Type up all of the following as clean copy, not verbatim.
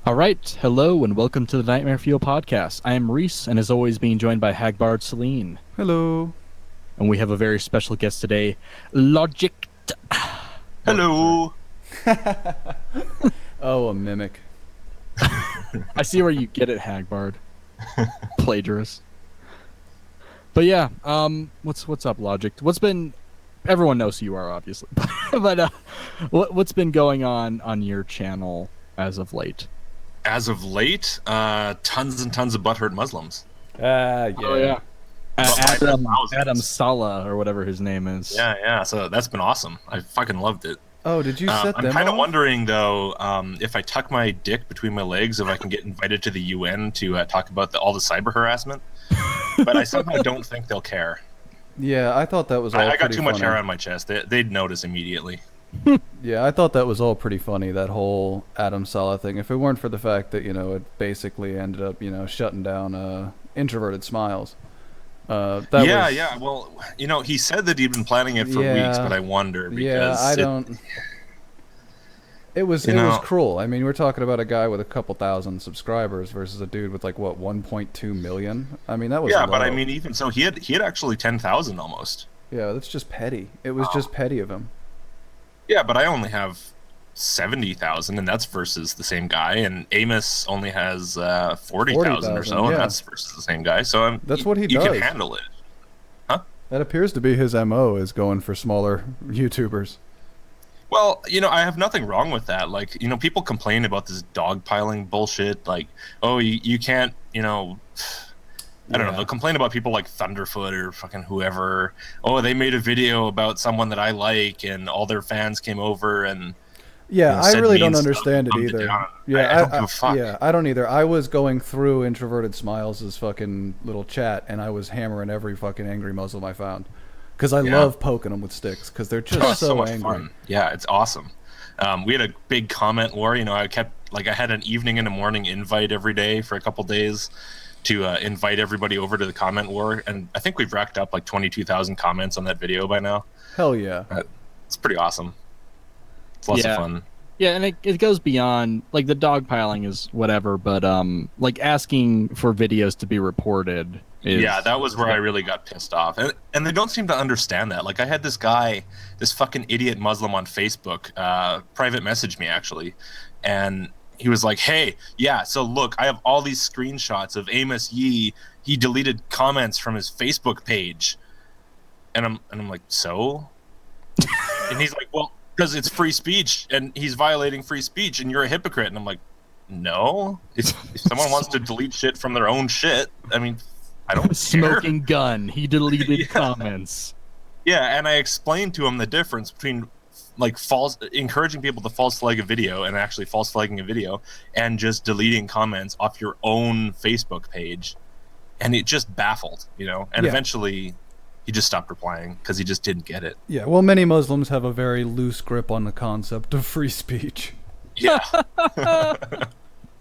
All right, hello and welcome to the Nightmare Fuel podcast. I am Reese, and as always, being joined by Hagbard Celine. Hello. And we have a very special guest today, Logicked. Hello. Oh, a mimic. I see where you get it, Hagbard. Plagiarist. But yeah, what's up, Logicked? What's been? Everyone knows who you are, obviously. But what's been going on your channel as of late? As of late, tons and tons of butthurt Muslims. Yeah. Oh yeah, About Adam 500,000. Sala or whatever his name is. Yeah. So that's been awesome. I fucking loved it. Oh, did you set I'm them kind of off? wondering though, if I tuck my dick between my legs, if I can get invited to the UN to talk about all the cyber harassment. But I somehow don't think they'll care. Yeah, I thought that was all I got pretty too much funny. hair on my chest. They'd notice immediately. Yeah, I thought that was all pretty funny, that whole Adam Sala thing. If it weren't for the fact that, it basically ended up, shutting down introverted smiles. Yeah. Well, he said that he'd been planning it for weeks, but I wonder because Yeah, I don't... It was cruel. I mean, we're talking about a guy with a couple thousand subscribers versus a dude with 1.2 million. I mean, that was Yeah, but I low. mean, even so, he had actually 10,000 almost. Yeah, that's just petty. It was just petty of him. Yeah, but I only have 70,000, and that's versus the same guy. And Amos only has 40,000 or so, yeah. and that's versus the same guy. So That's what he You does. can handle it. That appears to be his MO, is going for smaller YouTubers. Well, I have nothing wrong with that. Like, people complain about this dogpiling bullshit. Like, oh, you can't, I don't know. They'll complain about people like Thunderfoot or fucking whoever. Oh, they made a video about someone that I like, and all their fans came over and Yeah, I said really mean don't stuff understand and it dumped either. down. Yeah, I don't give a fuck. Yeah, I don't either. I was going through Introverted Smiles' fucking little chat, and I was hammering every fucking angry Muslim I found. Because I love poking them with sticks, because they're just It's so much angry. fun. Yeah, it's awesome. We had a big comment war. I had an evening and a morning invite every day for a couple days to invite everybody over to the comment war, and I think we've racked up 22,000 comments on that video by now. Hell yeah. It's pretty awesome. It's lots of fun. Yeah, and it goes beyond the dogpiling is whatever, but asking for videos to be reported. Yeah, that was where I really got pissed off, and they don't seem to understand that. Like, I had this guy, this fucking idiot Muslim on Facebook, private message me actually, and he was like, "Hey, yeah, so look, I have all these screenshots of Amos Yee. He deleted comments from his Facebook page," and I'm like, "So?" And he's like, "Well, because it's free speech, and he's violating free speech, and you're a hypocrite." And I'm like, "No, if someone wants to delete shit from their own shit, I mean, I don't care." Smoking gun. He deleted comments. Yeah, and I explained to him the difference between encouraging people to false flag a video and actually false flagging a video, and just deleting comments off your own Facebook page, and it just baffled, And eventually, he just stopped replying because he just didn't get it. Yeah, well, many Muslims have a very loose grip on the concept of free speech. Yeah.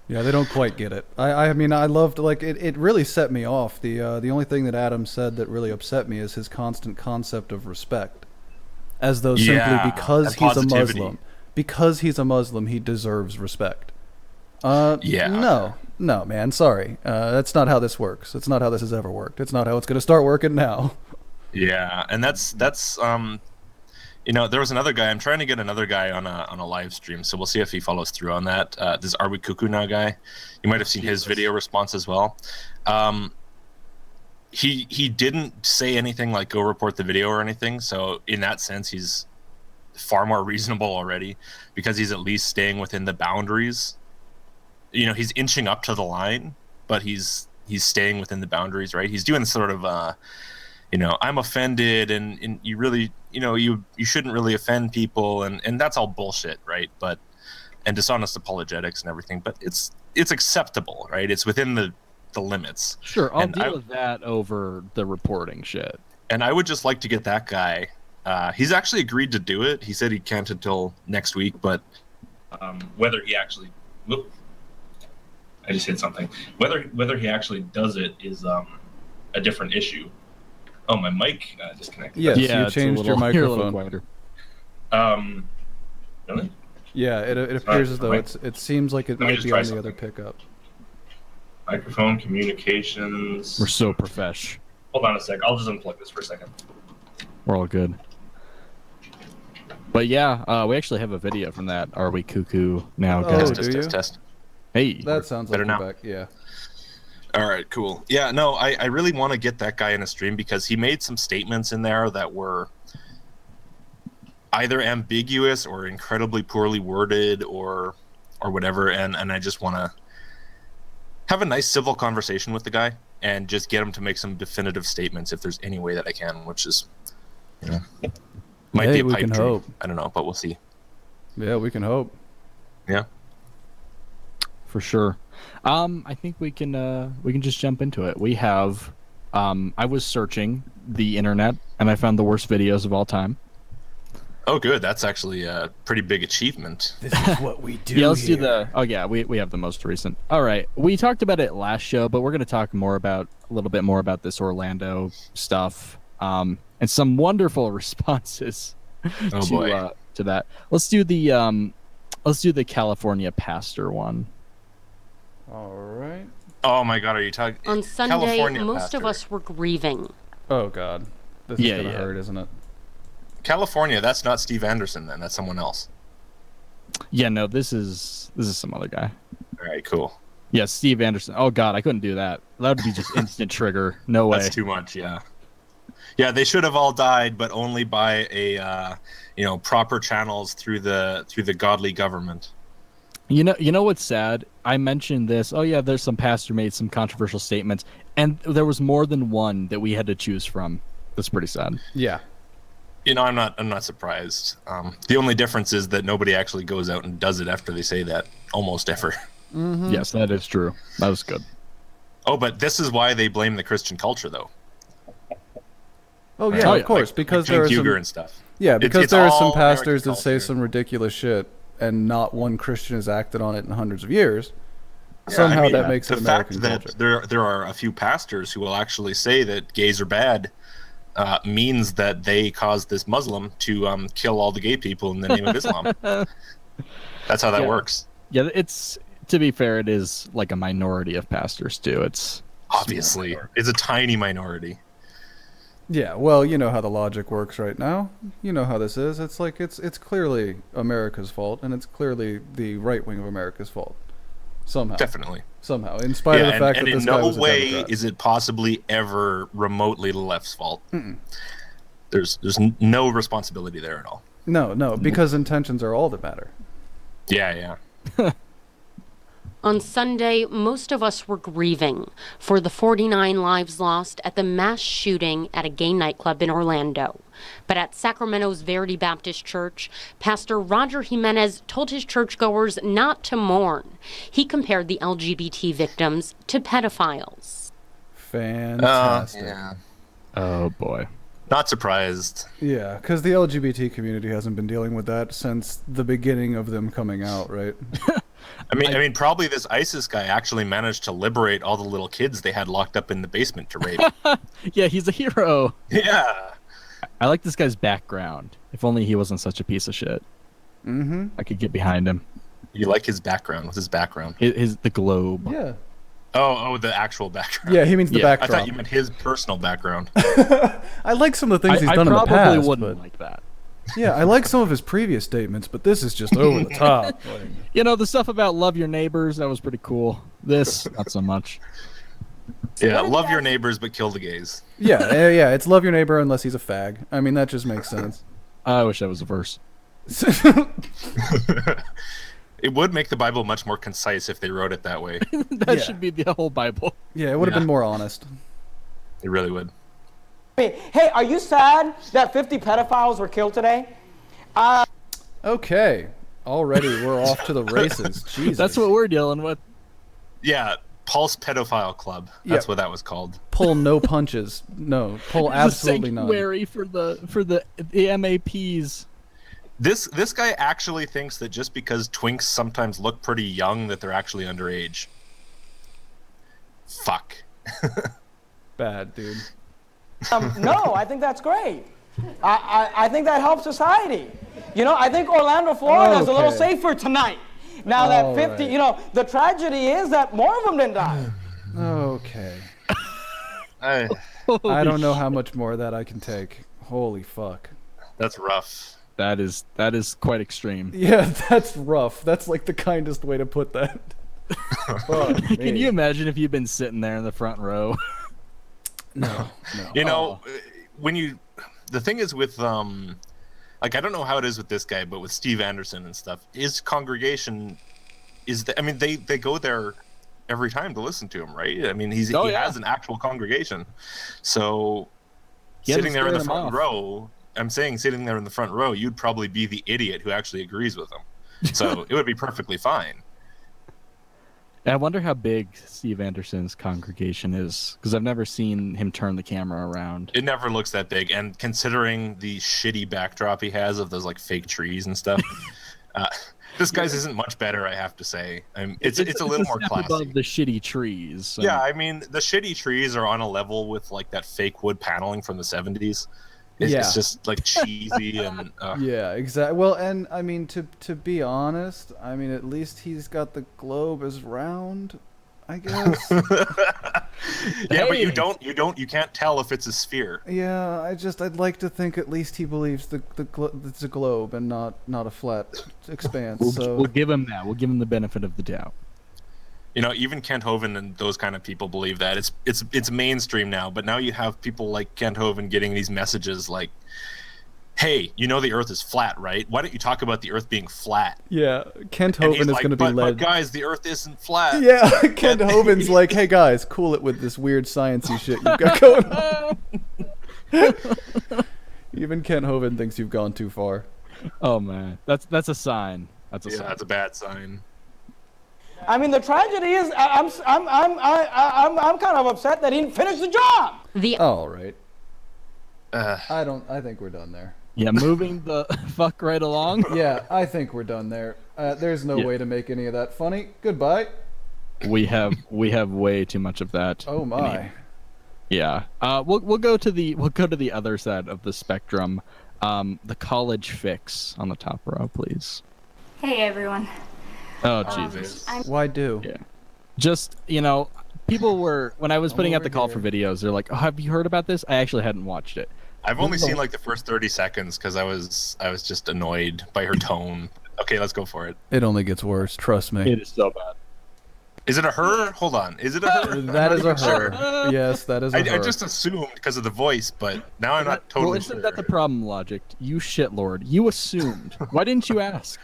Yeah, they don't quite get it. I mean, I loved, it really set me off. The only thing that Adam said that really upset me is his constant concept of respect. As though simply because and he's positivity. a Muslim, he deserves respect. Yeah. No, man, sorry. That's not how this works. That's not how this has ever worked. It's not how it's going to start working now. Yeah, and that's there was another guy. I'm trying to get another guy on a live stream, so we'll see if he follows through on that. This Are We Cuckoo Now guy, you might have seen his video response as well. He didn't say anything like go report the video or anything, so in that sense he's far more reasonable already, because he's at least staying within the boundaries. He's inching up to the line, but he's staying within the boundaries, right? He's doing sort of I'm offended, and you really, you shouldn't really offend people, and that's all bullshit, right? And dishonest apologetics and everything, but it's acceptable, right? It's within the limits. Sure, I'll deal with that over the reporting shit. And I would just like to get that guy. He's actually agreed to do it. He said he can't until next week, but whether he actually, I just hit something. Whether he actually does it is a different issue. Oh, my mic disconnected. Yes, Yeah, you it's changed your you're a little microphone. quieter. Really? Yeah, it appears as though it seems like it Let me might just be try on the other something. pickup. Microphone communications. We're so profesh. Hold on a sec. I'll just unplug this for a second. We're all good. But yeah, we actually have a video from that. Are we cuckoo now, Oh, guys? do Test, you? test, test. Hey, That sounds like Better you're now? back. Yeah. All right, cool. Yeah, no, I really want to get that guy in a stream because he made some statements in there that were either ambiguous or incredibly poorly worded or whatever, and I just want to have a nice civil conversation with the guy and just get him to make some definitive statements if there's any way that I can, which is, you know, might Hey, be a we pipe can dream. hope. I don't know, but we'll see. Yeah, we can hope. Yeah. for sure. I think we can just jump into it. We have I was searching the internet and I found the worst videos of all time. Oh, good. That's actually a pretty big achievement. This is what we do. Yeah, let's do the. Oh yeah, we have the most recent. All right, we talked about it last show, but we're going to talk a little bit more about this Orlando stuff, and some wonderful responses Oh boy. to that. Let's do the California pastor one. All right. Oh my God, are you talking On Sunday, California most of pastor. us were grieving. Oh God, this Yeah, is gonna yeah. hurt, isn't it? California? That's not Steve Anderson. Then that's someone else. Yeah, no, this is some other guy. All right, cool. Yeah, Steve Anderson. Oh God, I couldn't do that. That would be just instant trigger. No way. That's too much. Yeah. Yeah, they should have all died, but only by a proper channels through the godly government. You know what's sad? I mentioned this. Oh yeah, there's some pastor made some controversial statements, and there was more than one that we had to choose from. That's pretty sad. Yeah. You know, I'm not surprised. The only difference is that nobody actually goes out and does it after they say that, almost ever. Mm-hmm. Yes, that is true. That was good. Oh, but this is why they blame the Christian culture, though. Oh Right? yeah, Oh, of yeah. course, Like because Cenk there are Uygur some. and stuff. Yeah, because it's there are some all pastors American that say culture. some ridiculous shit, and not one Christian has acted on it in hundreds of years. Yeah, Somehow I mean, that makes it the American fact culture. that there are a few pastors who will actually say that gays are bad means that they caused this Muslim to kill all the gay people in the name of Islam. That's how that Yeah. works. Yeah, it's to be fair, it is like a minority of pastors too. It's Obviously, it's a tiny minority. Yeah, well, you know how the logic works right now. You know how this is. It's like it's clearly America's fault, and it's clearly the right wing of America's fault. Somehow, Definitely. somehow, in spite of the fact and that in this guy no was a way Democrat. is it possibly ever remotely the left's fault. Mm-mm. There's no responsibility there at all. No, because intentions are all that matter. Yeah. On Sunday, most of us were grieving for the 49 lives lost at the mass shooting at a gay nightclub in Orlando. But at Sacramento's Verity Baptist Church, Pastor Roger Jimenez told his churchgoers not to mourn. He compared the LGBT victims to pedophiles. Fantastic. Yeah. oh boy. Not surprised. Yeah, because the LGBT community hasn't been dealing with that since the beginning of them coming out, right? I mean, probably this ISIS guy actually managed to liberate all the little kids they had locked up in the basement to rape. Yeah, he's a hero. Yeah. I like this guy's background. If only he wasn't such a piece of shit. Mm-hmm. I could get behind him. You like his background? What's his background? The globe. Yeah. Oh, the actual background. Yeah, he means the Yeah, I I backdrop. thought you meant his personal background. I like some of the things he's I done in the probably past. wouldn't But, like that. yeah, I like some of his previous statements, but this is just over the top. Like, You know, the stuff about love your neighbors, that was pretty cool. This, not so much. Yeah, love your neighbors but kill the gays. yeah, it's love your neighbor unless he's a fag. I mean, that just makes sense. I wish that was a verse. It would make the Bible much more concise if they wrote it that way. That Yeah. should be the whole Bible. Yeah, it would have Yeah. been more honest. It really would. Hey, are you sad that 50 pedophiles were killed today? Okay, already we're off to the races. Jesus. That's what we're dealing with. Yeah, Pulse Pedophile Club. That's Yeah. what that was called. Pull no punches. No, pull absolutely the none. sanctuary for the MAPs. This guy actually thinks that just because twinks sometimes look pretty young that they're actually underage. Fuck. Bad, dude. No, I think that's great. I think that helps society. You know, I think Orlando, Florida is a little Okay. safer tonight. Now that All 50, right. you know, the tragedy is that more of them didn't die. Okay. I, I don't know how much more of that I can take. Holy fuck. that's rough. That is quite extreme. Yeah, that's rough. That's like the kindest way to put that. Fuck me. Can you imagine if you'd been sitting there in the front row? No. You know, when you, the thing is with like I don't know how it is with this guy, but with Steve Anderson and stuff, his congregation is I mean they go there every time to listen to him, right? I mean he has an actual congregation, so He hasn't sitting there in the scared 'em front off. row. I'm saying sitting there in the front row, you'd probably be the idiot who actually agrees with him. So it would be perfectly fine. I wonder how big Steve Anderson's congregation is, because I've never seen him turn the camera around. It never looks that big, and considering the shitty backdrop he has of those like fake trees and stuff, this guy's isn't much better, I have to say. It's a little more step classy. above the shitty trees. So. Yeah, I mean the shitty trees are on a level with like that fake wood paneling from the 70s. It's Yeah. just like cheesy and Yeah, exactly. Well, and I mean to be honest, I mean at least he's got the globe as round, I guess. yeah, but you can't tell if it's a sphere. Yeah, I'd like to think at least he believes it's a globe and not a flat expanse. So We'll give him that. We'll give him the benefit of the doubt. You know, even Kent Hovind and those kind of people believe that. It's mainstream now, but now you have people like Kent Hovind getting these messages like, hey, you know the Earth is flat, right? Why don't you talk about the Earth being flat? yeah, Kent And he's Hovind is like, going to be but led. guys, the Earth isn't flat. Yeah, Kent Hovind's like, hey guys, cool it with this weird sciencey shit you've got going on. Even Kent Hovind thinks you've gone too far. Oh man, that's a sign. That's a Yeah, sign. that's a bad sign. I mean, the tragedy is I'm kind of upset that he didn't finish the job. The All right. Uh, I think we're done there. Yeah, moving the fuck right along. Yeah, I think we're done there. There's no Yeah. way to make any of that funny. Goodbye. We have way too much of that. Oh my. Yeah. We'll go to the other side of the spectrum. The college fix on the top row, please. Hey everyone. Oh Jesus. Why do? Yeah. Just, people were, when I was putting out the call for videos, they're like, oh, have you heard about this? I actually hadn't watched it. I've only seen like the first 30 seconds because I was just annoyed by her tone. Okay, let's go for it. It only gets worse. Trust me. It is so bad. Is it a her? Hold on. Is it a her? That is a Sure. her. Yes, that is a her. I just assumed because of the voice, but now I'm not totally Well, isn't sure. that the problem, Logicked? You shitlord. You assumed. Why didn't you ask?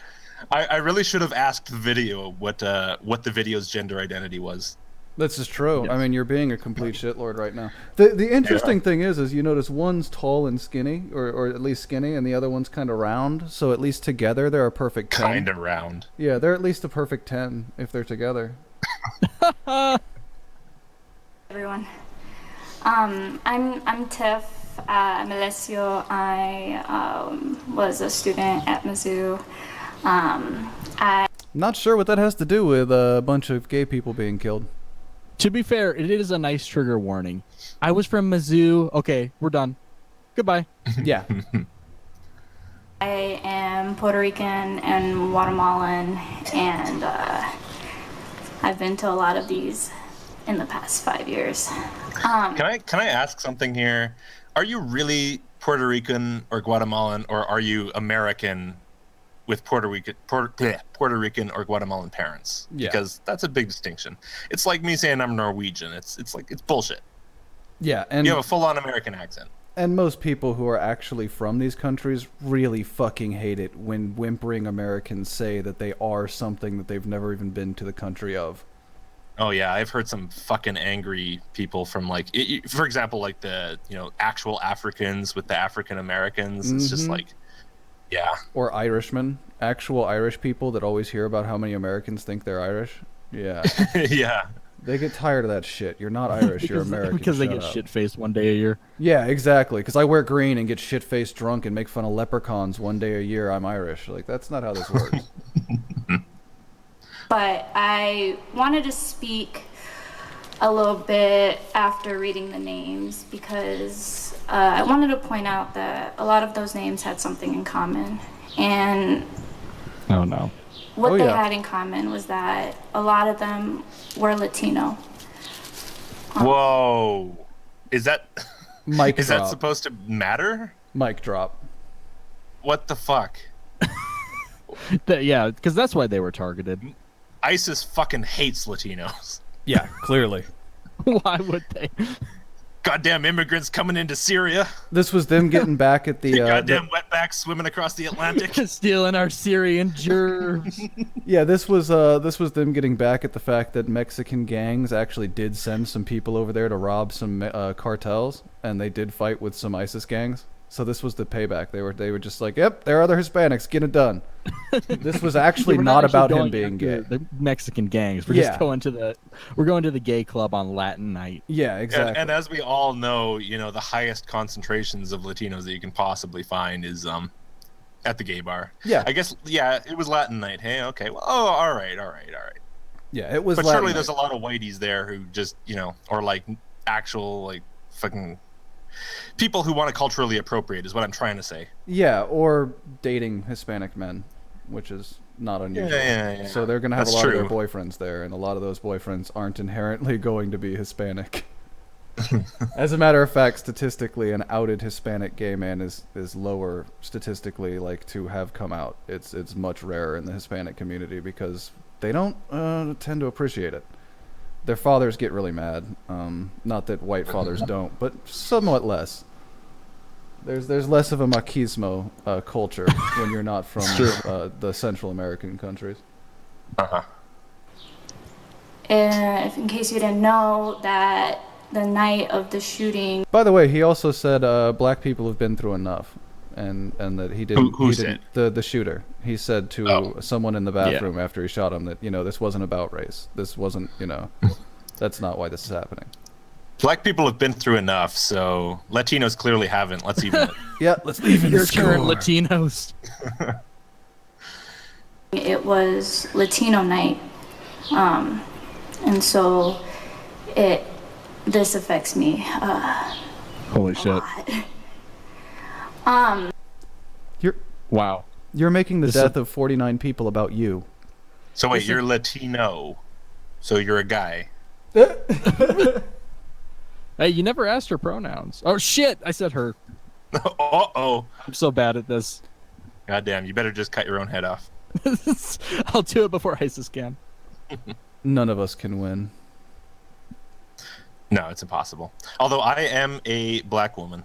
I really should have asked the video what the video's gender identity was. This is true. Yes. I mean, you're being a complete shitlord right now. The interesting thing is you notice one's tall and skinny, or at least skinny, and the other one's kind of round. So at least together they're a perfect 10. Kind of round. Yeah, they're at least a perfect 10 if they're together. Everyone. I'm Tiff. I'm Alessio. I was a student at Mizzou. Not sure what that has to do with a bunch of gay people being killed. To be fair, it is a nice trigger warning. I was from Mizzou. Okay, we're done. Goodbye. Yeah. I am Puerto Rican and Guatemalan, and I've been to a lot of these in the past 5 years. Can I ask something here? Are you really Puerto Rican or Guatemalan, or are you American with Puerto Rican or Guatemalan parents? Yeah. Because that's a big distinction. It's like me saying I'm Norwegian. It's bullshit. Yeah, and You have a full-on American accent. and most people who are actually from these countries really fucking hate it when whimpering Americans say that they are something that they've never even been to the country of. Oh yeah, I've heard some fucking angry people from like, for example, like the actual Africans with the African Americans. It's just like, yeah, Or Irishmen, actual Irish people that always hear about how many Americans think they're Irish. Yeah. yeah. They get tired of that shit. You're not Irish, you're American. Because they Shut get up. shit-faced one day a year. Yeah, exactly. Because I wear green and get shit-faced drunk and make fun of leprechauns one day a year. I'm Irish. Like, that's not how this works. But I wanted to speak a little bit after reading the names because I wanted to point out that a lot of those names had something in common. And Oh no. what Oh, they yeah. had in common was that a lot of them were Latino. Whoa. Is that Mic is that drop. supposed to matter? Mic drop. What the fuck? Yeah, because that's why they were targeted. ISIS fucking hates Latinos. Yeah, clearly. Why would they? Goddamn immigrants coming into Syria. This was them getting back at the Goddamn wetbacks swimming across the Atlantic. Stealing our Syrian germs. yeah, this was them getting back at the fact that Mexican gangs actually did send some people over there to rob some cartels, and they did fight with some ISIS gangs. So this was the payback. They were just like, yep, there are other Hispanics, get it done. This was actually We're not actually about him going being gay. after the Mexican gangs. We're Yeah. just going to the gay club on Latin night. Yeah, exactly. And as we all know, the highest concentrations of Latinos that you can possibly find is at the gay bar. Yeah. I guess it was Latin night. Hey, okay. Well, all right. Yeah, it was. But Latin surely night. there's a lot of whiteys there who just, or like actual like fucking people who want to culturally appropriate is what I'm trying to say. Yeah, or dating Hispanic men, which is not unusual. Yeah. So they're going to have That's a lot true. of their boyfriends there, and a lot of those boyfriends aren't inherently going to be Hispanic. As a matter of fact, statistically, an outed Hispanic gay man is lower statistically, like, to have come out. It's much rarer in the Hispanic community because they don't tend to appreciate it. Their fathers get really mad. Not that white fathers don't, but somewhat less. There's less of a machismo culture when you're not from the Central American countries. Uh-huh. If in case you didn't know, that the night of the shooting, By the way, he also said black people have been through enough, and that he didn't. Who he said? didn't, the shooter? He said to Oh. someone in the bathroom after he shot him that this wasn't about race. This wasn't that's not why this is happening. Black people have been through enough, so Latinos clearly haven't. Let's even it. Yeah, let's even Your current Latinos. it was Latino night, and so this affects me. Holy shit. You're Wow. you're making the This death of 49 people about you. So wait, you're Latino, so you're a guy. Hey, you never asked her pronouns. Oh shit! I said her. Uh-oh. I'm so bad at this. Goddamn, you better just cut your own head off. I'll do it before ISIS can. None of us can win. No, it's impossible. Although I am a black woman.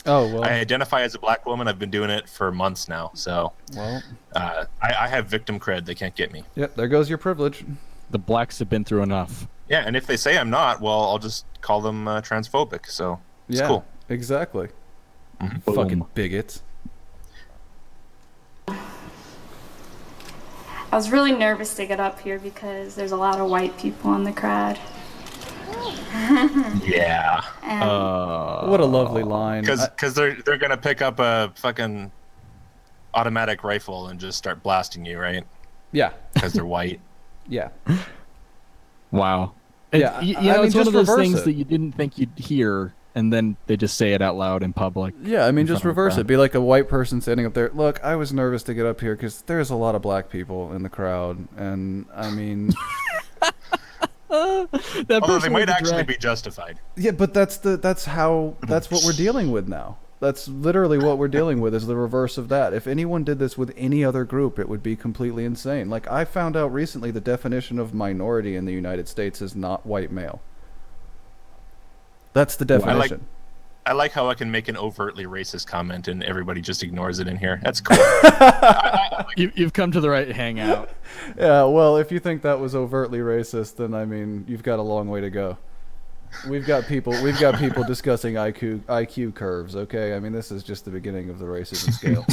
Oh well. I identify as a black woman. I've been doing it for months now. So Well. I have victim cred. They can't get me. Yep. There goes your privilege. The blacks have been through enough. Yeah, and if they say I'm not, well, I'll just call them transphobic. So it's Yeah. cool. Exactly. Mhm. Fucking Boom. bigots. I was really nervous to get up here because there's a lot of white people in the crowd. Yeah, And What a lovely line. because they're gonna pick up a fucking automatic rifle and just start blasting you, right? Yeah. Because they're white. Yeah. Wow. Yeah, You I know, mean, it's one just of those reverse things it. that you didn't think you'd hear, and then they just say it out loud in public. Yeah, I mean, in just front of a reverse crowd. it. Be like a white person standing up there. Look, I was nervous to get up here because there's a lot of black people in the crowd, and I mean, That Although person they might with the actually drag- be justified. yeah, but that's what we're dealing with now. That's literally what we're dealing with is the reverse of that. If anyone did this with any other group, it would be completely insane. Like I found out recently, the definition of minority in the United States is not white male. That's the definition. I like how I can make an overtly racist comment and everybody just ignores it in here. That's cool. You've come to the right hangout. Yeah, well, if you think that was overtly racist, then I mean, you've got a long way to go. We've got people discussing IQ curves, okay? I mean, this is just the beginning of the racism scale.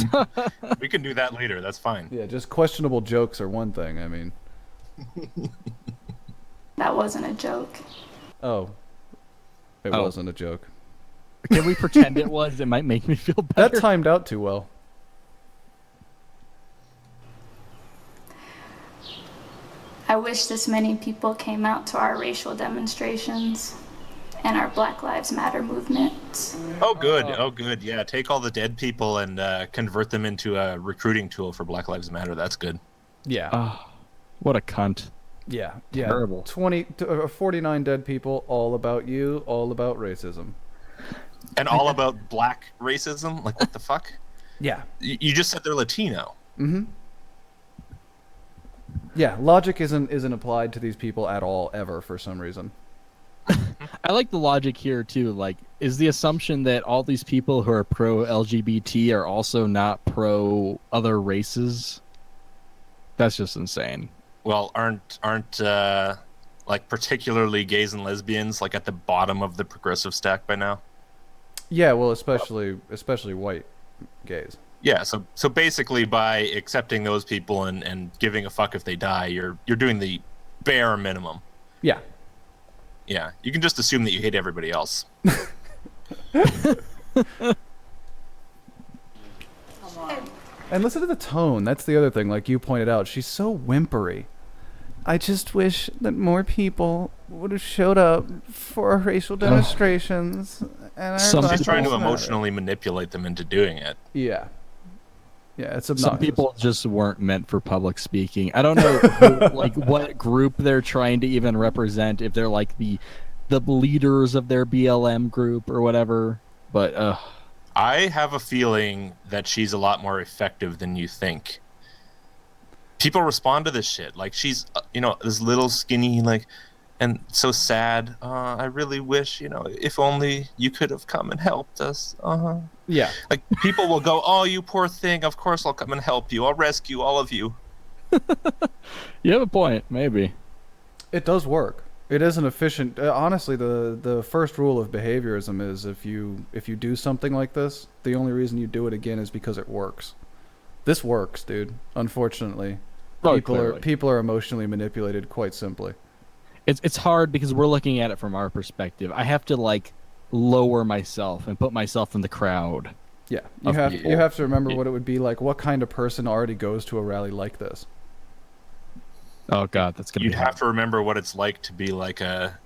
We can do that later. That's fine. Yeah, just questionable jokes are one thing, I mean. that wasn't a joke. Oh. It Oh. wasn't a joke. Can we pretend it was? It might make me feel better. That timed out too well. I wish this many people came out to our racial demonstrations. and our Black Lives Matter movement. Oh, good. Oh, good. Yeah, take all the dead people and convert them into a recruiting tool for Black Lives Matter. That's good. Yeah. Oh, what a cunt. Yeah. Terrible. 49 dead people, all about you, all about racism. And all about black racism? Like, what the fuck? Yeah. You just said they're Latino. Mm-hmm. Yeah, logic isn't applied to these people at all, ever, for some reason. I like the logic here too. Like, is the assumption that all these people who are pro LGBT are also not pro other races? That's just insane. Well, aren't like particularly gays and lesbians like at the bottom of the progressive stack by now? Yeah, well, especially white gays. Yeah, so basically by accepting those people and giving a fuck if they die, you're doing the bare minimum. Yeah. Yeah, you can just assume that you hate everybody else. And listen to the tone. That's the other thing. Like you pointed out, she's so whimpery. I just wish that more people would have showed up for our racial demonstrations. And She's trying to emotionally manipulate them into doing it. Yeah. Yeah, it's obnoxious. Some people just weren't meant for public speaking. I don't know who, like what group they're trying to even represent, if they're like the leaders of their BLM group or whatever. But I have a feeling that she's a lot more effective than you think. People respond to this shit. Like, she's, this little skinny, like, and so sad. I really wish, if only you could have come and helped us. Yeah. Like, people will go, oh, you poor thing. Of course I'll come and help you. I'll rescue all of you. You have a point, maybe. It does work. It is an efficient. Honestly, the first rule of behaviorism is if you do something like this, the only reason you do it again is because it works. This works, dude. Unfortunately, people are emotionally manipulated quite simply. It's hard because we're looking at it from our perspective. I have to like lower myself and put myself in the crowd. Yeah, you have to remember what it would be like. What kind of person already goes to a rally like this? Oh God, that's gonna. You'd have to remember what it's like to be like a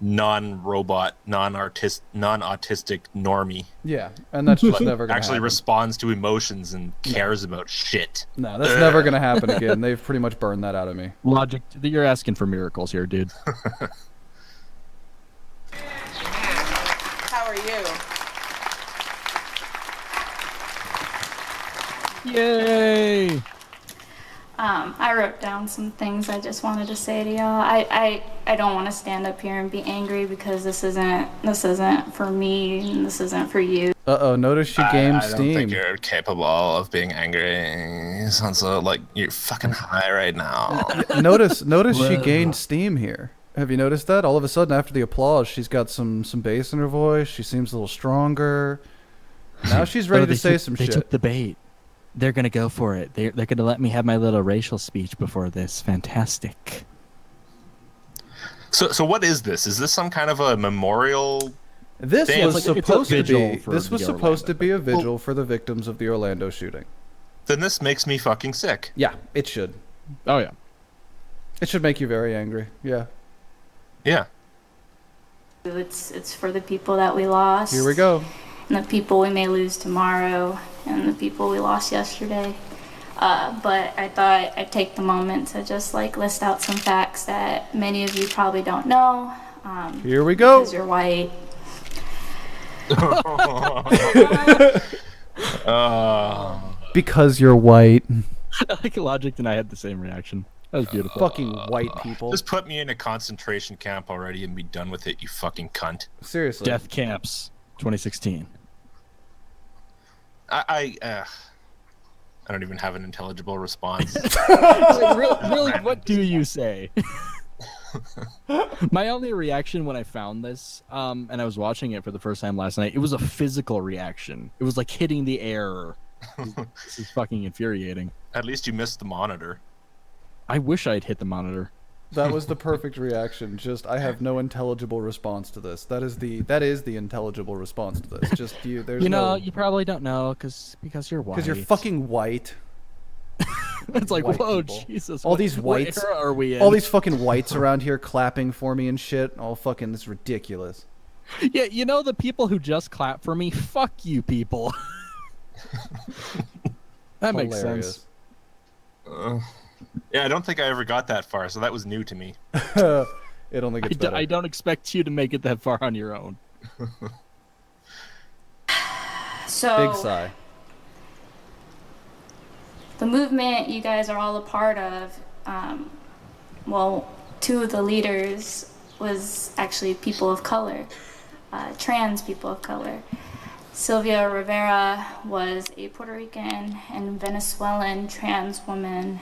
non-robot, non-autistic normie. Yeah, and that's just never gonna actually happen. Responds to emotions and cares about shit. No, that's never gonna happen again. They've pretty much burned that out of me. Logic, you're asking for miracles here, dude. How are you? Yay! I wrote down some things I just wanted to say to y'all. I don't want to stand up here and be angry because this isn't for me and this isn't for you. Uh-oh, notice she gained I don't steam. think you're capable of being angry. You sound so like you're fucking high right now. Notice she gained steam here. Have you noticed that? All of a sudden, after the applause, she's got some bass in her voice. She seems a little stronger. Now she's ready to say some shit. They took the bait. They're gonna go for it. They're gonna let me have my little racial speech before this. Fantastic. So what is this? Is this some kind of a memorial? This thing? was It's like- it's a supposed to vigil be. for This was the supposed to Orlando be a vigil for the victims of the Orlando shooting. Then this makes me fucking sick. Yeah, it should. Oh yeah. It should make you very angry. Yeah. Yeah. It's for the people that we lost. Here we go. And the people we may lose tomorrow, and the people we lost yesterday. But I thought I'd take the moment to just like list out some facts that many of you probably don't know. Here we go. Because you're white. Because you're white. I think Logic and I had the same reaction. That was beautiful. Fucking white people. Just put me in a concentration camp already and be done with it, you fucking cunt. Seriously. Death Camps, 2016. I don't even have an intelligible response. really, what do you say? My only reaction when I found this, and I was watching it for the first time last night, it was a physical reaction. It was like hitting the air. This is fucking infuriating. At least you missed the monitor. I wish I'd hit the monitor. That was the perfect reaction. Just I have no intelligible response to this. That is the intelligible response to this. Just you. There's you probably don't know because you're white. because you're fucking white. It's like, white whoa, people. Jesus! All these what whites. era are we in? All these fucking whites around here clapping for me and shit. All fucking. This is ridiculous. Yeah, you know the people who just clap for me? Fuck you people. That makes sense. Yeah, I don't think I ever got that far, so that was new to me. It only gets better. I don't expect you to make it that far on your own. So Big sigh. the movement you guys are all a part of, well, two of the leaders was actually people of color, trans people of color. Sylvia Rivera was a Puerto Rican and Venezuelan trans woman,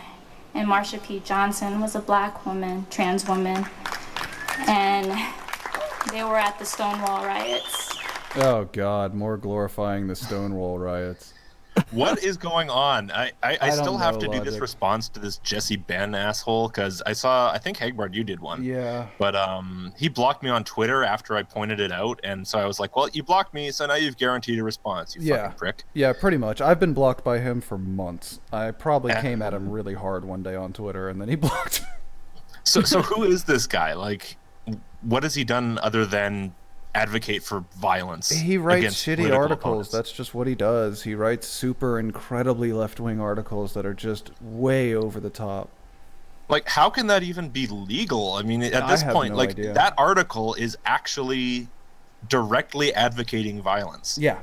and Marsha P. Johnson was a black woman, trans woman, and they were at the Stonewall riots. Oh God, more glorifying the Stonewall riots. What is going on? I still don't have know, to do this Logic. response to this Jesse Ben asshole, because I think Hagbard, you did one. Yeah. But he blocked me on Twitter after I pointed it out, and so I was like, well, you blocked me, so now you've guaranteed a response, you fucking prick. Yeah, pretty much. I've been blocked by him for months. I probably came at him really hard one day on Twitter, and then he blocked me. So who is this guy? Like, what has he done other than advocate for violence? He writes against shitty political articles. opponents? That's just what he does. He writes super incredibly left-wing articles that are just way over the top. Like, how can that even be legal? I mean, at I this have point, no like, idea. that article is actually directly advocating violence. Yeah.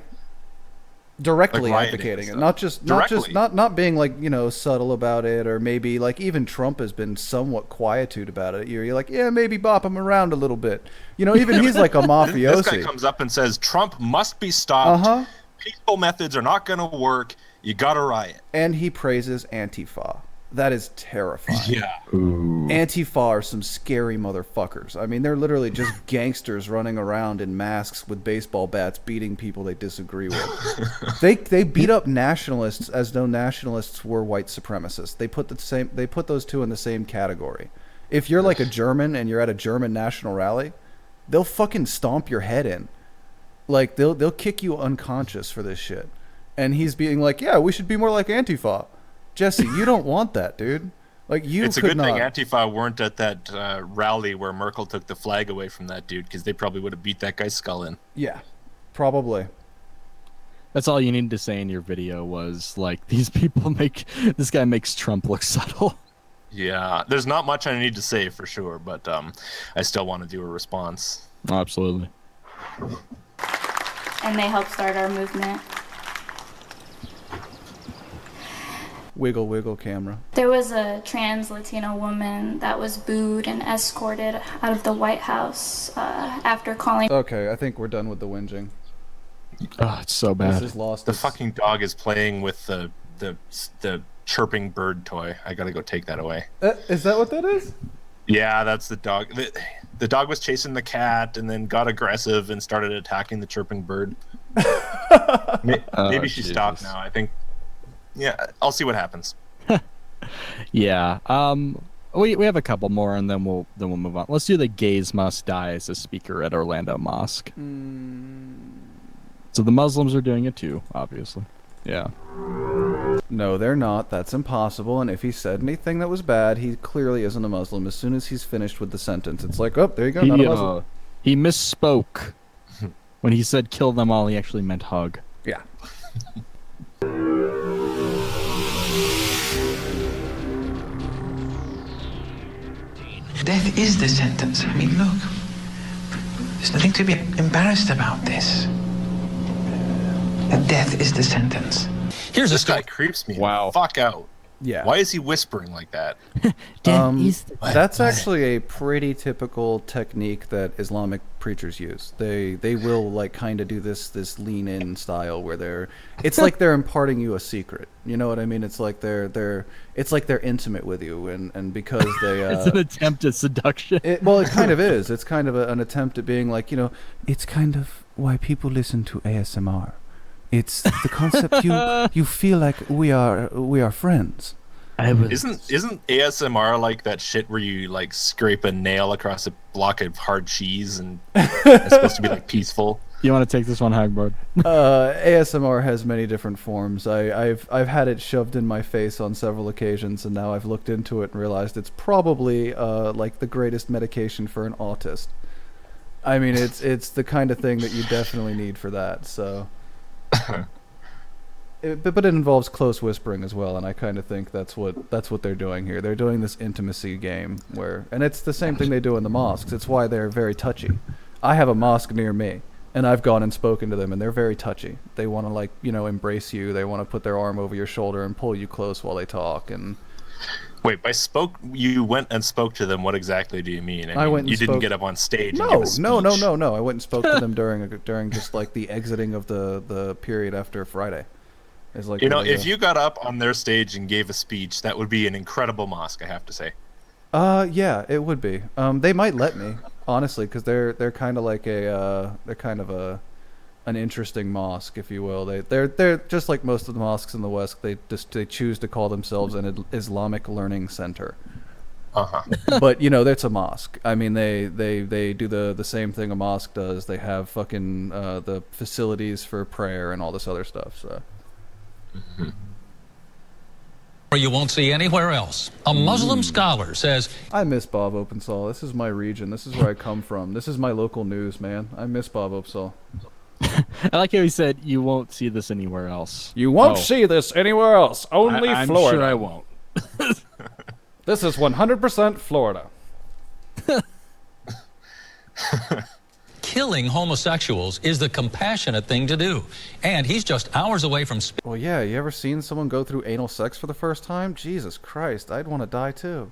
Directly Like rioting advocating it, and not stuff. not being like, you know, subtle about it, or maybe like even Trump has been somewhat quietude about it. You're like, yeah, maybe bop him around a little bit. You know, even he's like a mafiosi. This guy comes up and says Trump must be stopped. Uh-huh. Peaceful methods are not going to work. You got to riot. And he praises Antifa. That is terrifying. Yeah. Antifa are some scary motherfuckers. I mean, they're literally just gangsters running around in masks with baseball bats, beating people they disagree with. They beat up nationalists as though nationalists were white supremacists. They put those two in the same category. If you're like a German and you're at a German national rally, they'll fucking stomp your head in. Like they'll kick you unconscious for this shit. And he's being like, yeah, we should be more like Antifa. Jesse, you don't want that, dude. Like It's a good thing Antifa weren't at that rally where Merkel took the flag away from that dude, because they probably would have beat that guy's skull in. Yeah, probably. That's all you needed to say in your video was like, this guy makes Trump look subtle. Yeah, there's not much I need to say for sure, but I still want to do a response. Oh, absolutely. And they helped start our movement. Wiggle, wiggle, camera. There was a trans Latino woman that was booed and escorted out of the White House after calling. Okay, I think we're done with the whinging. Oh, it's so bad. This is lost. The fucking dog is playing with the chirping bird toy. I gotta go take that away. Is that what that is? Yeah, that's the dog. The dog was chasing the cat and then got aggressive and started attacking the chirping bird. Maybe she stopped now. I think. Yeah, I'll see what happens. Yeah. We have a couple more and then we'll move on. Let's do the gays must die as a speaker at Orlando Mosque. So the Muslims are doing it too, obviously. Yeah. No, they're not. That's impossible. And if he said anything that was bad, he clearly isn't a Muslim. As soon as he's finished with the sentence, it's like, oh, there you go, not a Muslim. He misspoke. When he said kill them all, he actually meant hug. Yeah. Death is the sentence. I mean, look. There's nothing to be embarrassed about this. Death is the sentence. Here's this guy creeps me. Wow. Fuck out. Yeah. Why is he whispering like that? That's actually a pretty typical technique that Islamic preachers use. They will like kind of do this lean in style where it's like they're imparting you a secret. You know what I mean? It's like they're intimate with you, and because they It's an attempt at seduction. it kind of is. It's kind of an attempt at being like, you know, it's kind of why people listen to ASMR. It's the concept you feel like we are friends. Isn't ASMR like that shit where you like scrape a nail across a block of hard cheese and it's supposed to be like peaceful? You want to take this one, Hagbard? ASMR has many different forms. I've had it shoved in my face on several occasions, and now I've looked into it and realized it's probably like the greatest medication for an autist. I mean, it's the kind of thing that you definitely need for that. So, but it involves close whispering as well, and I kind of think that's what they're doing here. They're doing this intimacy game and it's the same thing they do in the mosques. It's why they're very touchy. I have a mosque near me, and I've gone and spoken to them, and they're very touchy. They want to embrace you. They want to put their arm over your shoulder and pull you close while they talk. And Wait, you went and spoke to them. What exactly do you mean? I went and you didn't spoke- get up on stage. No, and give a speech. no. I went and spoke to them during just like the exiting of the period after Friday. It's like, if you got up on their stage and gave a speech, that would be an incredible mosque, I have to say. Yeah, it would be. They might let me, honestly, because they're kind of like an interesting mosque, if you will. They're just like most of the mosques in the West. They choose to call themselves an Islamic learning center. But that's a mosque. I mean, they do the same thing a mosque does. They have fucking the facilities for prayer and all this other stuff. So. You won't see anywhere else. A Muslim scholar says, I miss Bob Opensall. This is my region. This is where I come from. This is my local news, man. I miss Bob Opensall. I like how he said, "You won't see this anywhere else." You won't see this anywhere else. Only I'm Florida. sure I won't. This is 100% Florida. killing homosexuals is the compassionate thing to do. And he's just hours away from Well, yeah, you ever seen someone go through anal sex for the first time? Jesus Christ, I'd want to die too.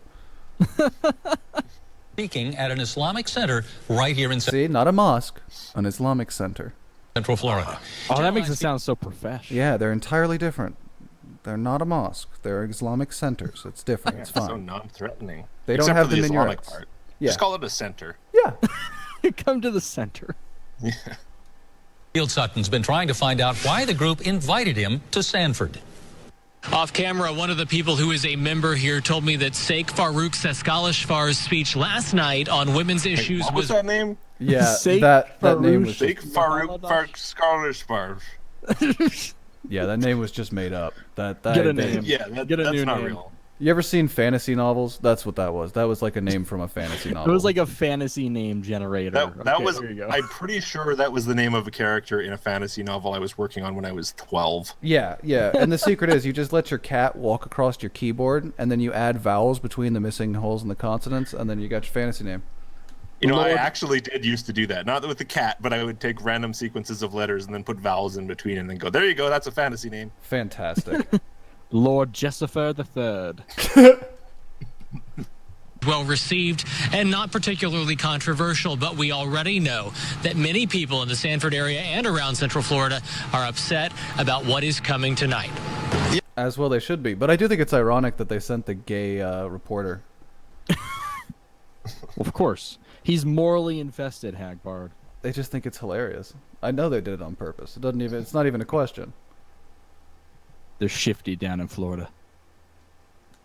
speaking at an Islamic center right here in See, not a mosque, an Islamic center. Central Florida. Oh, that makes it sound so professional. Yeah, they're entirely different. They're not a mosque. They're Islamic centers. It's different. It's fine. So non-threatening. They don't Except have for the Islamic minarets. part. Yeah. Just call it a center. Yeah. Come to the center. Yeah. Field Sutton's been trying to find out why the group invited him to Sanford. Off camera, one of the people who is a member here told me that Sheikh Farouk Seskalishfar's speech last night on women's issues What was that name? Yeah, Sheikh that name was Sheikh Farouk Seskalishfar. yeah, that name was just made up. That Get a name. Yeah, Get a that's new not name. real. You ever seen fantasy novels? That's what that was. That was like a name from a fantasy novel. It was like a fantasy name generator. That Okay, was. there you go. I'm pretty sure that was the name of a character in a fantasy novel I was working on when I was 12. Yeah. And the secret is you just let your cat walk across your keyboard, and then you add vowels between the missing holes in the consonants, and then you got your fantasy name. You know, I actually did used to do that. Not with the cat, but I would take random sequences of letters and then put vowels in between, and then go, "There you go. That's a fantasy name." Fantastic. Lord Jessifer III. well received and not particularly controversial, but we already know that many people in the Sanford area and around Central Florida are upset about what is coming tonight. As well they should be. But I do think it's ironic that they sent the gay reporter. Well, of course. He's morally infested, Hagbard. They just think it's hilarious. I know they did it on purpose. It's not even a question. They're shifty down in Florida.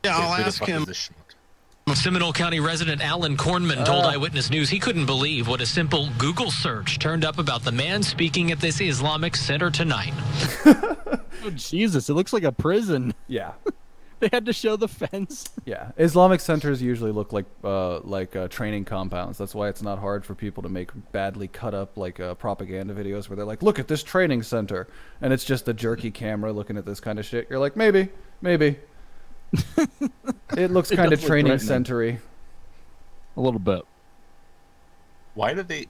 Yeah, I'll Who the ask fuck him. is this schmuck? Seminole County resident Alan Kornman told Eyewitness News he couldn't believe what a simple Google search turned up about the man speaking at this Islamic center tonight. Oh, Jesus, it looks like a prison. Yeah. They had to show the fence. Yeah. Islamic centers usually look like training compounds. That's why it's not hard for people to make badly cut up propaganda videos where they're like, look at this training center. And it's just a jerky camera looking at this kind of shit. You're like, maybe. It looks It kind of does look training threatening. centery. A little bit. Why do they?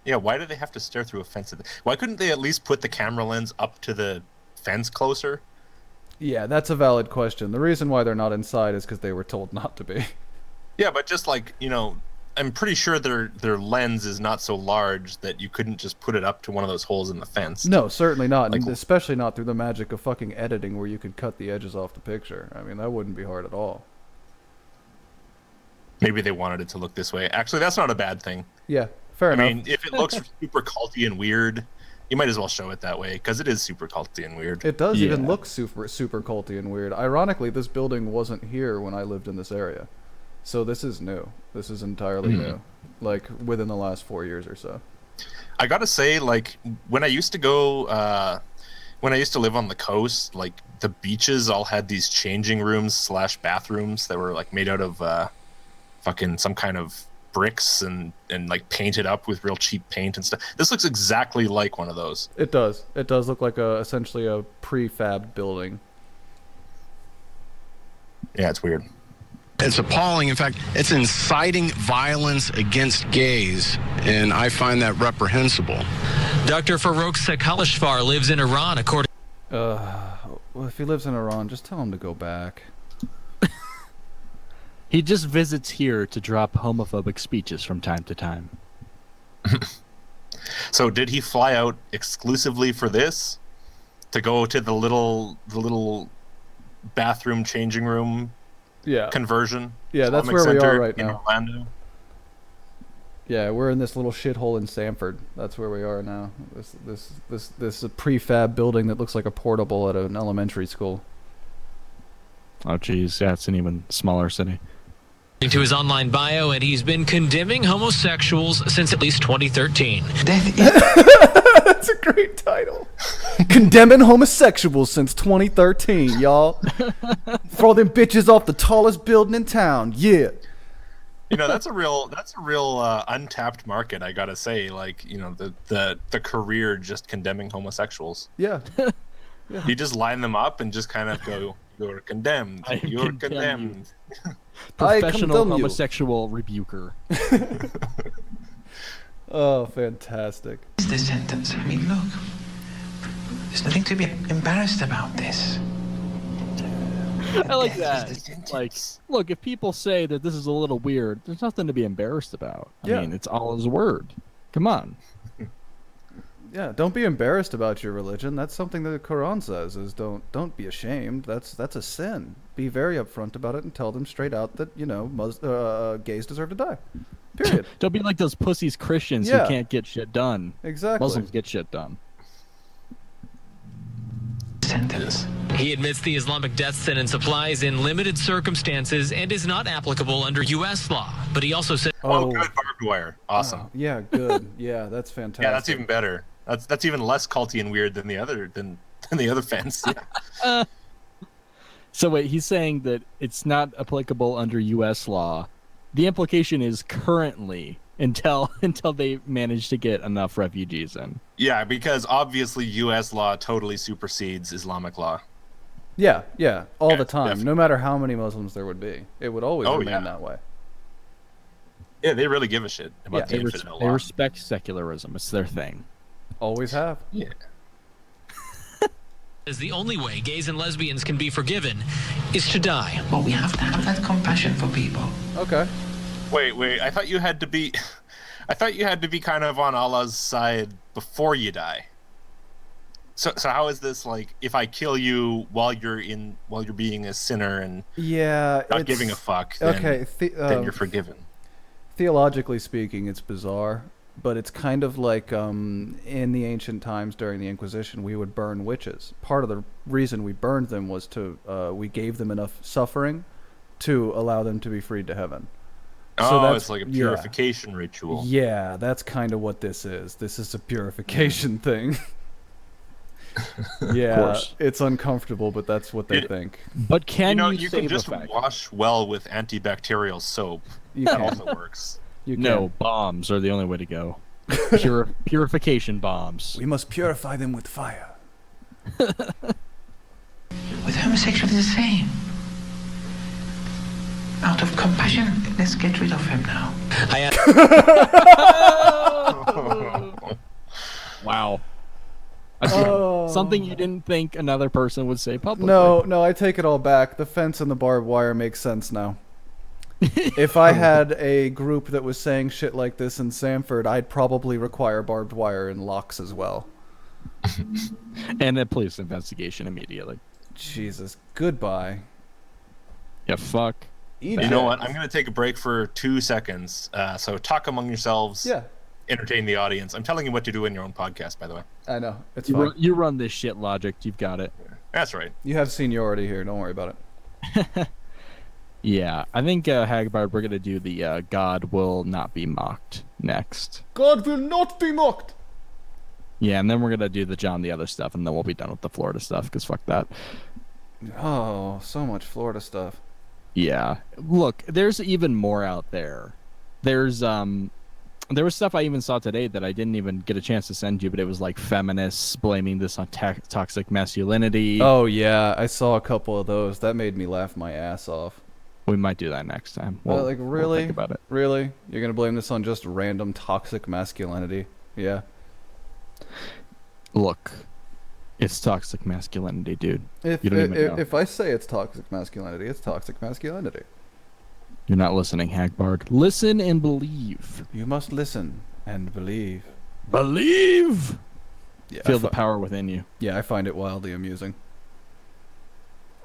Yeah, why do they have to stare through a fence? Why couldn't they at least put the camera lens up to the fence closer? Yeah, that's a valid question. The reason why they're not inside is because they were told not to be. Yeah, but just I'm pretty sure their lens is not so large that you couldn't just put it up to one of those holes in the fence. No, certainly not. Like- And especially not through the magic of fucking editing where you could cut the edges off the picture. I mean, that wouldn't be hard at all. Maybe they wanted it to look this way. Actually, that's not a bad thing. Yeah, fair I enough. mean, if it looks super culty and weird, you might as well show it that way because it is super culty and weird. It does even Yeah. look super culty and weird. Ironically, this building wasn't here when I lived in this area. So this is new. This is entirely new. Like, within the last 4 years or so. I gotta say, when I used to go, when I used to live on the coast, the beaches all had these changing rooms / bathrooms that were made out of fucking some kind of bricks and like painted up with real cheap paint and stuff. This looks exactly like one of those. It does. It does look like essentially a prefab building. Yeah, it's weird. It's appalling. In fact, it's inciting violence against gays, and I find that reprehensible. Dr. Farouk Sekhalishfar lives in Iran, according. Well, if he lives in Iran, just tell him to go back. He just visits here to drop homophobic speeches from time to time. So did he fly out exclusively for this? To go to the little bathroom changing room conversion? Yeah, that's where we are right in now. Orlando? Yeah, we're in this little shithole in Sanford. That's where we are now. This prefab building that looks like a portable at an elementary school. Oh, geez. Yeah, it's an even smaller city. To his online bio, and he's been condemning homosexuals since at least 2013. That's a great title. Condemning homosexuals since 2013, y'all. Throw them bitches off the tallest building in town. Yeah. You know, that's a real untapped market, I gotta say. Like, you know, the career just condemning homosexuals. Yeah. Yeah. You just line them up and just kind of go, "You're condemned. You're condemned." Professional homosexual rebuker. Oh, fantastic. It's the sentence. I mean, look. There's nothing to be embarrassed about this. I like that. Like, look, if people say that this is a little weird, there's nothing to be embarrassed about. I mean, it's all his word. Come on. Yeah, don't be embarrassed about your religion. That's something that the Quran says is don't be ashamed. That's a sin. Be very upfront about it and tell them straight out that, you know, gays deserve to die. Period. Don't be like those pussies Christians who can't get shit done. Exactly. Muslims get shit done. Sentence. He admits the Islamic death sentence applies in limited circumstances and is not applicable under U.S. law. But he also said, "Oh, good, barbed wire, awesome." Yeah, good. Yeah, that's fantastic. Yeah, that's even better. That's even less culty and weird than the other fence. Yeah. So wait, he's saying that it's not applicable under U.S. law. The implication is currently until they manage to get enough refugees in. Yeah, because obviously U.S. law totally supersedes Islamic law. Yeah, all the time. Definitely. No matter how many Muslims there would be, it would always remain that way. Yeah, they really give a shit about the infinite They law. respect secularism. It's their thing. Always have. Yeah. is the only way gays and lesbians can be forgiven is to die. Well, we have to have that compassion for people. Okay. Wait. I thought you had to be kind of on Allah's side before you die. So how is this like if I kill you while you're being a sinner and not giving a fuck? Then, then you're forgiven. Theologically speaking, it's bizarre, but it's kind of like in the ancient times during the Inquisition, we would burn witches. Part of the reason we burned them was we gave them enough suffering to allow them to be freed to heaven. So it's like a purification ritual. Yeah, that's kind of what this is. This is a purification thing. Yeah, it's uncomfortable, but that's what they think. But you can just wash well with antibacterial soap. That also works. No, bombs are the only way to go. Purification bombs. We must purify them with fire. With homosexuals the same. Out of compassion, let's get rid of him now. Wow. Something you didn't think another person would say publicly. No, I take it all back. The fence and the barbed wire makes sense now. If I had a group that was saying shit like this in Sanford, I'd probably require barbed wire and locks as well. And a police investigation immediately. Jesus. Goodbye. Yeah, fuck. You know what? I'm going to take a break for 2 seconds. So talk among yourselves. Yeah. Entertain the audience. I'm telling you what to do in your own podcast, by the way. I know. It's fine. You run this shit, Logicked. You've got it. That's right. You have seniority here. Don't worry about it. Yeah, I think, Hagbard, we're going to do the God will not be mocked next. God will not be mocked! Yeah, and then we're going to do the John the Other stuff, and then we'll be done with the Florida stuff, because fuck that. Oh, so much Florida stuff. Yeah. Look, there's even more out there There was stuff I even saw today that I didn't even get a chance to send you, but it was like feminists blaming this on toxic masculinity. Oh yeah, I saw a couple of those. That made me laugh my ass off. We might do that next time. Like really? We'll think about it. Really? You're gonna blame this on just random toxic masculinity? Yeah. Look, it's toxic masculinity, dude. You don't even know. If I say it's toxic masculinity, it's toxic masculinity. You're not listening, Hagbard. Listen and believe. You must listen and believe. Believe! Yeah, Feel the power within you. Yeah, I find it wildly amusing.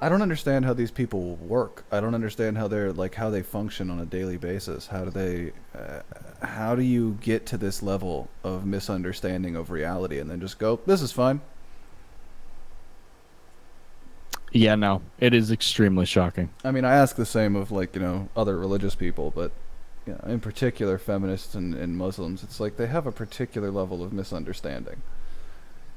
I don't understand how these people work. I don't understand how how they function on a daily basis. How do you get to this level of misunderstanding of reality and then just go, this is fine? Yeah, no, it is extremely shocking. I mean, I ask the same of other religious people, but in particular feminists and Muslims, it's like they have a particular level of misunderstanding.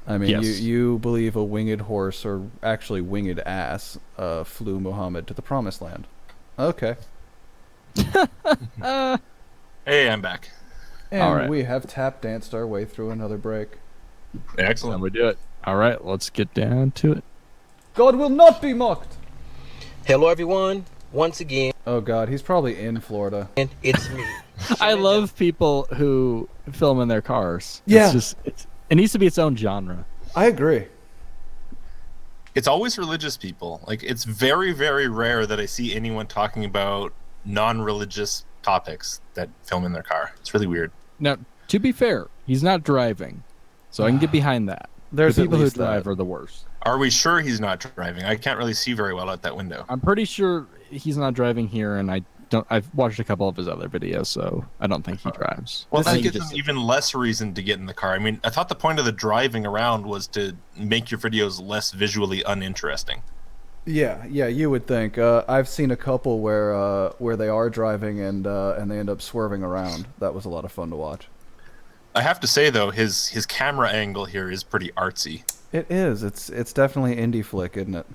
I mean, yes. you believe a winged horse, or actually winged ass, flew Muhammad to the promised land. Okay. Hey, I'm back. And all right. We have tap danced our way through another break. Excellent. And we do it. All right, let's get down to it. God will not be mocked. Hello, everyone. Once again. Oh God, he's probably in Florida. And it's me. I love people who film in their cars. Yeah. It needs to be its own genre. I agree. It's always religious people. Like, it's very, very rare that I see anyone talking about non-religious topics that film in their car. It's really weird. Now, to be fair, he's not driving, so I can get behind that. There's the people at who least drive that. are the worst. Are we sure he's not driving? I can't really see very well out that window. I'm pretty sure he's not driving here, and I've watched a couple of his other videos, so I don't think he drives. Well, that gives him even less reason to get in the car. I mean, I thought the point of the driving around was to make your videos less visually uninteresting. Yeah, you would think. I've seen a couple where they are driving and they end up swerving around. That was a lot of fun to watch. I have to say though, his camera angle here is pretty artsy. It is. It's definitely indie flick, isn't it?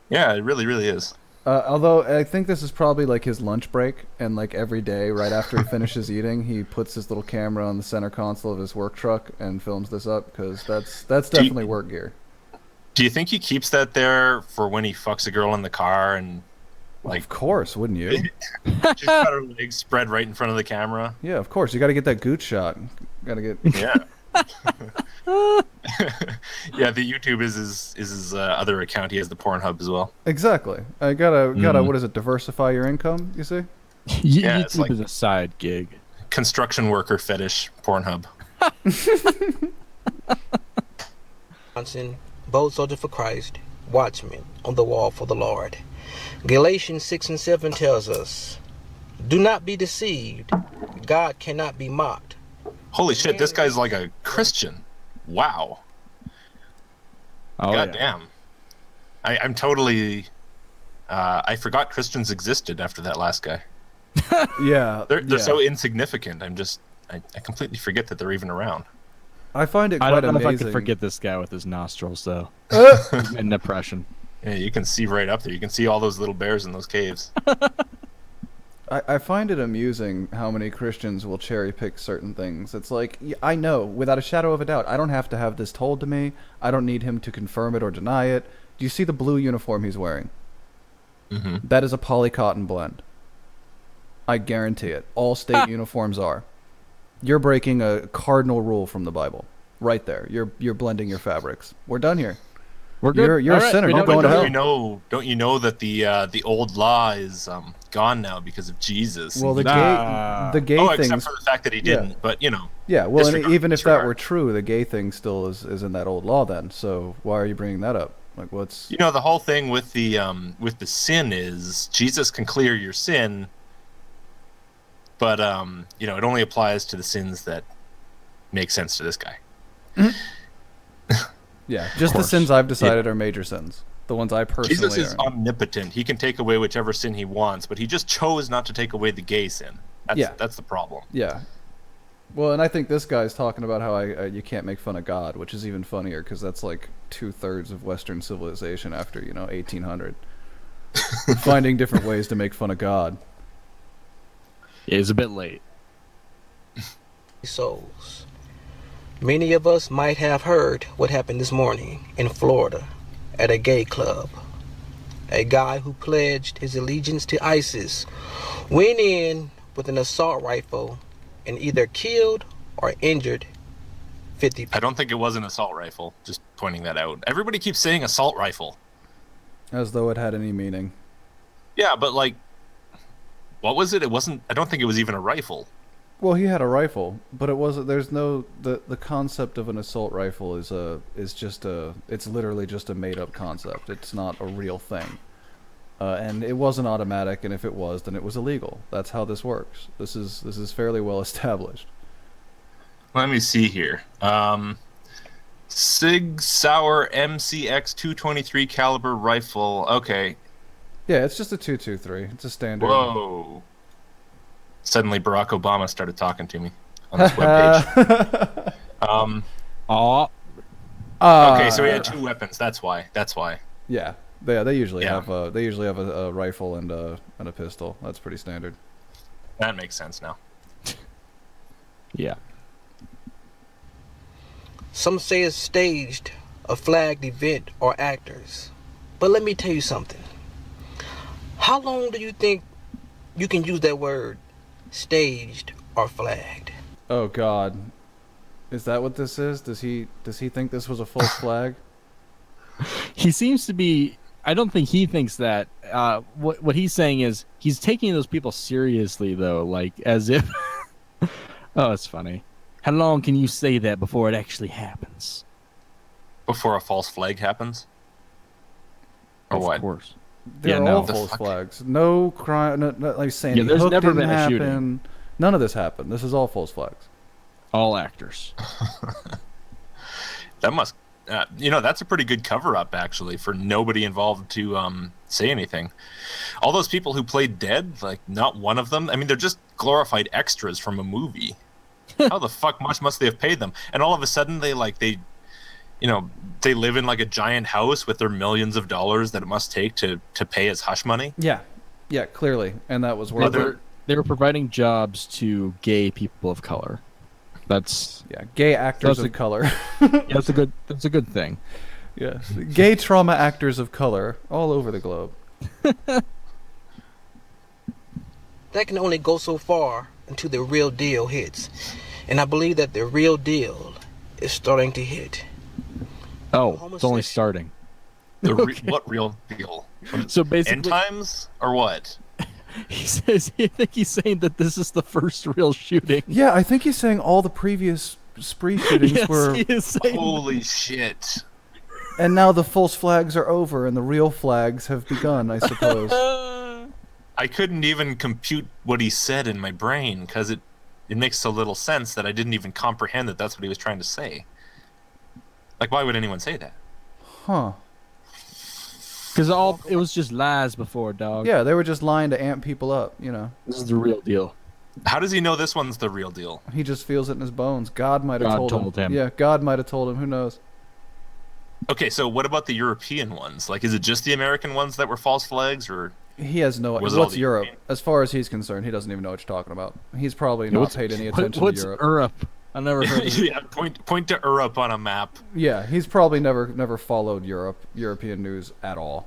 Yeah, it really, really is. Although I think this is probably like his lunch break, and like every day right after he finishes eating, he puts his little camera on the center console of his work truck and films this up, because that's definitely work gear. Do you think he keeps that there for when he fucks a girl in the car and like? Of course, wouldn't you? Just got her legs spread right in front of the camera. Yeah, of course. You got to get that gooch shot. Got to get. Yeah. Yeah, the YouTube is his other account. He has the Pornhub as well. Exactly. I gotta what is it? Diversify your income. You see? Yeah, it's like is a side gig. Construction worker fetish Pornhub. Johnson, bold soldier for Christ, watchman on the wall for the Lord. Galatians 6 and 7 tells us, "Do not be deceived. God cannot be mocked." Holy shit, this guy's like a Christian. Wow. Oh, God yeah. damn. I'm totally... I forgot Christians existed after that last guy. Yeah. They're so insignificant. I completely forget that they're even around. I find it I quite don't know amazing. if I could forget this guy with his nostrils, though. And depression. Yeah, you can see right up there. You can see all those little bears in those caves. I find it amusing how many Christians will cherry pick certain things. It's like, I know, without a shadow of a doubt, I don't have to have this told to me. I don't need him to confirm it or deny it. Do you see the blue uniform he's wearing? Mm-hmm. That is a poly-cotton blend. I guarantee it. All state uniforms are. You're breaking a cardinal rule from the Bible. Right there. You're blending your fabrics. We're done here. We're good. You're a sinner. You're going to hell. Don't you know that the old law is gone now because of Jesus? Well, the gay things. Except for the fact that he didn't. But you know. Yeah. Well, and even if that were true, the gay thing still is in that old law. Then, so why are you bringing that up? Like, what's? You know, the whole thing with the sin is Jesus can clear your sin, but you know, it only applies to the sins that make sense to this guy. Yeah, just the sins I've decided are major sins. The ones I personally Jesus is omnipotent. He can take away whichever sin he wants, but he just chose not to take away the gay sin. That's the problem. Yeah. Well, and I think this guy's talking about how you can't make fun of God, which is even funnier because that's like 2/3 of Western civilization after 1800. Finding different ways to make fun of God. Yeah, it's a bit late. Souls. Many of us might have heard what happened this morning in Florida at a gay club. A guy who pledged his allegiance to ISIS went in with an assault rifle and either killed or injured 50 people. I don't think it was an assault rifle. Just pointing that out. Everybody keeps saying assault rifle. As though it had any meaning. Yeah, but like, what was it? It wasn't. I don't think it was even a rifle. Well, he had a rifle, but it wasn't. There's no the concept of an assault rifle is it's literally just a made up concept. It's not a real thing, and it wasn't automatic. And if it was, then it was illegal. That's how this works. This is fairly well established. Let me see here. Sig Sauer MCX 223 caliber rifle. Okay. Yeah, it's just a 223. It's a standard. Whoa. Suddenly Barack Obama started talking to me on this webpage. Okay, so he had 2 weapons. That's why. Yeah. They usually have a rifle and a pistol. That's pretty standard. That makes sense now. Yeah. Some say it's staged, a flagged event, or actors. But let me tell you something. How long do you think you can use that word, staged or flagged? Oh God, is that what this is? Does he think this was a false flag? He seems to be. I don't think he thinks that. What he's saying is he's taking those people seriously, though, like as if. Oh, it's funny. How long can you say that before it actually happens? Before a false flag happens? Or what? Of course. They're all false flags. No crime. No, like Sandy there's Hook never didn't been a happen. shooting. None of this happened. This is all false flags. All actors. That must, that's a pretty good cover-up actually for nobody involved to say anything. All those people who played dead, like not one of them. I mean, they're just glorified extras from a movie. How the fuck much must they have paid them? And all of a sudden they live in like a giant house with their millions of dollars that it must take to pay as hush money. Yeah, clearly, and that was worth it. They were providing jobs to gay people of color. That's gay actors of color. That's a good thing. Yeah, gay trauma actors of color all over the globe. That can only go so far until the real deal hits. And I believe that the real deal is starting to hit. Oh, it's only starting. What real deal? So basically, end times or what? He says. I think he's saying that this is the first real shooting. Yeah, I think he's saying all the previous spree shootings were. He is saying holy shit! And now the false flags are over, and the real flags have begun. I suppose. I couldn't even compute what he said in my brain because it makes so little sense that I didn't even comprehend that that's what he was trying to say. Like, why would anyone say that? Huh. Because it was just lies before, dog. Yeah, they were just lying to amp people up, This is the real deal. How does he know this one's the real deal? He just feels it in his bones. God might have told him. Yeah, God might have told him. Who knows? Okay, so what about the European ones? Like, is it just the American ones that were false flags, or... He has no idea. What's Europe? As far as he's concerned, he doesn't even know what you're talking about. He's probably not paid any attention to Europe. What's Europe? I never heard of it. Yeah, point to Europe on a map. Yeah, he's probably never followed European news at all.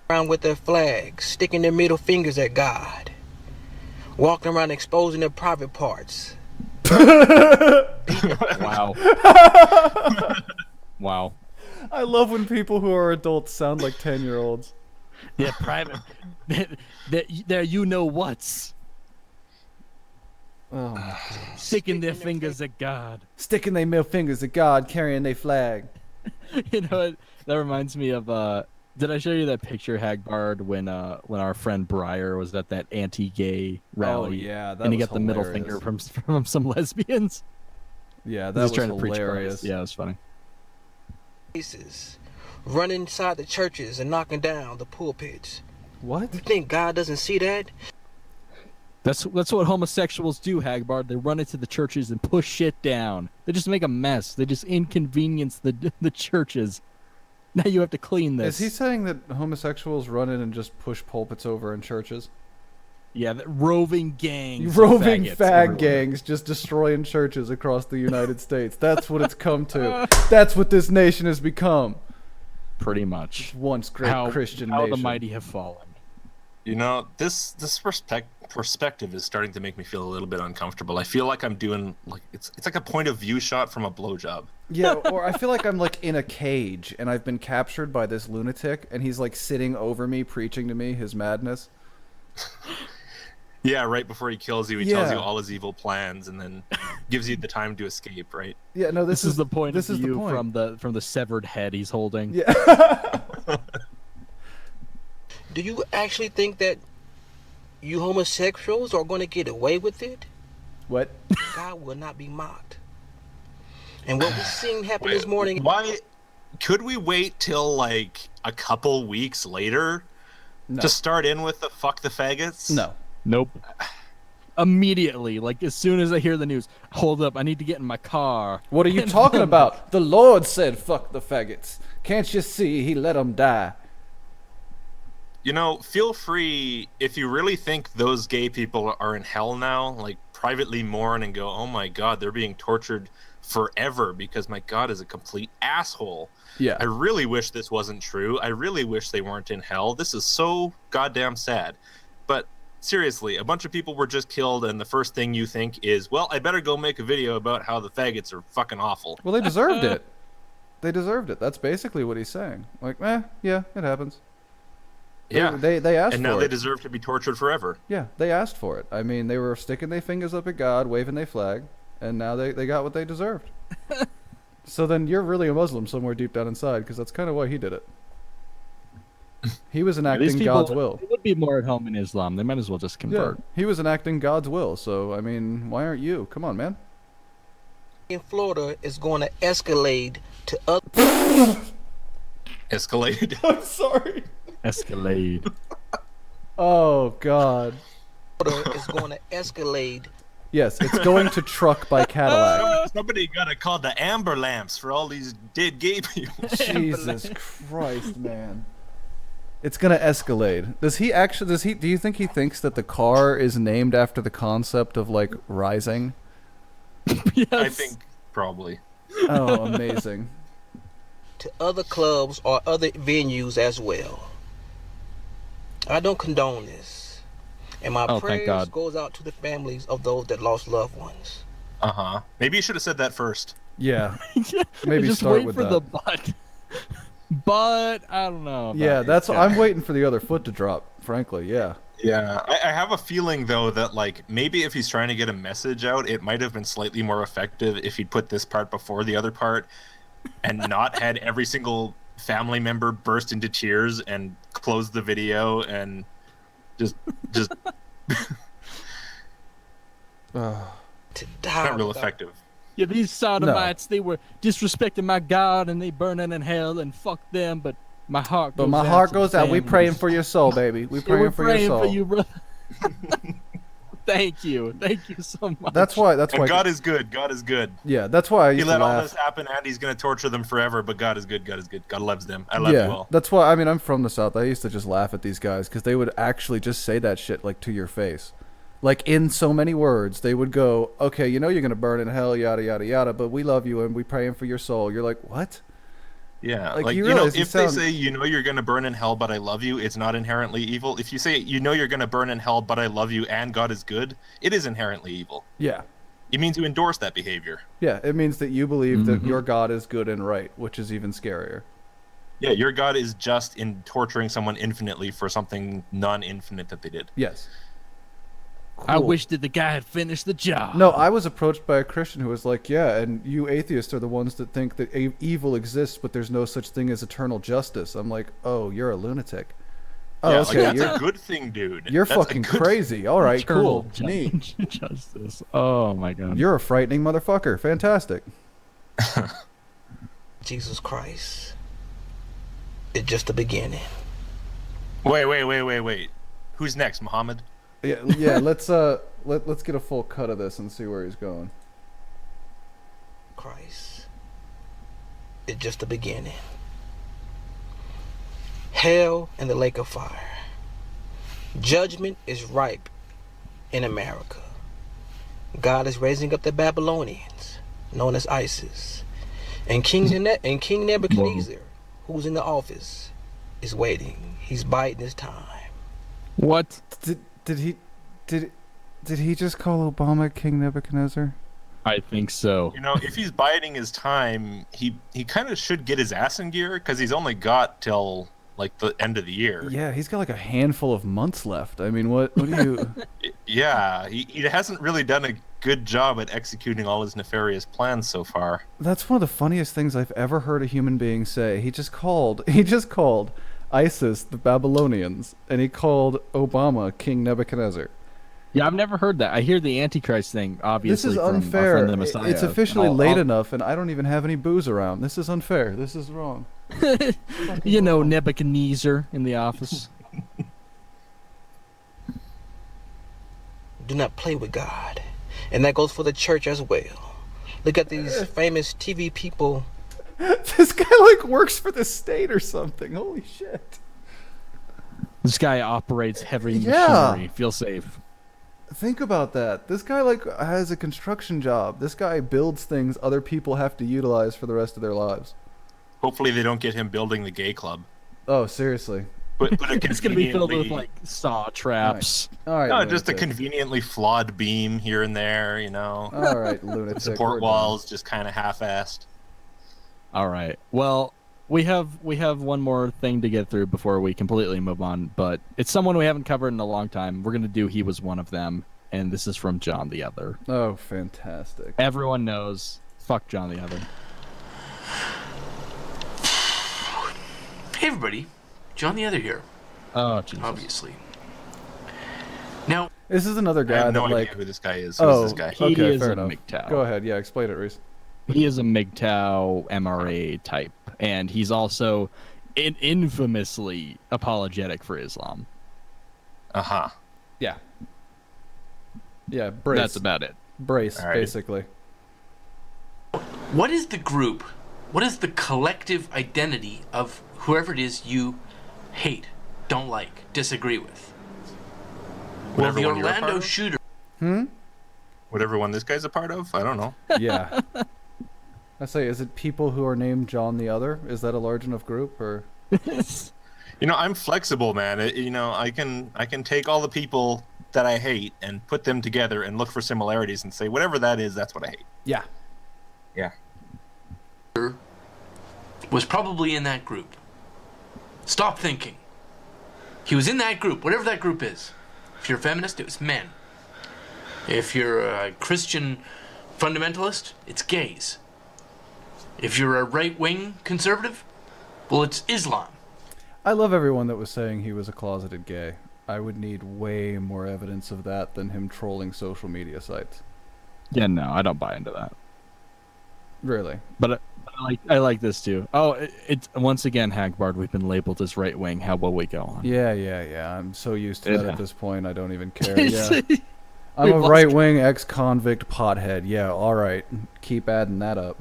Around with their flags, sticking their middle fingers at God. Walking around exposing their private parts. Wow. Wow. I love when people who are adults sound like 10-year-olds. Yeah, private. They're you-know-whats. Oh, my God. Sticking their fingers at God. Sticking their middle fingers at God, carrying their flag. You know what? That reminds me of... did I show you that picture, Hagbard, when our friend Breyer was at that anti-gay rally? Oh, yeah, that and he was got the middle finger from some lesbians? Yeah, that was trying hilarious. To preach. Yeah, it was funny. Running inside the churches and knocking down the pulpits. What? You think God doesn't see that? That's what homosexuals do, Hagbard. They run into the churches and push shit down. They just make a mess. They just inconvenience the churches. Now you have to clean this. Is he saying that homosexuals run in and just push pulpits over in churches? Yeah, roving gangs. Roving of faggots fag everywhere. gangs just destroying churches across the United States. That's what it's come to. That's what this nation has become. Pretty much. Once great Christian nation. How the mighty have fallen. You know, this perspective is starting to make me feel a little bit uncomfortable. I feel like I'm doing like it's like a point of view shot from a blowjob. Yeah, or I feel like I'm like in a cage and I've been captured by this lunatic and he's like sitting over me preaching to me his madness. Yeah, right before he kills you, he tells you all his evil plans and then gives you the time to escape, right? Yeah, no, This is the point this of is the view point. from the severed head he's holding. Yeah. Do you actually think that you homosexuals are going to get away with it? What? God will not be mocked. And what we've seen happen this morning... Why could we wait till like a couple weeks later to start in with the fuck the faggots? No. Nope. Immediately, like as soon as I hear the news, hold up, I need to get in my car. What are you talking about? The Lord said fuck the faggots. Can't you see he let them die? You know, feel free, if you really think those gay people are in hell now, like privately mourn and go, oh my god, they're being tortured forever because my god is a complete asshole. Yeah. I really wish this wasn't true. I really wish they weren't in hell. This is so goddamn sad. But seriously, a bunch of people were just killed and the first thing you think is, well, I better go make a video about how the faggots are fucking awful. Well, they deserved it. They deserved it. That's basically what he's saying. Like, yeah, it happens. Yeah. They asked for it. And now they deserve to be tortured forever. Yeah, they asked for it. I mean, they were sticking their fingers up at God, waving their flag, and now they got what they deserved. So then you're really a Muslim somewhere deep down inside, because that's kind of why he did it. He was enacting God's will. They would be more at home in Islam. They might as well just convert. Yeah, he was enacting God's will. So, I mean, why aren't you? Come on, man. In Florida is going to escalate to other... Escalade? I'm sorry. Escalade. Oh, God. Florida is going to escalate. Yes, it's going to truck by Cadillac. Somebody gotta call the amber lamps for all these dead gay people. Jesus Christ, man. It's gonna escalate. Does he actually? Do you think he thinks that the car is named after the concept of like rising? Yes. I think probably. Oh, amazing. To other clubs or other venues as well. I don't condone this. And my prayers goes out to the families of those that lost loved ones. Uh-huh. Maybe you should have said that first. Yeah. Maybe just start wait with for that. the but. But I don't know. Yeah, that's. I'm waiting for the other foot to drop. Frankly, yeah. Yeah, I have a feeling though that like maybe if he's trying to get a message out, it might have been slightly more effective if he'd put this part before the other part, and not had every single family member burst into tears and close the video and just. Not real effective. Yeah, these sodomites, they were disrespecting my God and they burning in hell and fuck them, but my heart goes out. But my heart goes out. We families. praying for your soul, baby. We praying for your soul. For you, brother. Thank you so much. That's why. And God is good. God is good. Yeah, that's why I used He to let all laugh. this happen, and He's gonna torture them forever. But God is good. God is good. God loves them. I love you all. That's why. I mean, I'm from the South. I used to just laugh at these guys because they would actually just say that shit like to your face. Like in so many words, they would go, okay, you know you're going to burn in hell, yada, yada, yada, but we love you and we praying for your soul. You're like, what? Yeah, Like, like you you know, realize you if they sound- say, you know, you're going to burn in hell, but I love you, it's not inherently evil. If you say, you know, you're going to burn in hell, but I love you and God is good, it is inherently evil. Yeah. It means you endorse that behavior. Yeah, it means that you believe that your God is good and right, which is even scarier. Yeah, your God is just in torturing someone infinitely for something non-infinite that they did. Yes. I wish that the guy had finished the job. No, I was approached by a Christian who was like, yeah, and you atheists are the ones that think that evil exists, but there's no such thing as eternal justice. I'm like, oh, you're a lunatic. Oh, Yeah, okay. like, that's a good thing, dude. You're That's a fucking good crazy. All right, Eternal cool. Neat. Justice. Oh, my God. You're a frightening motherfucker. Fantastic. Jesus Christ. It's just the beginning. Wait. Who's next, Muhammad? Yeah. Let's get a full cut of this and see where he's going. Christ. It's just the beginning. Hell and the lake of fire. Judgment is ripe in America. God is raising up the Babylonians, known as ISIS. And King Nebuchadnezzar, who's in the office, is waiting. He's biding his time. What? Did he just call Obama King Nebuchadnezzar? I think so. You know, if he's biding his time, he kind of should get his ass in gear because he's only got till like the end of the year. Yeah, he's got like a handful of months left. I mean, what do you? Yeah, he hasn't really done a good job at executing all his nefarious plans so far. That's one of the funniest things I've ever heard a human being say. He just called ISIS the Babylonians, and he called Obama King Nebuchadnezzar. Yeah, I've never heard that. I hear the Antichrist thing, obviously. This is from unfair. Our friend the Messiah. It's officially late enough, and I don't even have any booze around. This is unfair. This is wrong. You know, Nebuchadnezzar in the office. Do not play with God. And that goes for the church as well. Look at these famous TV people. This guy like works for the state or something. Holy shit. This guy operates heavy machinery. Feel safe. Think about that. This guy like has a construction job. This guy builds things other people have to utilize for the rest of their lives. Hopefully they don't get him building the gay club. Oh, seriously. But It's going to be filled with like saw traps. All right. No, just a conveniently flawed beam here and there, you know. All right, lunatic. Support walls just kind of half-assed. All right. Well, we have one more thing to get through before we completely move on, but it's someone we haven't covered in a long time. We're going to do He Was One of Them, and this is from John the Other. Oh, fantastic. Everyone knows. Fuck John the Other. Hey, everybody. John the Other here. Oh, Jesus. Obviously. Now, this is another guy I have no that idea like who this guy is. Oh, Who's this guy? He okay, is fair a enough. MGTOW. Go ahead. Yeah, explain it, Reese. He is a MGTOW MRA type, and he's also infamously apologetic for Islam. Uh-huh. Yeah. Yeah, brace. That's about it. Brace, All right. basically. what is the group, what is the collective identity of whoever it is you hate, don't like, disagree with? Well, Whatever the one you're a part Orlando of? shooter. Whatever one this guy's a part of? I don't know. Yeah. I say, is it people who are named John the Other? Is that a large enough group, or? You know, I'm flexible, man. You know, I can take all the people that I hate and put them together and look for similarities and say whatever that is, that's what I hate. Yeah. Yeah. Was probably in that group. Stop thinking. He was in that group, whatever that group is. If you're a feminist, it was men. If you're a Christian fundamentalist, it's gays. If you're a right-wing conservative, well, it's Islam. I love everyone that was saying he was a closeted gay. I would need way more evidence of that than him trolling social media sites. Yeah, no, I don't buy into that. Really? But I like this too. Oh, it's once again, Hagbard, we've been labeled as right wing. How will we go on? Yeah. I'm so used to that Yeah. at this point, I don't even care. Yeah. I'm a right-wing ex-convict pothead. Yeah, all right. Keep adding that up.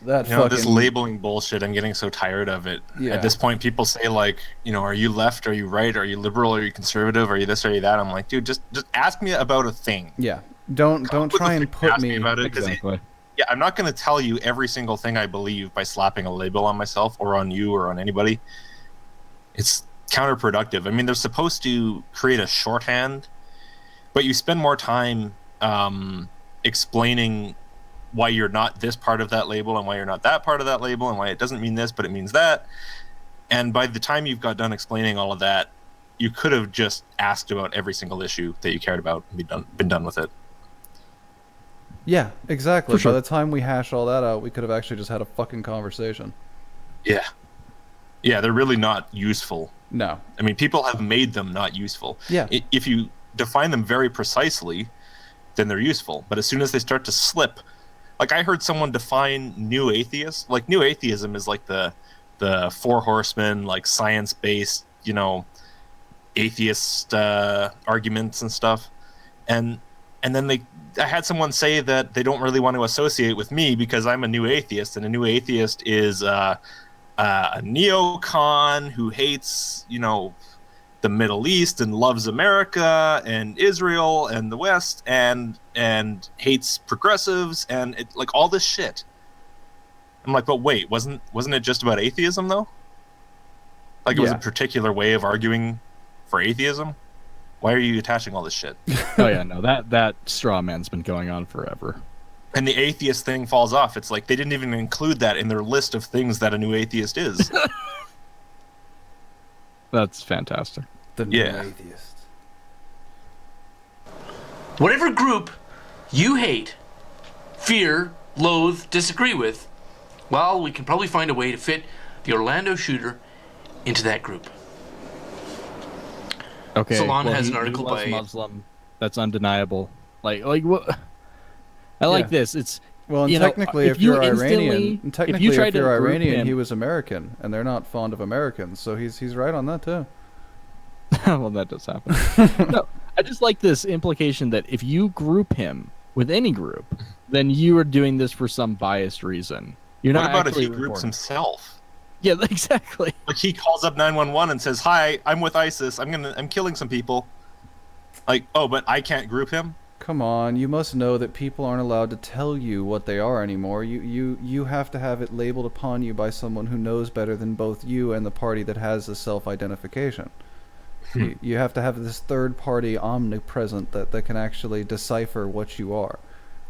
That You know, fucking this labeling bullshit, I'm getting so tired of it. Yeah. At this point, people say, like, you know, are you left? Are you right? Are you liberal? Are you conservative? Are you this? Are you that? I'm like, dude, just ask me about a thing. Yeah. Don't try and put Ask me about it, 'cause yeah, I'm not going to tell you every single thing I believe by slapping a label on myself or on you or on anybody. It's counterproductive. I mean, they're supposed to create a shorthand, but you spend more time explaining why you're not this part of that label and why you're not that part of that label and why it doesn't mean this but it means that. And by the time you've got done explaining all of that, you could have just asked about every single issue that you cared about and been done with it. Yeah, exactly. For sure. By the time we hash all that out, we could have actually just had a fucking conversation. Yeah. Yeah, they're really not useful. No. I mean, people have made them not useful. Yeah. If you define them very precisely, then they're useful. But as soon as they start to slip, like I heard someone define new atheist, like new atheism is like the four horsemen, like science-based, you know, atheist arguments and stuff. And then I had someone say that they don't really want to associate with me because I'm a new atheist, and a new atheist is a neocon who hates, you know, the Middle East and loves America and Israel and the West and hates progressives and like all this shit. I'm like, but wait, wasn't it just about atheism though? Like it was a particular way of arguing for atheism? Why are you attaching all this shit? Oh yeah, no, that straw man's been going on forever. And the atheist thing falls off. It's like they didn't even include that in their list of things that a new atheist is. That's fantastic. The new atheist. Whatever group you hate, fear, loathe, disagree with, well, we can probably find a way to fit the Orlando shooter into that group. Okay. Salon well, has he an article loves by Muslim. That's undeniable. Like what? I like this. It's well, and technically, if you're Iranian, he was American, and they're not fond of Americans, so he's right on that too. Well, that does happen. No, I just like this implication that if you group him with any group, then you are doing this for some biased reason. You're what not about if actually he groups himself? Yeah, exactly. Like he calls up 911 and says, "Hi, I'm with ISIS. I'm killing some people." Like, oh, but I can't group him. Come on, you must know that people aren't allowed to tell you what they are anymore. You have to have it labeled upon you by someone who knows better than both you and the party that has the self-identification. You have to have this third party omnipresent that can actually decipher what you are.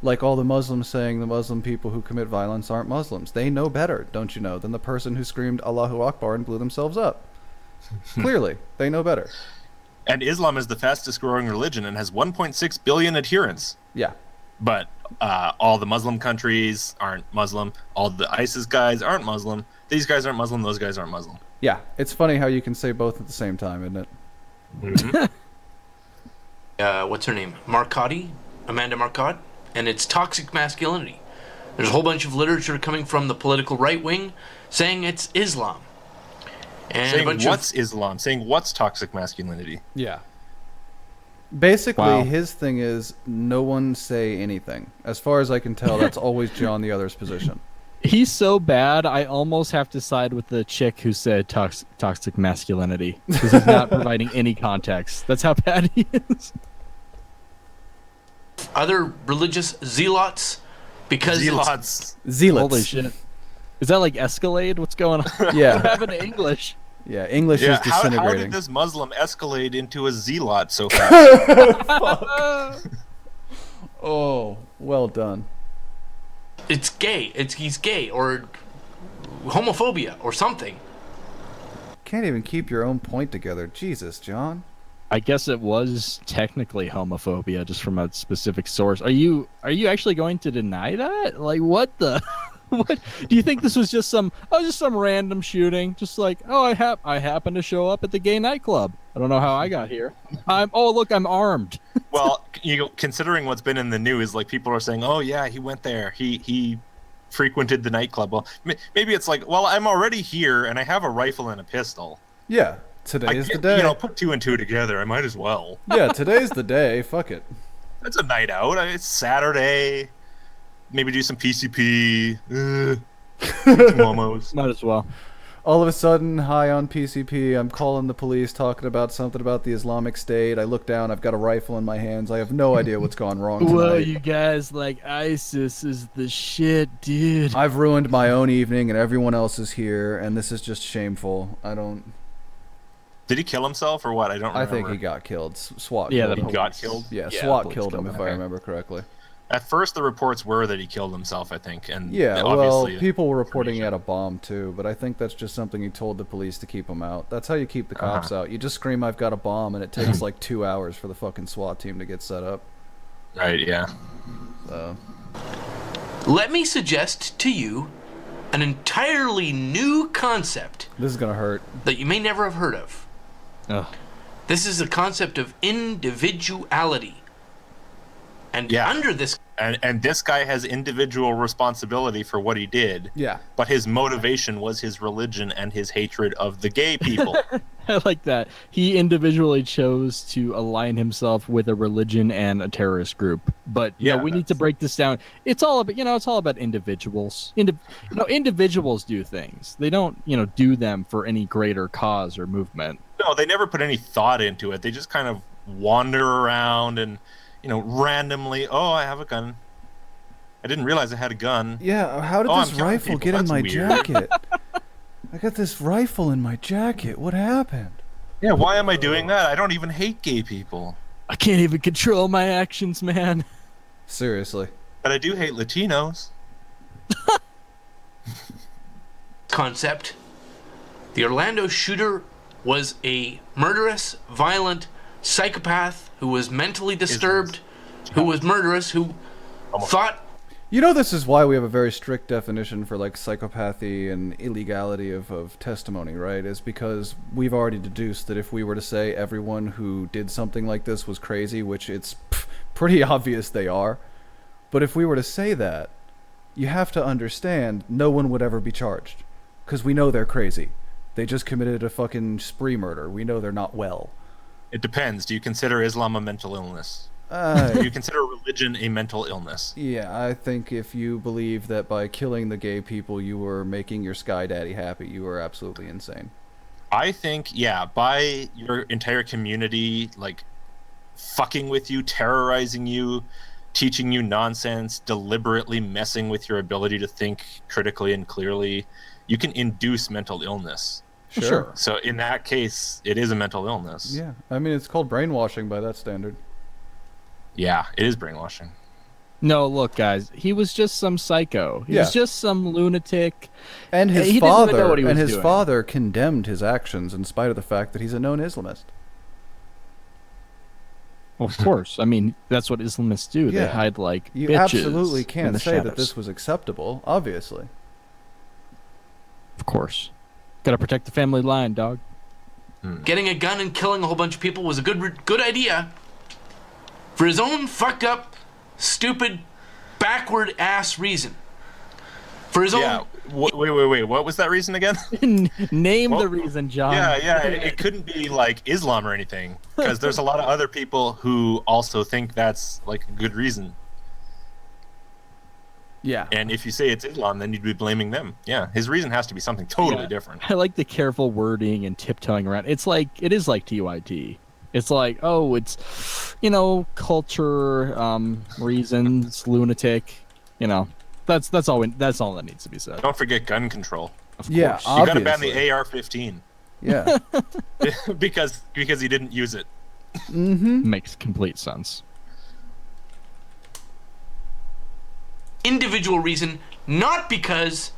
Like all the Muslims saying the Muslim people who commit violence aren't Muslims. They know better, don't you know, than the person who screamed Allahu Akbar and blew themselves up. Clearly, they know better. And Islam is the fastest growing religion and has 1.6 billion adherents. Yeah. But all the Muslim countries aren't Muslim. All the ISIS guys aren't Muslim. These guys aren't Muslim. Those guys aren't Muslim. Yeah. It's funny how you can say both at the same time, isn't it? Mm-hmm. What's her name? Amanda Marcotte. And it's toxic masculinity. There's a whole bunch of literature coming from the political right wing saying it's Islam. And saying what's Islam? Saying what's toxic masculinity? Yeah. Basically, his thing is no one say anything. As far as I can tell, that's always John the other's position. He's so bad, I almost have to side with the chick who said toxic masculinity. Because he's not providing any context. That's how bad he is. Other religious zealots, because zealots. Holy shit. Is that like Escalade? What's going on? Yeah. What happened to English? Yeah, English is disintegrating. How did this Muslim escalate into a zealot so fast? Oh, well done. It's gay. He's gay or homophobia or something. Can't even keep your own point together. Jesus, John. I guess it was technically homophobia, just from a specific source. Are you actually going to deny that? Like, what the? What do you think this was just some random shooting? Just like, oh, I happen to show up at the gay nightclub. I don't know how I got here. I'm armed. Well, considering what's been in the news, like people are saying, oh yeah, he went there. He frequented the nightclub. Well, maybe it's like, well, I'm already here and I have a rifle and a pistol. Yeah. Today is the day. Put two and two together. I might as well. Yeah, today's the day. Fuck it. It's a night out. It's Saturday. Maybe do some PCP. Momos. Might as well. All of a sudden, high on PCP, I'm calling the police, talking about something about the Islamic State. I look down, I've got a rifle in my hands. I have no idea what's gone wrong tonight. Well, you guys, like, ISIS is the shit, dude. I've ruined my own evening, and everyone else is here, and this is just shameful. I don't... Did he kill himself or what? I don't remember. I think he got killed. SWAT killed him. He got killed? Yeah, SWAT killed him, if I remember correctly. At first, the reports were that he killed himself, I think. And yeah, well, people were reporting he had a bomb, too, but I think that's just something he told the police to keep him out. That's how you keep the cops out. You just scream, I've got a bomb, and it takes like 2 hours for the fucking SWAT team to get set up. Right, yeah. So. Let me suggest to you an entirely new concept. This is going to hurt. That you may never have heard of. Ugh. This is the concept of individuality. And under this... And this guy has individual responsibility for what he did. Yeah. But his motivation was his religion and his hatred of the gay people. I like that. He individually chose to align himself with a religion and a terrorist group. But yeah, we need to break this down. It's all about, it's all about individuals. Individuals do things. They don't, do them for any greater cause or movement. No, they never put any thought into it. They just kind of wander around and, randomly, oh, I have a gun. I didn't realize I had a gun. Yeah, how did this rifle get in my jacket? I got this rifle in my jacket. What happened? Yeah, why am I doing that? I don't even hate gay people. I can't even control my actions, man. Seriously. But I do hate Latinos. Concept. The Orlando shooter was a murderous, violent psychopath who was mentally disturbed, who was murderous, who thought... This is why we have a very strict definition for, like, psychopathy and illegality of testimony, right? Is because we've already deduced that if we were to say everyone who did something like this was crazy, which it's pretty obvious they are, but if we were to say that, you have to understand no one would ever be charged. Because we know they're crazy. They just committed a fucking spree murder. We know they're not well. It depends. Do you consider Islam a mental illness? Do you consider religion a mental illness? Yeah, I think if you believe that by killing the gay people you were making your sky daddy happy, you are absolutely insane. I think, by your entire community, like, fucking with you, terrorizing you, teaching you nonsense, deliberately messing with your ability to think critically and clearly, you can induce mental illness. Sure. So in that case, it is a mental illness. Yeah, I mean, it's called brainwashing by that standard. Yeah, it is brainwashing. No, look, guys, he was just some psycho. He was just some lunatic. And his he father didn't know what he was doing. father condemned his actions in spite of the fact that he's a known Islamist. Well, of course. I mean, that's what Islamists do. They hide like you bitches absolutely in can't the say shadows. that this was acceptable, obviously. Of course. Gotta protect the family line, dog. Getting a gun and killing a whole bunch of people was a good idea. For his own fucked up, stupid, backward ass reason. For his own... Wait. What was that reason again? Name the reason, John. Yeah. It couldn't be like Islam or anything. Because there's a lot of other people who also think that's like a good reason. Yeah. And if you say it's Islam, then you'd be blaming them. Yeah. His reason has to be something totally different. I like the careful wording and tiptoeing around. It is like TYT. It's like, oh, it's, culture, reasons, lunatic, that's all that needs to be said. Don't forget gun control. Of course. You gotta ban the AR-15. Yeah. because he didn't use it. Mm-hmm. Makes complete sense. Individual reason, not because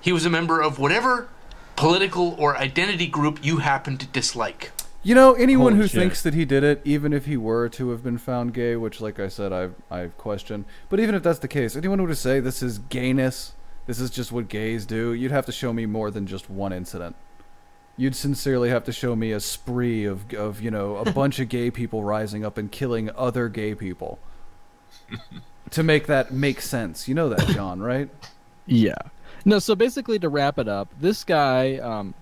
he was a member of whatever political or identity group you happen to dislike. Anyone Holy who shit. thinks that he did it, even if he were to have been found gay, which, like I said, I question. But even if that's the case, anyone who would say this is gayness, this is just what gays do, you'd have to show me more than just one incident. You'd sincerely have to show me a spree of a bunch of gay people rising up and killing other gay people to make that make sense. You know that, John, right? Yeah. No, so basically to wrap it up, this guy,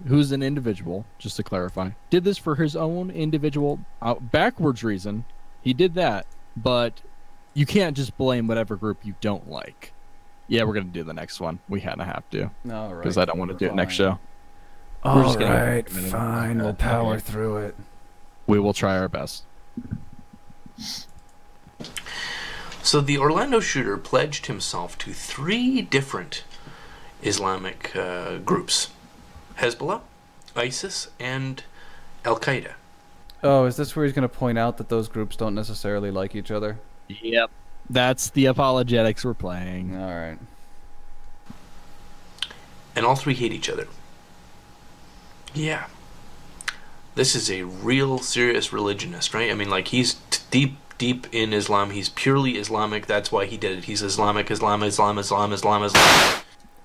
who's an individual, just to clarify, did this for his own individual backwards reason. He did that, but you can't just blame whatever group you don't like. Yeah, we're going to do the next one. We kind of have to. All right. Because I don't want to do it next show. All right, fine. We'll power through it. We will try our best. So the Orlando shooter pledged himself to 3 different Islamic groups: Hezbollah, ISIS, and Al-Qaeda. Oh, is this where he's going to point out that those groups don't necessarily like each other? Yep. That's the apologetics we're playing. All right. And all 3 hate each other. Yeah. This is a real serious religionist, right? I mean, like, he's deep in Islam. He's purely Islamic. That's why he did it. He's Islam.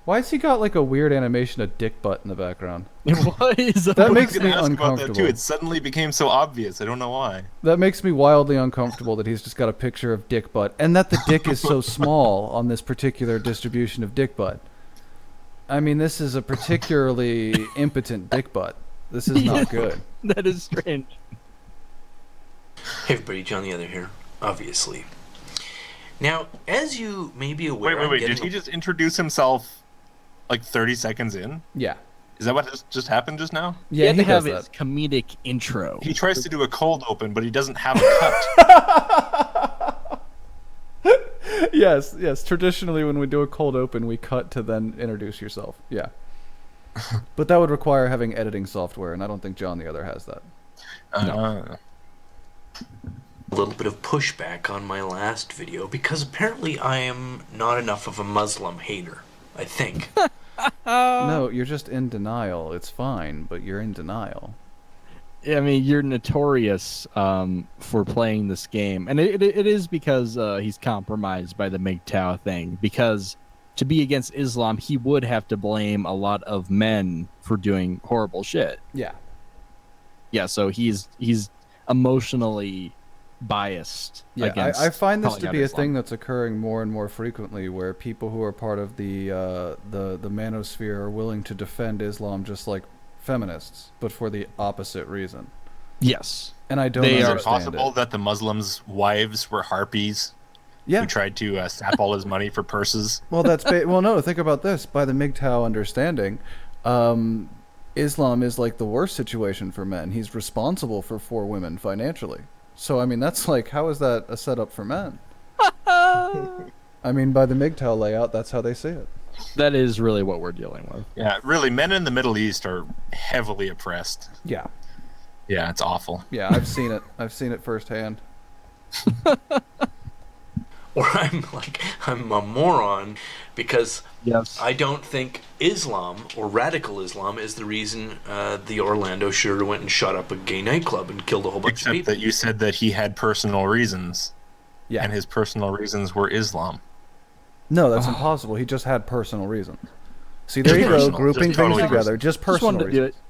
Why has he got like a weird animation of dick butt in the background? What is That makes I was me gonna ask about that uncomfortable. too. It suddenly became so obvious. I don't know why. That makes me wildly uncomfortable that he's just got a picture of dick butt, and that the dick is so small on this particular distribution of dick butt. I mean, this is a particularly impotent dick butt. This is not good. That is strange. Hey everybody, John the Other here, obviously. Now, as you may be aware... Wait. Did he just introduce himself like 30 seconds in? Yeah. Is that what just happened just now? Yeah, he he have does his comedic intro. He tries to do a cold open, but he doesn't have a cut. Yes. Traditionally, when we do a cold open, we cut to then introduce yourself. Yeah. But that would require having editing software, and I don't think John the Other has that. A little bit of pushback on my last video because apparently I am not enough of a Muslim hater, I think. No, you're just in denial. It's fine, but you're in denial. I mean, you're notorious for playing this game, and it is because he's compromised by the MGTOW thing. Because to be against Islam, he would have to blame a lot of men for doing horrible shit. Yeah. Yeah, so he's emotionally biased. Yeah, against I find this calling to out be a Islam. thing that's occurring more and more frequently, where people who are part of the manosphere are willing to defend Islam just like feminists, but for the opposite reason. Yes. And I don't Is understand it possible it. that the Muslims' wives were harpies? Yeah. Who tried to sap all his money for purses? Well, well, no. Think about this. By the MGTOW understanding, Islam is like the worst situation for men. He's responsible for 4 women financially. So, I mean, that's like, how is that a setup for men? I mean, by the MGTOW layout, that's how they see it. That is really what we're dealing with. Yeah, really, men in the Middle East are heavily oppressed. Yeah. Yeah, it's awful. Yeah, I've seen it. I've seen it firsthand. Or I'm a moron because I don't think Islam or radical Islam is the reason the Orlando shooter went and shot up a gay nightclub and killed a whole bunch of Except people. that you said that he had personal reasons. Yeah. And his personal reasons were Islam. No, that's impossible. He just had personal reasons. See, there you go, Personal, grouping just things totally together. personal. Just personal wanted to do reasons. it.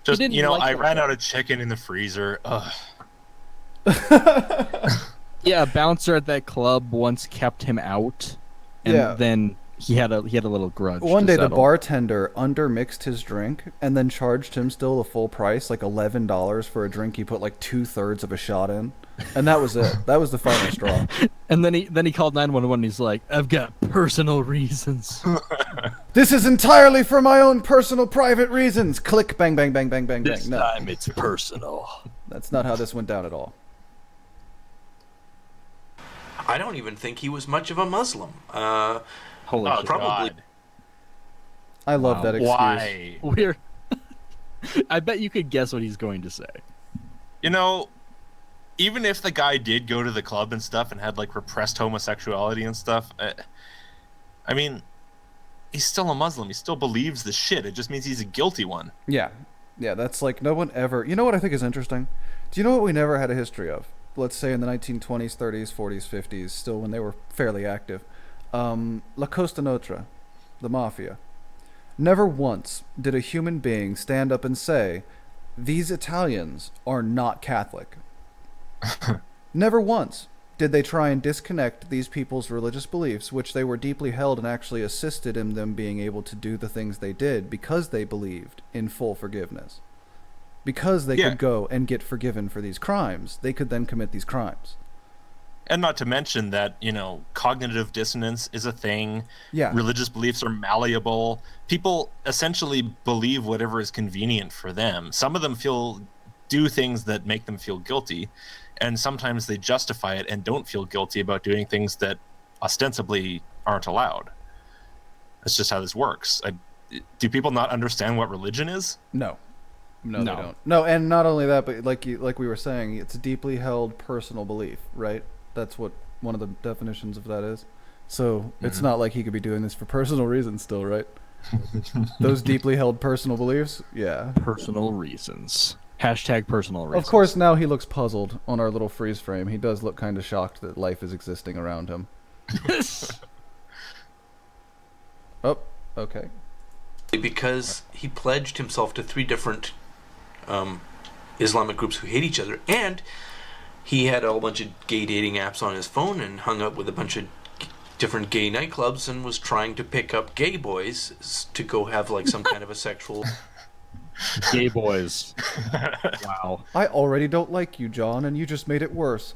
Just, didn't you know, like I that ran guy. out of chicken in the freezer. Ugh. Yeah, a bouncer at that club once kept him out, and Yeah. then he had a little grudge. One to day, the settle. bartender undermixed his drink and then charged him still the full price, like $11 for a drink he put like 2/3 of a shot in, and that was it. That was the final straw. And then he called 911. And he's like, "I've got personal reasons." This is entirely for my own personal, private reasons. Click, bang, bang, bang, bang, bang, bang. This No, time it's personal. that's not how this went down at all. I don't even think he was much of a Muslim. Holy shit. probably. God. I love that excuse. Why? We're. I bet you could guess what he's going to say. You know, even if the guy did go to the club and stuff and had like repressed homosexuality and stuff, I mean, he's still a Muslim. He still believes the shit. It just means he's a guilty one. Yeah, that's like no one ever. You know what I think is interesting? Do you know what we never had a history of? Let's say in the 1920s, 30s, 40s, 50s, still when they were fairly active. La Costa Nostra, the mafia. Never once did a human being stand up and say, these Italians are not Catholic. Never once did they try and disconnect these people's religious beliefs, which they were deeply held and actually assisted in them being able to do the things they did because they believed in full forgiveness. Because they could go and get forgiven for these crimes, they could then commit these crimes. And not to mention that, you know, cognitive dissonance is a thing. Yeah. Religious beliefs are malleable. People essentially believe whatever is convenient for them. Some of them do things that make them feel guilty, and sometimes they justify it and don't feel guilty about doing things that ostensibly aren't allowed. That's just how this works. Do people not understand what religion is? No. No, they don't. No, and not only that, but like we were saying, it's a deeply held personal belief, right? That's what one of the definitions of that is. So it's not like he could be doing this for personal reasons still, right? Those deeply held personal beliefs? Yeah. Personal reasons. Hashtag personal reasons. Of course, now he looks puzzled on our little freeze frame. He does look kind of shocked that life is existing around him. Oh, Okay. Because he pledged himself to 3 different Islamic groups who hate each other, and he had a whole bunch of gay dating apps on his phone and hung up with a bunch of different gay nightclubs and was trying to pick up gay boys to go have like some kind of a sexual... Gay boys. Wow. I already don't like you, John, and you just made it worse.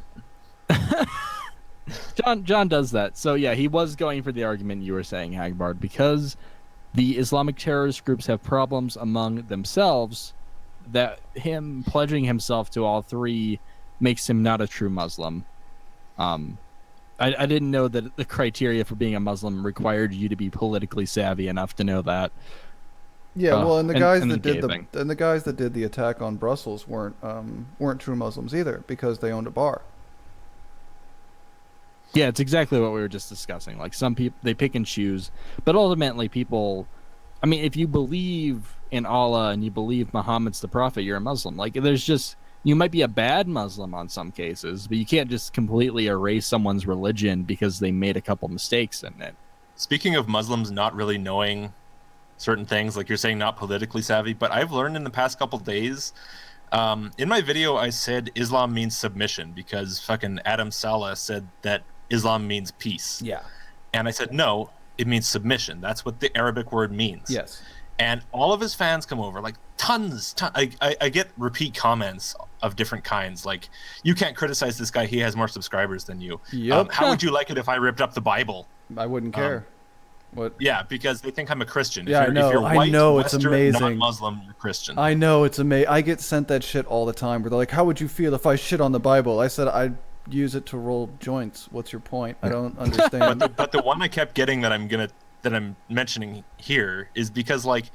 John does that. So yeah, he was going for the argument you were saying, Hagbard, because the Islamic terrorist groups have problems among themselves, that him pledging himself to all 3 makes him not a true Muslim. I didn't know that the criteria for being a Muslim required you to be politically savvy enough to know that. Yeah, well, and the guys and that the did gay thing. the guys that did the attack on Brussels weren't true Muslims either, because they owned a bar. Yeah, it's exactly what we were just discussing. Like, some people, they pick and choose, but ultimately people, I mean, if you believe in Allah and you believe Muhammad's the prophet, you're a Muslim. Like, there's just, you might be a bad Muslim on some cases, but you can't just completely erase someone's religion because they made a couple mistakes in it. Speaking of Muslims not really knowing certain things, like you're saying, not politically savvy, but I've learned in the past couple days, in my video I said Islam means submission because fucking Adam Saleh said that Islam means peace. Yeah. And I said, no, it means submission. That's what the Arabic word means. Yes. And all of his fans come over, like tons. I get repeat comments of different kinds, like, you can't criticize this guy, he has more subscribers than you. Yep. How would you like it if I ripped up the Bible? I wouldn't care. What? Yeah, because they think I'm a Christian. Yeah, if you're white, I know, Western, it's amazing. non-Muslim, you're Christian. I know, it's amazing. I get sent that shit all the time where they're like, how would you feel if I shit on the Bible? I said, I'd use it to roll joints. What's your point? I don't understand. but the one I kept getting that I'm mentioning here is because, like,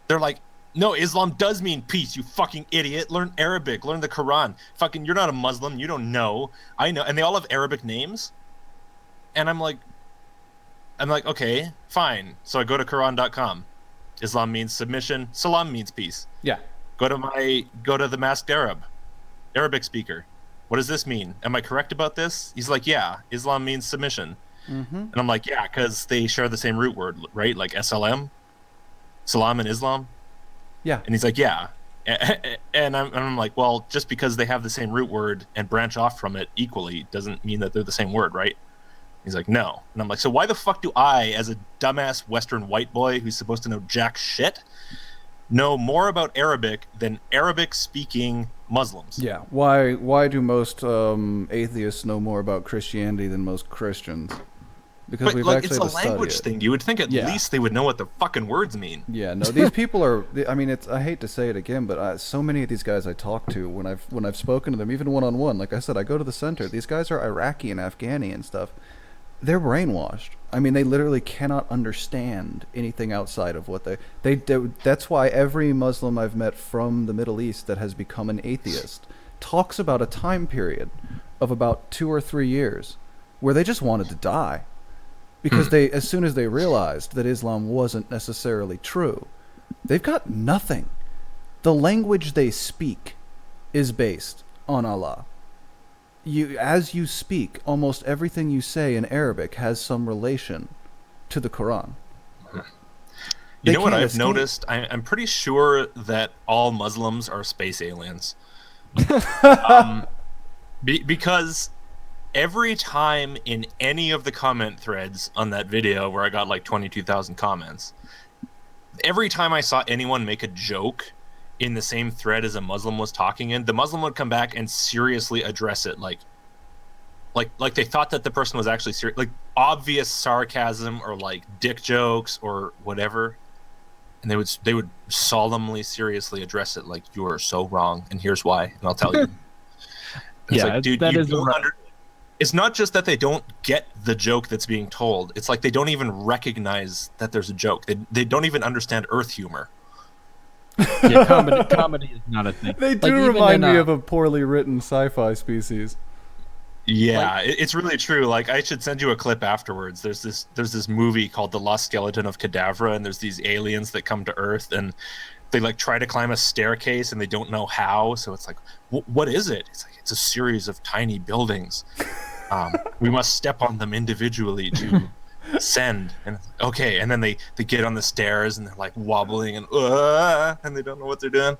they're like, no, Islam does mean peace, you fucking idiot. Learn Arabic, learn the Quran. Fucking, you're not a Muslim, you don't know. I know. And they all have Arabic names. And I'm like, okay, fine. So I go to Quran.com. Islam means submission. Salam means peace. Yeah. Go to the masked Arabic speaker. What does this mean? Am I correct about this? He's like, yeah, Islam means submission. Mm-hmm. And I'm like, yeah, because they share the same root word, right? Like SLM, Salam and Islam. Yeah. And he's like, yeah. And I'm like, well, just because they have the same root word and branch off from it equally doesn't mean that they're the same word, right? He's like, no. And I'm like, so why the fuck do I, as a dumbass Western white boy who's supposed to know jack shit, know more about Arabic than Arabic-speaking Muslims? Yeah. Why do most atheists know more about Christianity than most Christians? Because we've actually it's a language thing. You would think at least they would know what the fucking words mean. Yeah, no, these people are. I mean, I hate to say it again, but so many of these guys I talk to when I've spoken to them, even one-on-one. Like I said, I go to the center. These guys are Iraqi and Afghani and stuff. They're brainwashed. I mean, they literally cannot understand anything outside of what they. That's why every Muslim I've met from the Middle East that has become an atheist talks about a time period of about 2 or 3 years where they just wanted to die. Because as soon as they realized that Islam wasn't necessarily true, they've got nothing. The language they speak is based on Allah. As you speak, almost everything you say in Arabic has some relation to the Quran. You know what I've noticed? I'm pretty sure that all Muslims are space aliens. Because every time in any of the comment threads on that video where I got like 22,000 comments, every time I saw anyone make a joke in the same thread as a Muslim was talking in, the Muslim would come back and seriously address it, like they thought that the person was actually serious, like obvious sarcasm or like dick jokes or whatever, and they would solemnly, seriously address it, like, you are so wrong, and here's why, and I'll tell you. It's like, dude, you don't it's not just that they don't get the joke that's being told. It's like they don't even recognize that there's a joke. They don't even understand Earth humor. Yeah, comedy is not a thing. They do remind me of a poorly written sci-fi species. Yeah, it's really true. Like, I should send you a clip afterwards. There's this movie called The Lost Skeleton of Cadavra, and there's these aliens that come to Earth, and they like try to climb a staircase and they don't know how. So it's like, what is it? It's like, it's a series of tiny buildings. We must step on them individually to Send. And okay, and then they get on the stairs and they're like wobbling and they don't know what they're doing.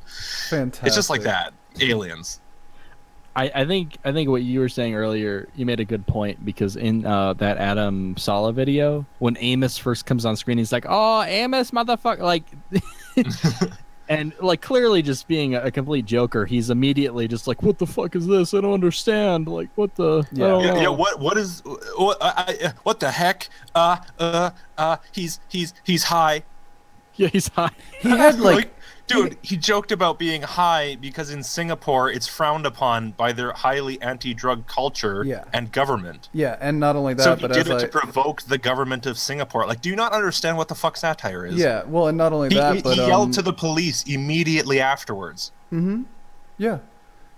Fantastic. It's just like that. Aliens. I think what you were saying earlier, you made a good point, because in that Adam Sala video, when Amos first comes on screen, he's like, "Oh, Amos, motherfucker!" Like, and like clearly just being a complete joker, he's immediately just like, "What the fuck is this? I don't understand. Like, what the? Yeah. What the heck? He's high. Yeah, he's high. He had like dude, he joked about being high because in Singapore it's frowned upon by their highly anti-drug culture and government. Yeah, and not only that, so he but did it to provoke the government of Singapore. Like, do you not understand what the fuck satire is? Yeah, well, and not only that, but he yelled to the police immediately afterwards. Mm-hmm. Yeah.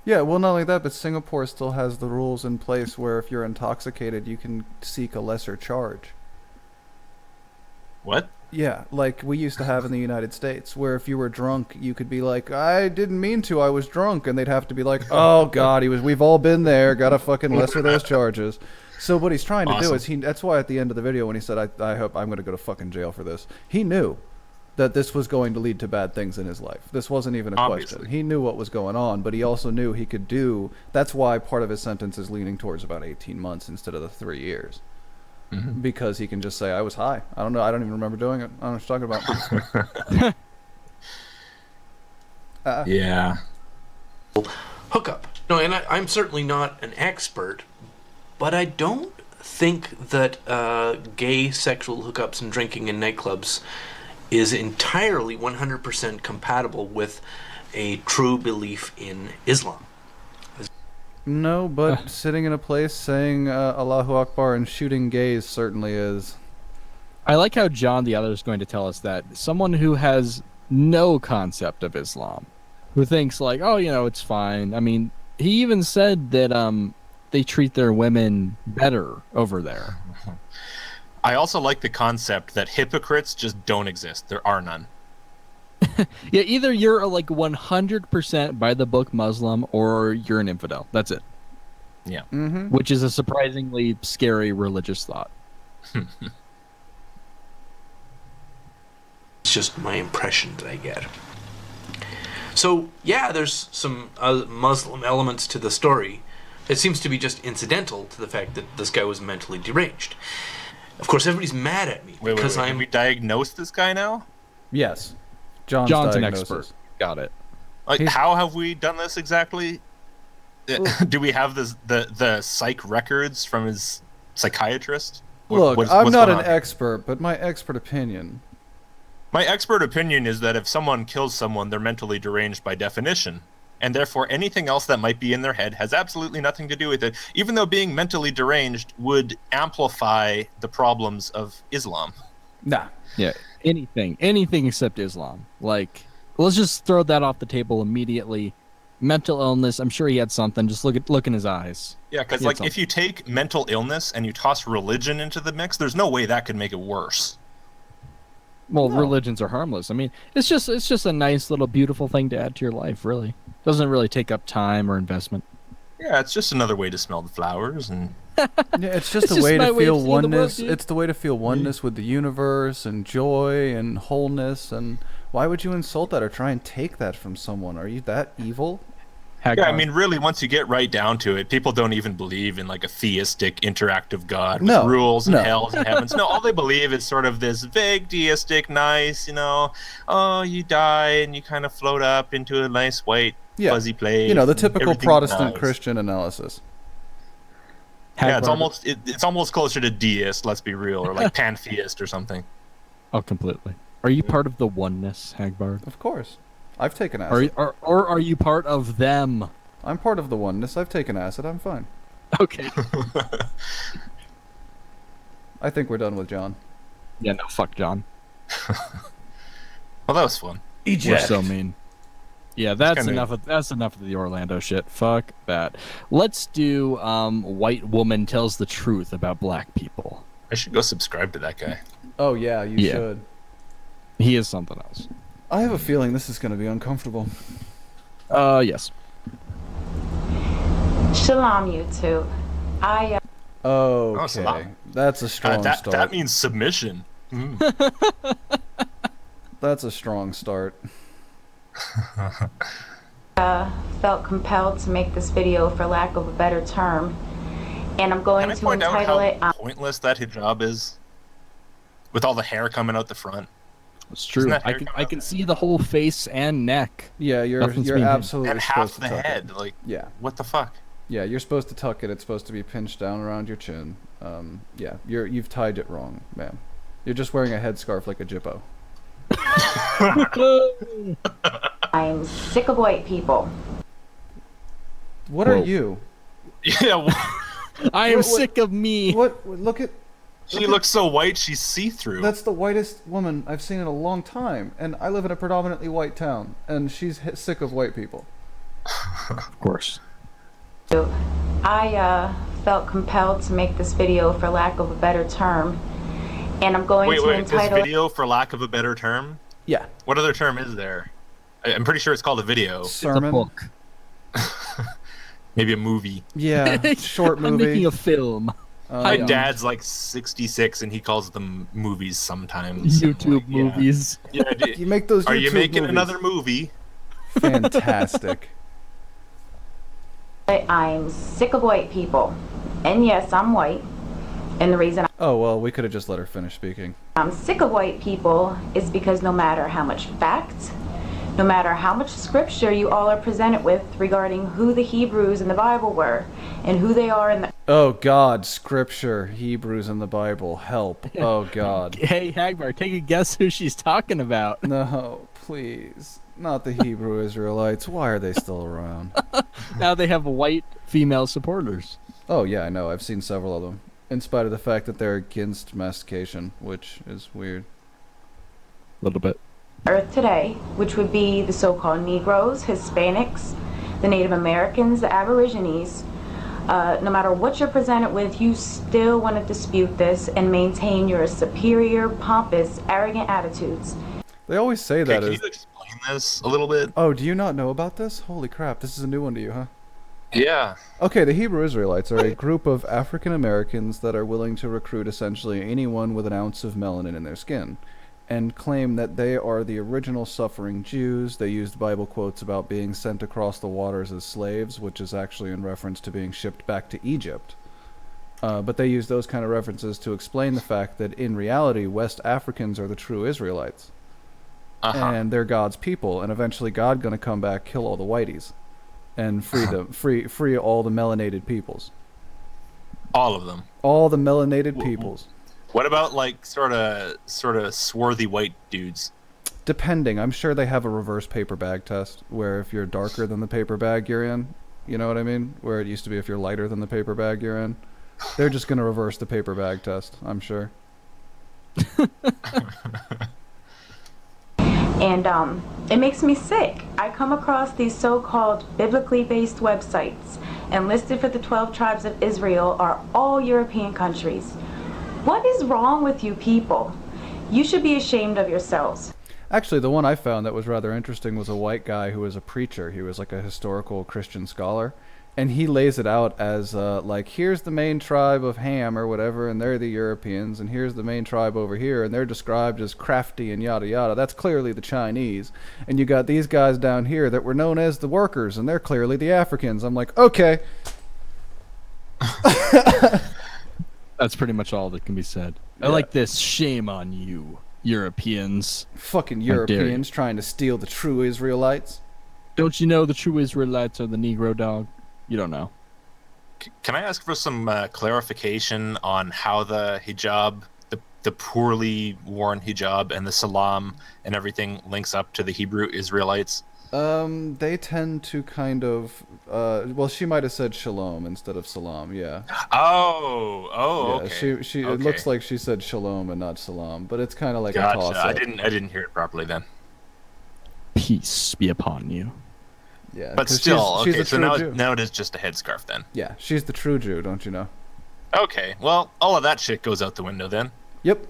Yeah, well, not only that, but Singapore still has the rules in place where if you're intoxicated, you can seek a lesser charge. What? Yeah, like we used to have in the United States, where if you were drunk, you could be like, "I didn't mean to, I was drunk," and they'd have to be like, "Oh God, we've all been there, gotta fucking lesser those charges." So what he's trying to do is that's why at the end of the video when he said, I hope I'm gonna go to fucking jail for this, he knew that this was going to lead to bad things in his life. This wasn't even a question. He knew what was going on, but he also knew he could do, that's why part of his sentence is leaning towards about 18 months instead of the 3 years. Because he can just say, "I was high. I don't know. I don't even remember doing it. I don't know what you're talking about." Yeah. Hookup. No, and I'm certainly not an expert, but I don't think that gay sexual hookups and drinking in nightclubs is entirely 100% compatible with a true belief in Islam. No, but sitting in a place saying Allahu Akbar and shooting gays certainly is. I like how John the other is going to tell us that someone who has no concept of Islam, who thinks like, "Oh, it's fine." I mean, he even said that they treat their women better over there. I also like the concept that hypocrites just don't exist. There are none. Yeah, either you're like 100% by the book Muslim or you're an infidel. That's it. Yeah. Mm-hmm. Which is a surprisingly scary religious thought. It's just my impression that I get. So, yeah, there's some Muslim elements to the story. It seems to be just incidental to the fact that this guy was mentally deranged. Of course, everybody's mad at me because Have we diagnosed this guy now? Yes. John's an expert. Got it. Like, how have we done this exactly? Do we have the psych records from his psychiatrist? Look, I'm not an expert, but my expert opinion. My expert opinion is that if someone kills someone, they're mentally deranged by definition. And therefore, anything else that might be in their head has absolutely nothing to do with it, even though being mentally deranged would amplify the problems of Islam. Nah. Yeah. Anything except Islam. Like, let's just throw that off the table immediately. Mental illness, I'm sure he had something. Just look in his eyes. Yeah, because like if you take mental illness and you toss religion into the mix, there's no way that could make it worse. Well, religions are harmless. I mean, it's just a nice little beautiful thing to add to your life, really. Doesn't really take up time or investment. Yeah, it's just another way to smell the flowers and yeah, it's just a way to feel oneness. It's the way to feel oneness with the universe and joy and wholeness. And why would you insult that or try and take that from someone? Are you that evil? Yeah, I mean, really, once you get right down to it, people don't even believe in like a theistic, interactive God with rules and hells and heavens. No, all they believe is sort of this vague, deistic, nice, oh, you die and you kind of float up into a nice white fuzzy place. The typical Protestant Christian analysis. Yeah, it's almost closer to deist, let's be real, or like pantheist or something. Oh, completely. Are you part of the oneness, Hagbard? Of course. I've taken acid. Or are you part of them? I'm part of the oneness. I've taken acid. I'm fine. Okay. I think we're done with John. Yeah, no, fuck John. Well, that was fun. We're so mean. Yeah, that's enough of the Orlando shit. Fuck that. Let's do White Woman Tells the Truth About Black People. I should go subscribe to that guy. Oh yeah, you should. He is something else. I have a feeling this is going to be uncomfortable. Yes. Shalom, you two. Okay, that's a strong start. That means submission. Mm. That's a strong start. Felt compelled to make this video for lack of a better term, and I'm going to entitle it pointless that hijab is, with all the hair coming out the front. It's true. I can see the whole face and neck. Yeah, you're absolutely and half the head. It. Like, yeah, what the fuck? Yeah, you're supposed to tuck it. It's supposed to be pinched down around your chin. Yeah, you've tied it wrong, ma'am. You're just wearing a headscarf like a jippo. I'm sick of white people. What are you? Yeah, I am sick of me. What? Look at. She looks so white, she's see-through. That's the whitest woman I've seen in a long time, and I live in a predominantly white town, and she's sick of white people. Of course. I felt compelled to make this video for lack of a better term, and I'm going to entitle this video for lack of a better term? Yeah. What other term is there? I'm pretty sure it's called a video. Sermon. It's a book. Maybe a movie. Yeah, short movie. I'm making a film. My dad's like 66 and he calls them movies sometimes. YouTube movies. Yeah, you make those. Are YouTube you making movies. another movie? Fantastic. I'm sick of white people, and yes, I'm white. And the reason Oh well, we could have just let her finish speaking. I'm sick of white people is because no matter how much fact, no matter how much scripture you all are presented with regarding who the Hebrews in the Bible were and who they are in the Oh God, scripture, Hebrews in the Bible, help. Oh God. Hey Hagbar, take a guess who she's talking about. No, please. Not the Hebrew Israelites. Why are they still around? Now they have white female supporters. Oh yeah, I know. I've seen several of them. In spite of the fact that they're against mastication, which is weird. A little bit. earth today, which would be the so-called Negroes, Hispanics, the Native Americans, the Aborigines. No matter what you're presented with, you still want to dispute this and maintain your superior, pompous, arrogant attitudes. They always say that. Can you explain this a little bit? Oh, do you not know about this? Holy crap, this is a new one to you, huh? Yeah. Okay, the Hebrew Israelites are a group of African Americans that are willing to recruit essentially anyone with an ounce of melanin in their skin, and claim that they are the original suffering Jews. They used Bible quotes about being sent across the waters as slaves, which is actually in reference to being shipped back to Egypt. But they use those kind of references to explain the fact that in reality, West Africans are the true Israelites. And they're God's people, and eventually God gonna come back, kill all the whiteys, and free them, free all the melanated peoples. All of them. All the melanated peoples. What about like sort of swarthy white dudes? Depending, I'm sure they have a reverse paper bag test where if you're darker than the paper bag you're in, you know what I mean? Where it used to be if you're lighter than the paper bag you're in. They're just gonna reverse the paper bag test, I'm sure. And it makes me sick. I come across these so-called biblically based websites, and listed for the 12 tribes of Israel are all European countries. What is wrong with you people? You should be ashamed of yourselves. Actually, the one I found that was rather interesting was a white guy who was a preacher. He was like a historical Christian scholar. And he lays it out as, like, here's the main tribe of Ham or whatever, and they're the Europeans, and here's the main tribe over here, and they're described as crafty and yada yada. That's clearly the Chinese. And you got these guys down here that were known as the workers, and they're clearly the Africans. I'm like, okay. That's pretty much all that can be said. I like this. Shame on you, Europeans. Fucking Europeans trying to steal the true Israelites. Don't you know the true Israelites are the Negro dog? You don't know. Can I ask for some clarification on how the hijab, the poorly worn hijab, and the salam and everything links up to the Hebrew Israelites? They tend to kind of, well, she might have said shalom instead of salam, yeah. Oh, yeah, okay. She okay. It looks like she said shalom and not salam, but it's kind of like gotcha. a toss-up. I didn't hear it properly then. Peace be upon you. Yeah, but still, she's okay, so Jew. now it is just a headscarf then. Yeah, she's the true Jew, don't you know? Okay, well, all of that shit goes out the window then. Yep.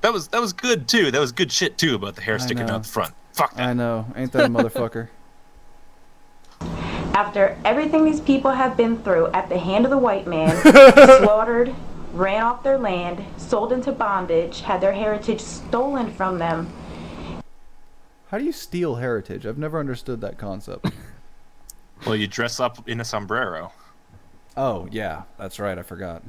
That was good too. That was good shit too about the hair sticking out the front. Fuck that. I know. Ain't that a motherfucker? After everything these people have been through at the hand of the white man, slaughtered, ran off their land, sold into bondage, had their heritage stolen from them. How do you steal heritage? I've never understood that concept. Well, you dress up in a sombrero. Oh, yeah. That's right. I forgot.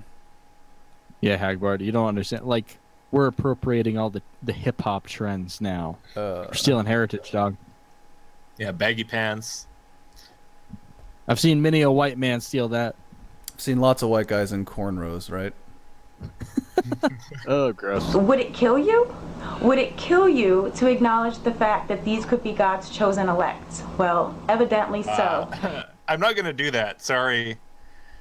Yeah, Hagbard, you don't understand. Like, we're appropriating all the hip-hop trends now. We're stealing heritage, dog. Yeah, baggy pants. I've seen many a white man steal that. I've seen lots of white guys in cornrows, right? Oh, gross. Would it kill you? Would it kill you to acknowledge the fact that these could be God's chosen elect? Well, evidently so. I'm not going to do that. Sorry.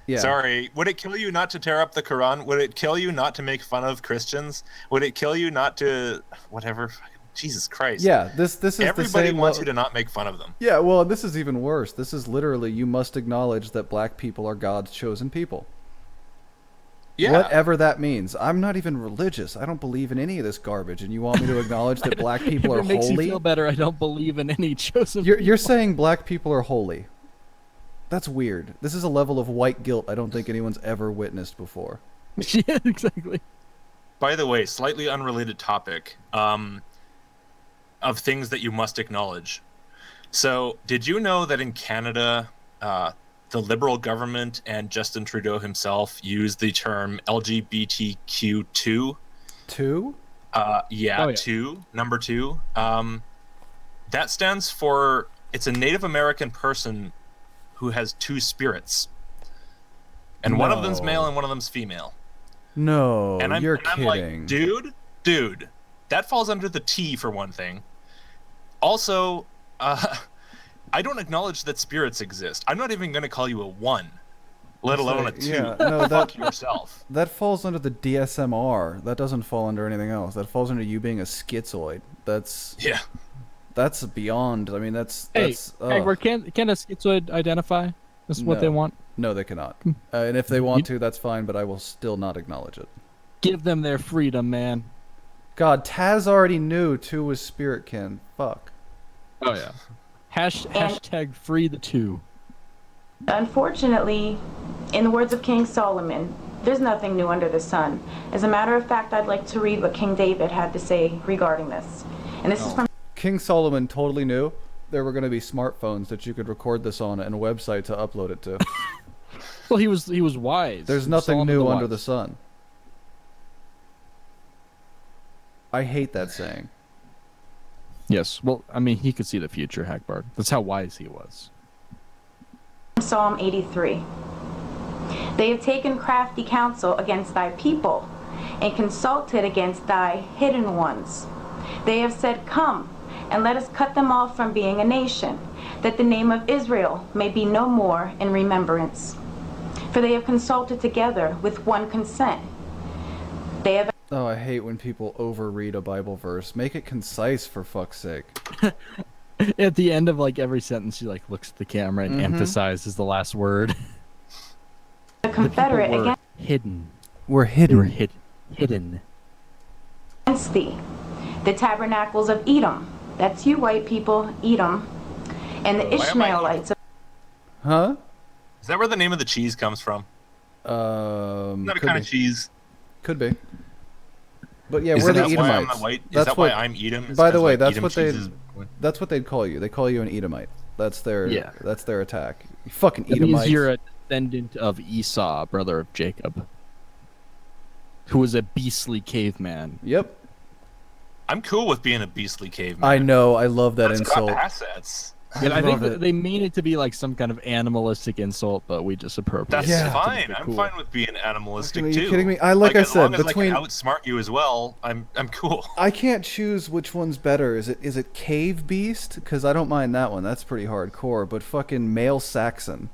Yeah. Sorry. Would it kill you not to tear up the Quran? Would it kill you not to make fun of Christians? Would it kill you not to whatever? Jesus Christ. Yeah, this is everybody the same wants you to not make fun of them. Yeah, well, this is even worse. This is literally you must acknowledge that black people are God's chosen people. Yeah. Whatever that means. I'm not even religious. I don't believe in any of this garbage, and you want me to acknowledge that black people are If it makes holy? you feel better, I don't believe in any chosen You're saying black people are holy. That's weird. This is a level of white guilt I don't think anyone's ever witnessed before. Yeah, exactly. By the way, slightly unrelated topic of things that you must acknowledge. So, did you know that in Canada, the Liberal government and Justin Trudeau himself used the term LGBTQ2? Two? Yeah, 2, number 2. That stands for, it's a Native American person who has 2 spirits. And one of them's male and one of them's female. No, you're I'm kidding. like, dude, that falls under the T for one thing. Also, I don't acknowledge that spirits exist. I'm not even going to call you a 1, let alone a 2. Yeah, no, Fuck yourself. That falls under the DSMR. That doesn't fall under anything else. That falls under you being a schizoid. That's beyond. I mean, that's. Hey, where can a schizoid identify? This is what they want. No, they cannot. And if they want to, that's fine. But I will still not acknowledge it. Give them their freedom, man. God, Taz already knew 2 was spiritkin. Fuck. Oh yeah. Hashtag free the 2. Unfortunately, in the words of King Solomon, there's nothing new under the sun. As a matter of fact, I'd like to read what King David had to say regarding this. And this is from King Solomon totally knew there were going to be smartphones that you could record this on and a website to upload it to. Well, he was wise. There's nothing Solomon new the under wise. the sun. I hate that saying. Yes. Well, I mean, he could see the future, Hagbard. That's how wise he was. Psalm 83. They have taken crafty counsel against thy people and consulted against thy hidden ones. They have said, come, and let us cut them off from being a nation, that the name of Israel may be no more in remembrance. For they have consulted together with one consent. They have. Oh, I hate when people overread a Bible verse. Make it concise, for fuck's sake. At the end of like every sentence, she like looks at the camera and emphasizes the last word. The Confederate were hidden. We're hidden. They were hidden. Against thee. The tabernacles of Edom. That's you white people, Edom. And the Ishmaelites. Huh? Is that where the name of the cheese comes from? Is that a kind of cheese? Could be. But yeah, Is we're the that why I'm Edomites. the white? Is that why I'm Edom? Is By the 'cause, way, like, that's Edom what cheese that's what they'd call you. They call you an Edomite. That's their Yeah. That's their attack. You fucking It means Edomites. you're a descendant of Esau, brother of Jacob, who was a beastly caveman. Yep. I'm cool with being a beastly caveman. I know. I love that That's insult. got assets. And I think love it. they mean it to be like some kind of animalistic insult, but we just appropriate. That's it. fine. I'm Cool. fine with being animalistic Are you too. kidding me? Like I as said, long as between- I can outsmart you as well, I'm cool. I can't choose which one's better. Is it Cave Beast? Because I don't mind that one. That's pretty hardcore. But fucking male Saxon,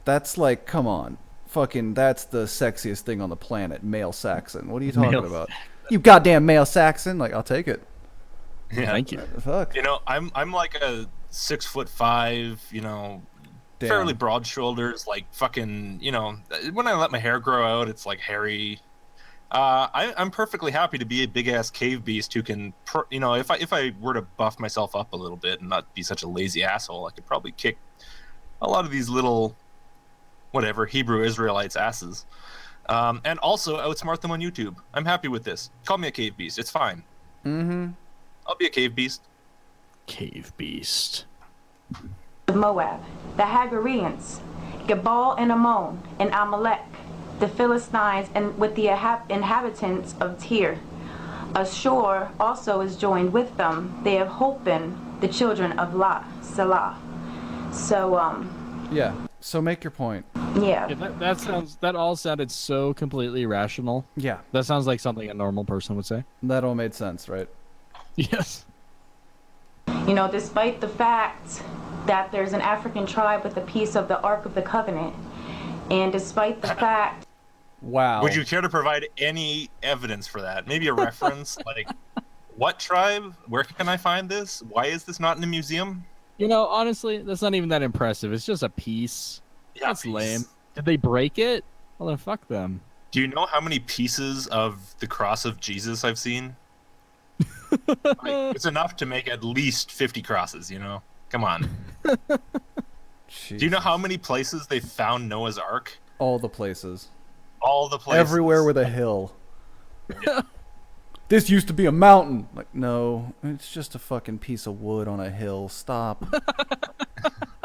that's like, come on, fucking, that's the sexiest thing on the planet. Male Saxon. What are you talking Male about? You goddamn male Saxon. Like, I'll take it. Yeah. Thank you. Fuck. You know, I'm like a 6'5", you know, Damn. fairly broad shoulders, like fucking, you know, when I let my hair grow out, it's like hairy. I'm perfectly happy to be a big ass cave beast who can, you know, if I were to buff myself up a little bit and not be such a lazy asshole, I could probably kick a lot of these little, whatever, Hebrew Israelites asses. And also outsmart them on YouTube. I'm happy with this. Call me a cave beast. It's fine. Mm-hmm. I'll be a cave beast. Cave beast. Moab, the Hagareans, Gebal and Ammon, and Amalek, the Philistines, and with the inhabitants of Tyre. Ashur also is joined with them. They have Hopen, the children of Salah. So, Yeah. So make your point. yeah. That all sounded so completely rational. Yeah. That sounds like something a normal person would say. That all made sense, right? Yes. You know, despite the fact that there's an African tribe with a piece of the Ark of the Covenant, and despite the fact... Wow. Would you care to provide any evidence for that? Maybe a reference, like, what tribe? Where can I find this? Why is this not in a museum? You know, honestly, that's not even that impressive. It's just a piece. Yeah, that's lame. Did they break it? Well, then fuck them. Do you know how many pieces of the cross of Jesus I've seen? Like, it's enough to make at least 50 crosses, you know? Come on. Do you know how many places they found Noah's Ark? All the places. All the places. Everywhere with a hill. This used to be a mountain. Like, no, it's just a fucking piece of wood on a hill. Stop.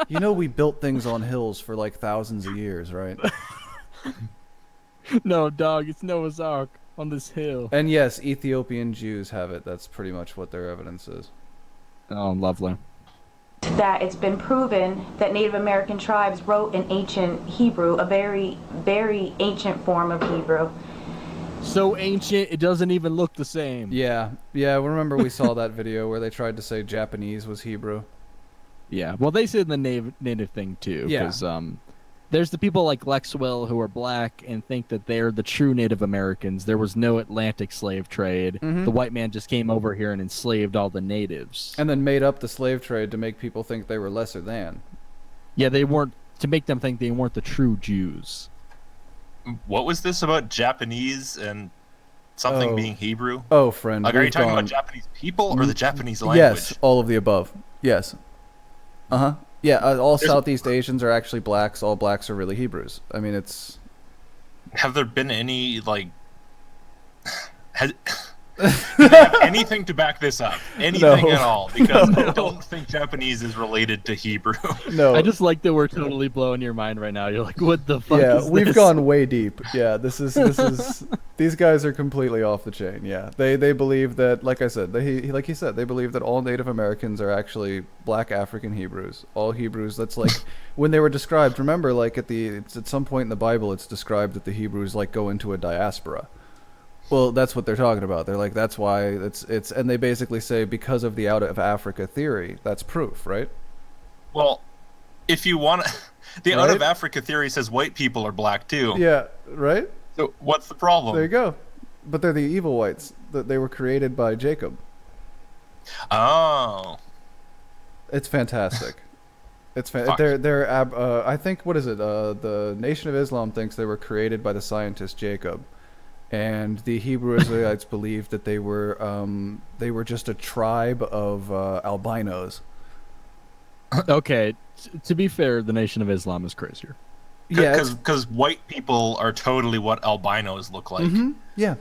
You know we built things on hills for like thousands of years, right? No, dog, it's Noah's Ark on this hill. And yes, Ethiopian Jews have it. That's pretty much what their evidence is. Oh, lovely. that it's been proven that Native American tribes wrote in ancient Hebrew, a very, very ancient form of Hebrew. So ancient, it doesn't even look the same. Yeah, remember we saw that video where they tried to say Japanese was Hebrew. Yeah, well, they said the native thing too. Yeah. Because there's the people like Lexwell who are black and think that they're the true Native Americans. There was no Atlantic slave trade. Mhm. The white man just came over here and enslaved all the natives. And then made up the slave trade to make people think they were lesser than. Yeah, they weren't, to make them think they weren't the true Jews. What was this about Japanese and something being Hebrew? Oh, friend. Like, are you we've talking gone- about Japanese people or the Japanese language? Yes, all of the above. Yes. Uh-huh. Yeah, all There's- Southeast Asians are actually blacks. All blacks are really Hebrews. I mean, it's... Have there been any, like... Do they have anything to back this up? Anything No. at all? Because No. I don't think Japanese is related to Hebrew. No. I just like that we're totally blowing your mind right now. You're like, what the fuck Yeah, is we've this? gone way deep. Yeah, this is these guys are completely off the chain. Yeah, they believe that, like I said, like he said, they believe that all Native Americans are actually black African Hebrews. All Hebrews. That's like when they were described. Remember, like at some point in the Bible, it's described that the Hebrews like go into a diaspora. Well, that's what they're talking about. They're like, that's why it's, and they basically say because of the out of Africa theory, that's proof, right? Well, if you want... The out Right? of Africa theory says white people are black, too. Yeah, right? So what's the problem? There you go. But they're the evil whites. That they were created by Jacob. Oh. It's fantastic. It's Fuck. I think, what is it? The Nation of Islam thinks they were created by the scientist Jacob, and the Hebrew Israelites believed that they were just a tribe of albinos. Okay, to be fair, the Nation of Islam is crazier. Yeah, Because white people are totally what albinos look like. Yeah.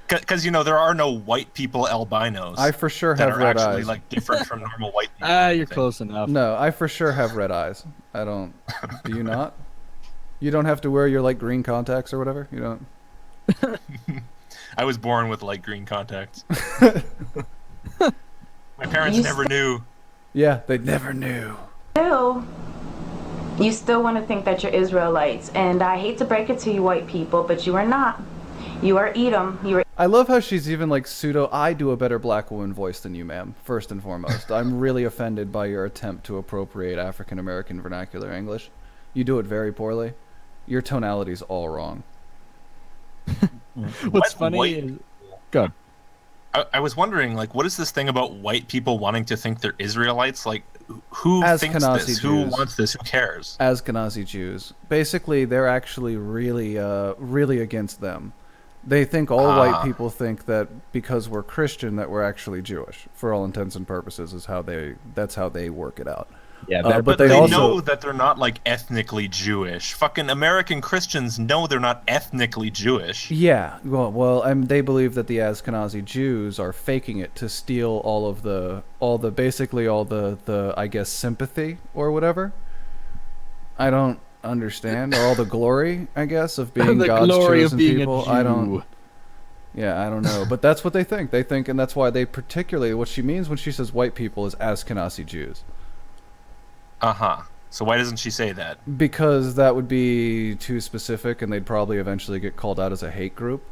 Because, you know, there are no white people albinos. I for sure that have are red actually, eyes. like, different from normal white people. You're close enough. No, I for sure have red eyes. I don't. Do you not? You don't have to wear your like green contacts or whatever. You don't. I was born with light green contacts. My parents You never knew. Yeah, they never knew. You still want to think that you're Israelites, and I hate to break it to you white people, but you are not. You are Edom. You are... I love how she's even like pseudo. I do a better black woman voice than you, ma'am. First and foremost, I'm really offended by your attempt to appropriate African American vernacular English. You do it very poorly. Your tonality's all wrong. What's funny is... Go. I was wondering, like, what is this thing about white people wanting to think they're Israelites? Like, who thinks Ashkenazi this? Who Jews. wants this? Who cares? Ashkenazi Jews. Basically, they're actually really, really against them. They think all white people think that because we're Christian that we're actually Jewish. For all intents and purposes, that's how they work it out. Yeah, but they also know that they're not like ethnically Jewish. Fucking American Christians know they're not ethnically Jewish. Yeah, well, they believe that the Ashkenazi Jews are faking it to steal all the I guess sympathy or whatever. I don't understand, or all the glory, I guess, of being The God's glory of chosen being a people. Jew. I don't know, but that's what they think. They think, and that's why they particularly what she means when she says white people is Ashkenazi Jews. So why doesn't she say that? Because that would be too specific, and they'd probably eventually get called out as a hate group.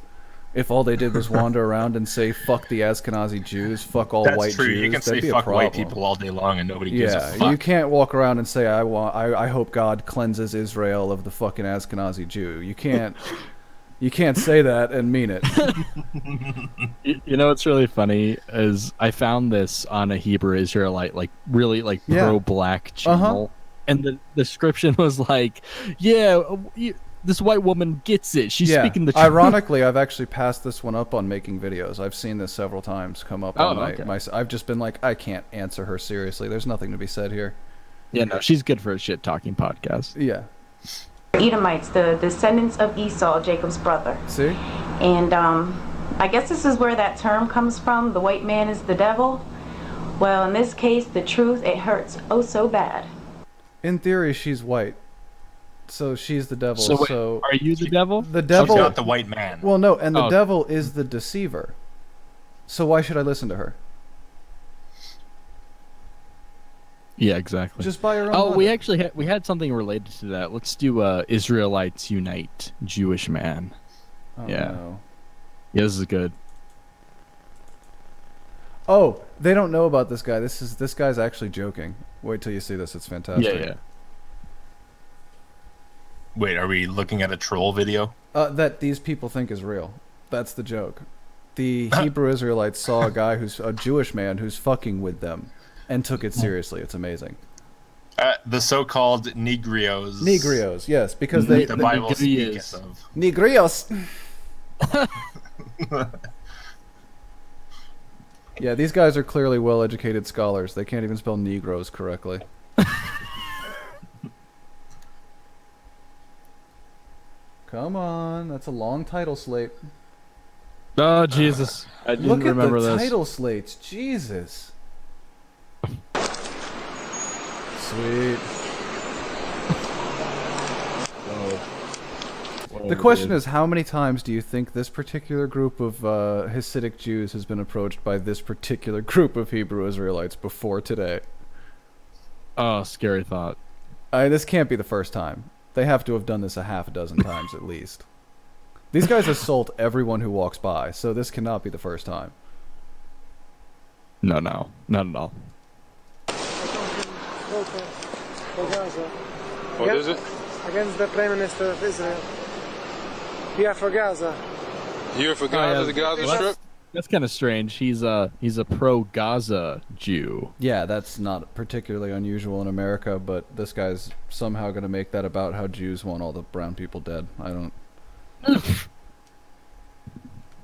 If all they did was wander around and say "fuck the Ashkenazi Jews," "fuck all That's white true. Jews," You can that'd say be a fuck problem. white people all day long and nobody gives a Yeah, fuck. you can't walk around and say I hope God cleanses Israel of the fucking Ashkenazi Jew. You can't say that and mean it. You know what's really funny is I found this on a Hebrew Israelite, like really like Yeah. pro-black channel, and the description was like, this white woman gets it. She's speaking the truth. Ironically, I've actually passed this one up on making videos. I've seen this several times come up on my. I've just been like, I can't answer her seriously. There's nothing to be said here. Yeah, no, she's good for a shit talking podcast. Yeah. Edomites, the descendants of Esau, Jacob's brother. See? And I guess this is where that term comes from, the white man is the devil. Well, in this case, the truth, it hurts oh so bad. In theory, she's white. So she's the devil. So, wait, are you the devil? The devil. She's not the white man. Well, no, and the devil is the deceiver. So why should I listen to her? Yeah, exactly. Just by her own. Oh, we actually we had something related to that. Let's do Israelites Unite, Jewish man. Oh, yeah. no. Yeah, this is good. Oh, they don't know about this guy. This guy's actually joking. Wait till you see this. It's fantastic. Yeah. Wait, are we looking at a troll video? That these people think is real. That's the joke. The Hebrew Israelites saw a guy who's a Jewish man who's fucking with them and took it seriously. It's amazing. The so-called Negrios. Negrios, yes, because the Bible speaks of. Negrios. Yeah, these guys are clearly well-educated scholars. They can't even spell Negroes correctly. Come on, that's a long title slate. Oh, Jesus. I didn't Look remember at the this. title slates. Jesus. Sweet. The question is, how many times do you think this particular group of Hasidic Jews has been approached by this particular group of Hebrew Israelites before today? Oh, scary thought. This can't be the first time. They have to have done this a half a dozen times at least. These guys assault everyone who walks by, so this cannot be the first time. No, not at all. What is it? Against the Prime Minister of Israel. We are for Gaza. You're for Gaza, the Gaza Strip? That's kind of strange. He's a pro-Gaza Jew. Yeah, that's not particularly unusual in America, but this guy's somehow going to make that about how Jews want all the brown people dead. I don't...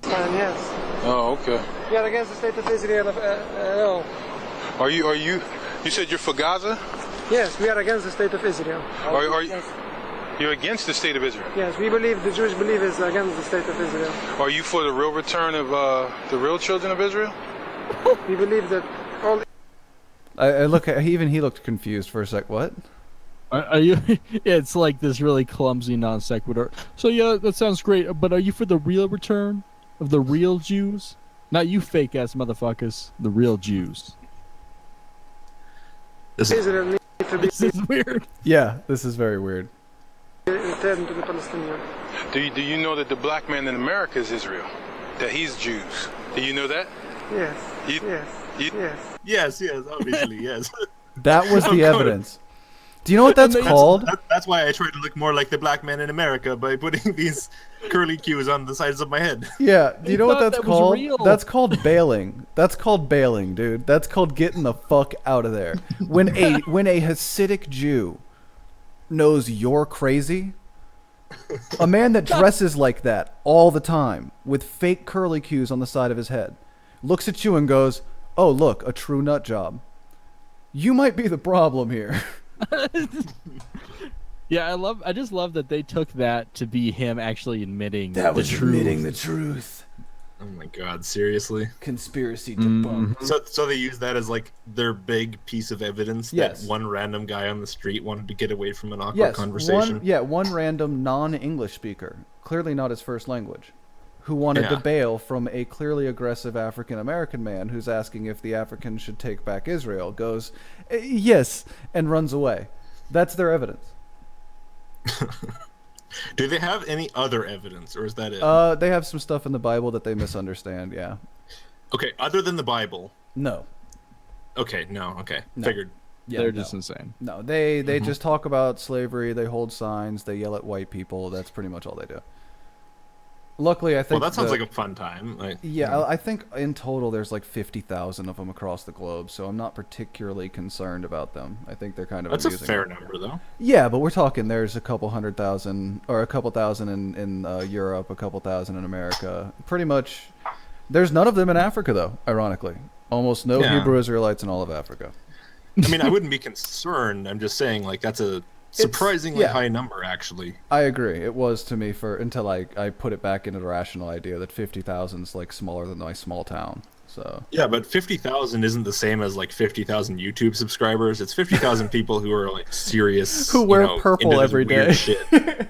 Yes. Oh, okay. We are against the state of Israel. No. Are you? You said you're for Gaza? Yes, we are against the state of Israel. You're against the state of Israel? Yes, we believe, the Jewish belief is against the state of Israel. Are you for the real return of the real children of Israel? We believe that all... I look at... Even he looked confused for a sec. What? Are you? It's like this really clumsy non sequitur. So yeah, that sounds great. But are you for the real return of the real Jews? Not you fake ass motherfuckers. The real Jews. Israel needs to be... This is weird. Yeah, this is very weird. Returned to the Palestinians. Do you know that the black man in America is Israel? That he's Jews? Do you know that? Yes. Yes, obviously, yes. That was the evidence. Do you know what that's called? That's why I try to look more like the black man in America by putting these curly Qs on the sides of my head. Yeah, do you know what that's that was called? real. That's called bailing. That's called bailing, dude. That's called getting the fuck out of there. When a Hasidic Jew knows you're crazy, a man that dresses like that all the time with fake curly Qs on the side of his head looks at you and goes, "Oh, look, a true nut job." You might be the problem here. Yeah, I just love that they took that to be him actually admitting That the was truth. admitting the truth. Oh my god, seriously? Conspiracy debunked. So they use that as like their big piece of evidence Yes. that one random guy on the street wanted to get away from an awkward conversation. One random non-English speaker, clearly not his first language, who wanted to Yeah. bail from a clearly aggressive African-American man who's asking if the Africans should take back Israel, goes, yes, and runs away. That's their evidence. Do they have any other evidence, or is that it? They have some stuff in the Bible that they misunderstand, yeah. Okay, other than the Bible. No. Okay, no, okay. No. Figured. Yeah, They're no. just insane. No, they just talk about slavery, they hold signs, they yell at white people, that's pretty much all they do. Luckily, I think... Well, that sounds like a fun time. Yeah, I think in total there's like 50,000 of them across the globe, so I'm not particularly concerned about them. I think they're kind of That's a amusing. fair number, though. Yeah, but we're talking there's a couple 100,000, or a couple thousand in Europe, a couple thousand in America. Pretty much, there's none of them in Africa, though, ironically. Almost no Yeah. Hebrew Israelites in all of Africa. I mean, I wouldn't be concerned. I'm just saying, like, that's a surprisingly high number, actually. I agree. It was to me until I put it back into the rational idea that 50,000 is like smaller than my small town. So Yeah, but 50,000 isn't the same as like 50,000 YouTube subscribers. It's 50,000 people who are like serious, who wear you know, purple into this every weird day. Shit.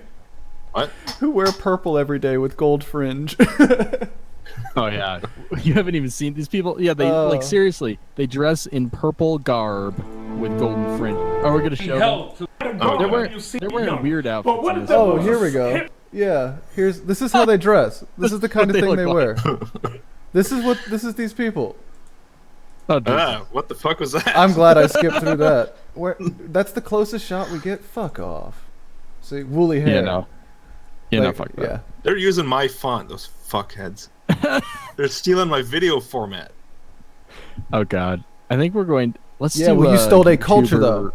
What? Who wear purple every day with gold fringe. Oh yeah, you haven't even seen these people. Yeah, they like seriously. They dress in purple garb with golden fringe. Oh, we're gonna show them. They're wearing weird outfits. in this Oh, one. here we go. Yeah, this is how they dress. This is the kind of What thing they they look wear. This is these people. Oh, what the fuck was that? I'm glad I skipped through that. That's the closest shot we get. Fuck off. See, woolly hair. Yeah, no. Yeah, no, Like, fuck that. yeah. They're using my font, those fuckheads. They're stealing my video format. Oh god, I think we're going. Let's Yeah, do. well, you stole their culture, YouTuber- though.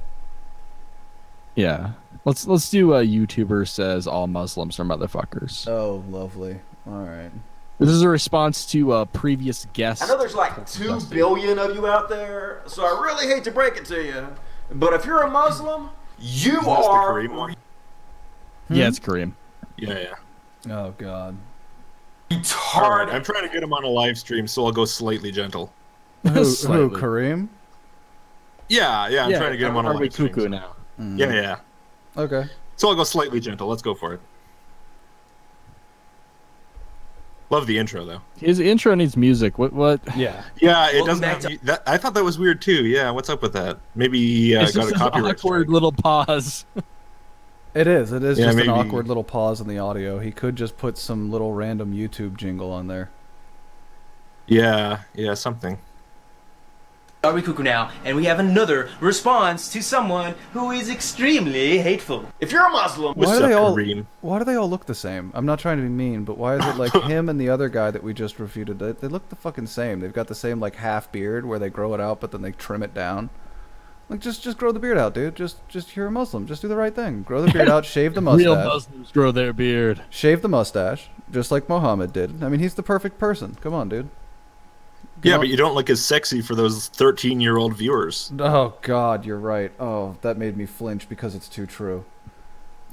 Yeah, let's do a YouTuber says all Muslims are motherfuckers. Oh, lovely. All right. This is a response to a previous guest. I know there's like 2 billion of you out there, so I really hate to break it to you, but if you're a Muslim, you That's the are. Kareem one? Yeah, it's Kareem. Yeah. Oh god. Alright, I'm trying to get him on a live stream, so I'll go slightly gentle. Who, Slightly. Kareem? Yeah, I'm trying to get him on a Are we live stream. cuckoo now? Yeah. Okay. So I'll go slightly gentle. Let's go for it. Love the intro though. His intro needs music. What? Yeah. Yeah, it Welcome doesn't back have that. I thought that was weird too. Yeah, what's up with that? Maybe he It's got just a an copyright awkward little pause. It is. It is Yeah, just maybe- an awkward little pause in the audio. He could just put some little random YouTube jingle on there. Yeah, something. Are we cuckoo now? And we have another response to someone who is extremely hateful. If you're a Muslim, Why do they all look the same? I'm not trying to be mean, but why is it like him and the other guy that we just refuted? They look the fucking same. They've got the same like half beard where they grow it out, but then they trim it down. Like just grow the beard out, dude. Just you're a Muslim. Just do the right thing. Grow the beard out. Shave the mustache. Real Muslims grow their beard. Shave the mustache, just like Muhammad did. I mean, he's the perfect person. Come on, dude. Yeah, but you don't look as sexy for those 13-year-old viewers. Oh God, you're right. Oh, that made me flinch because it's too true.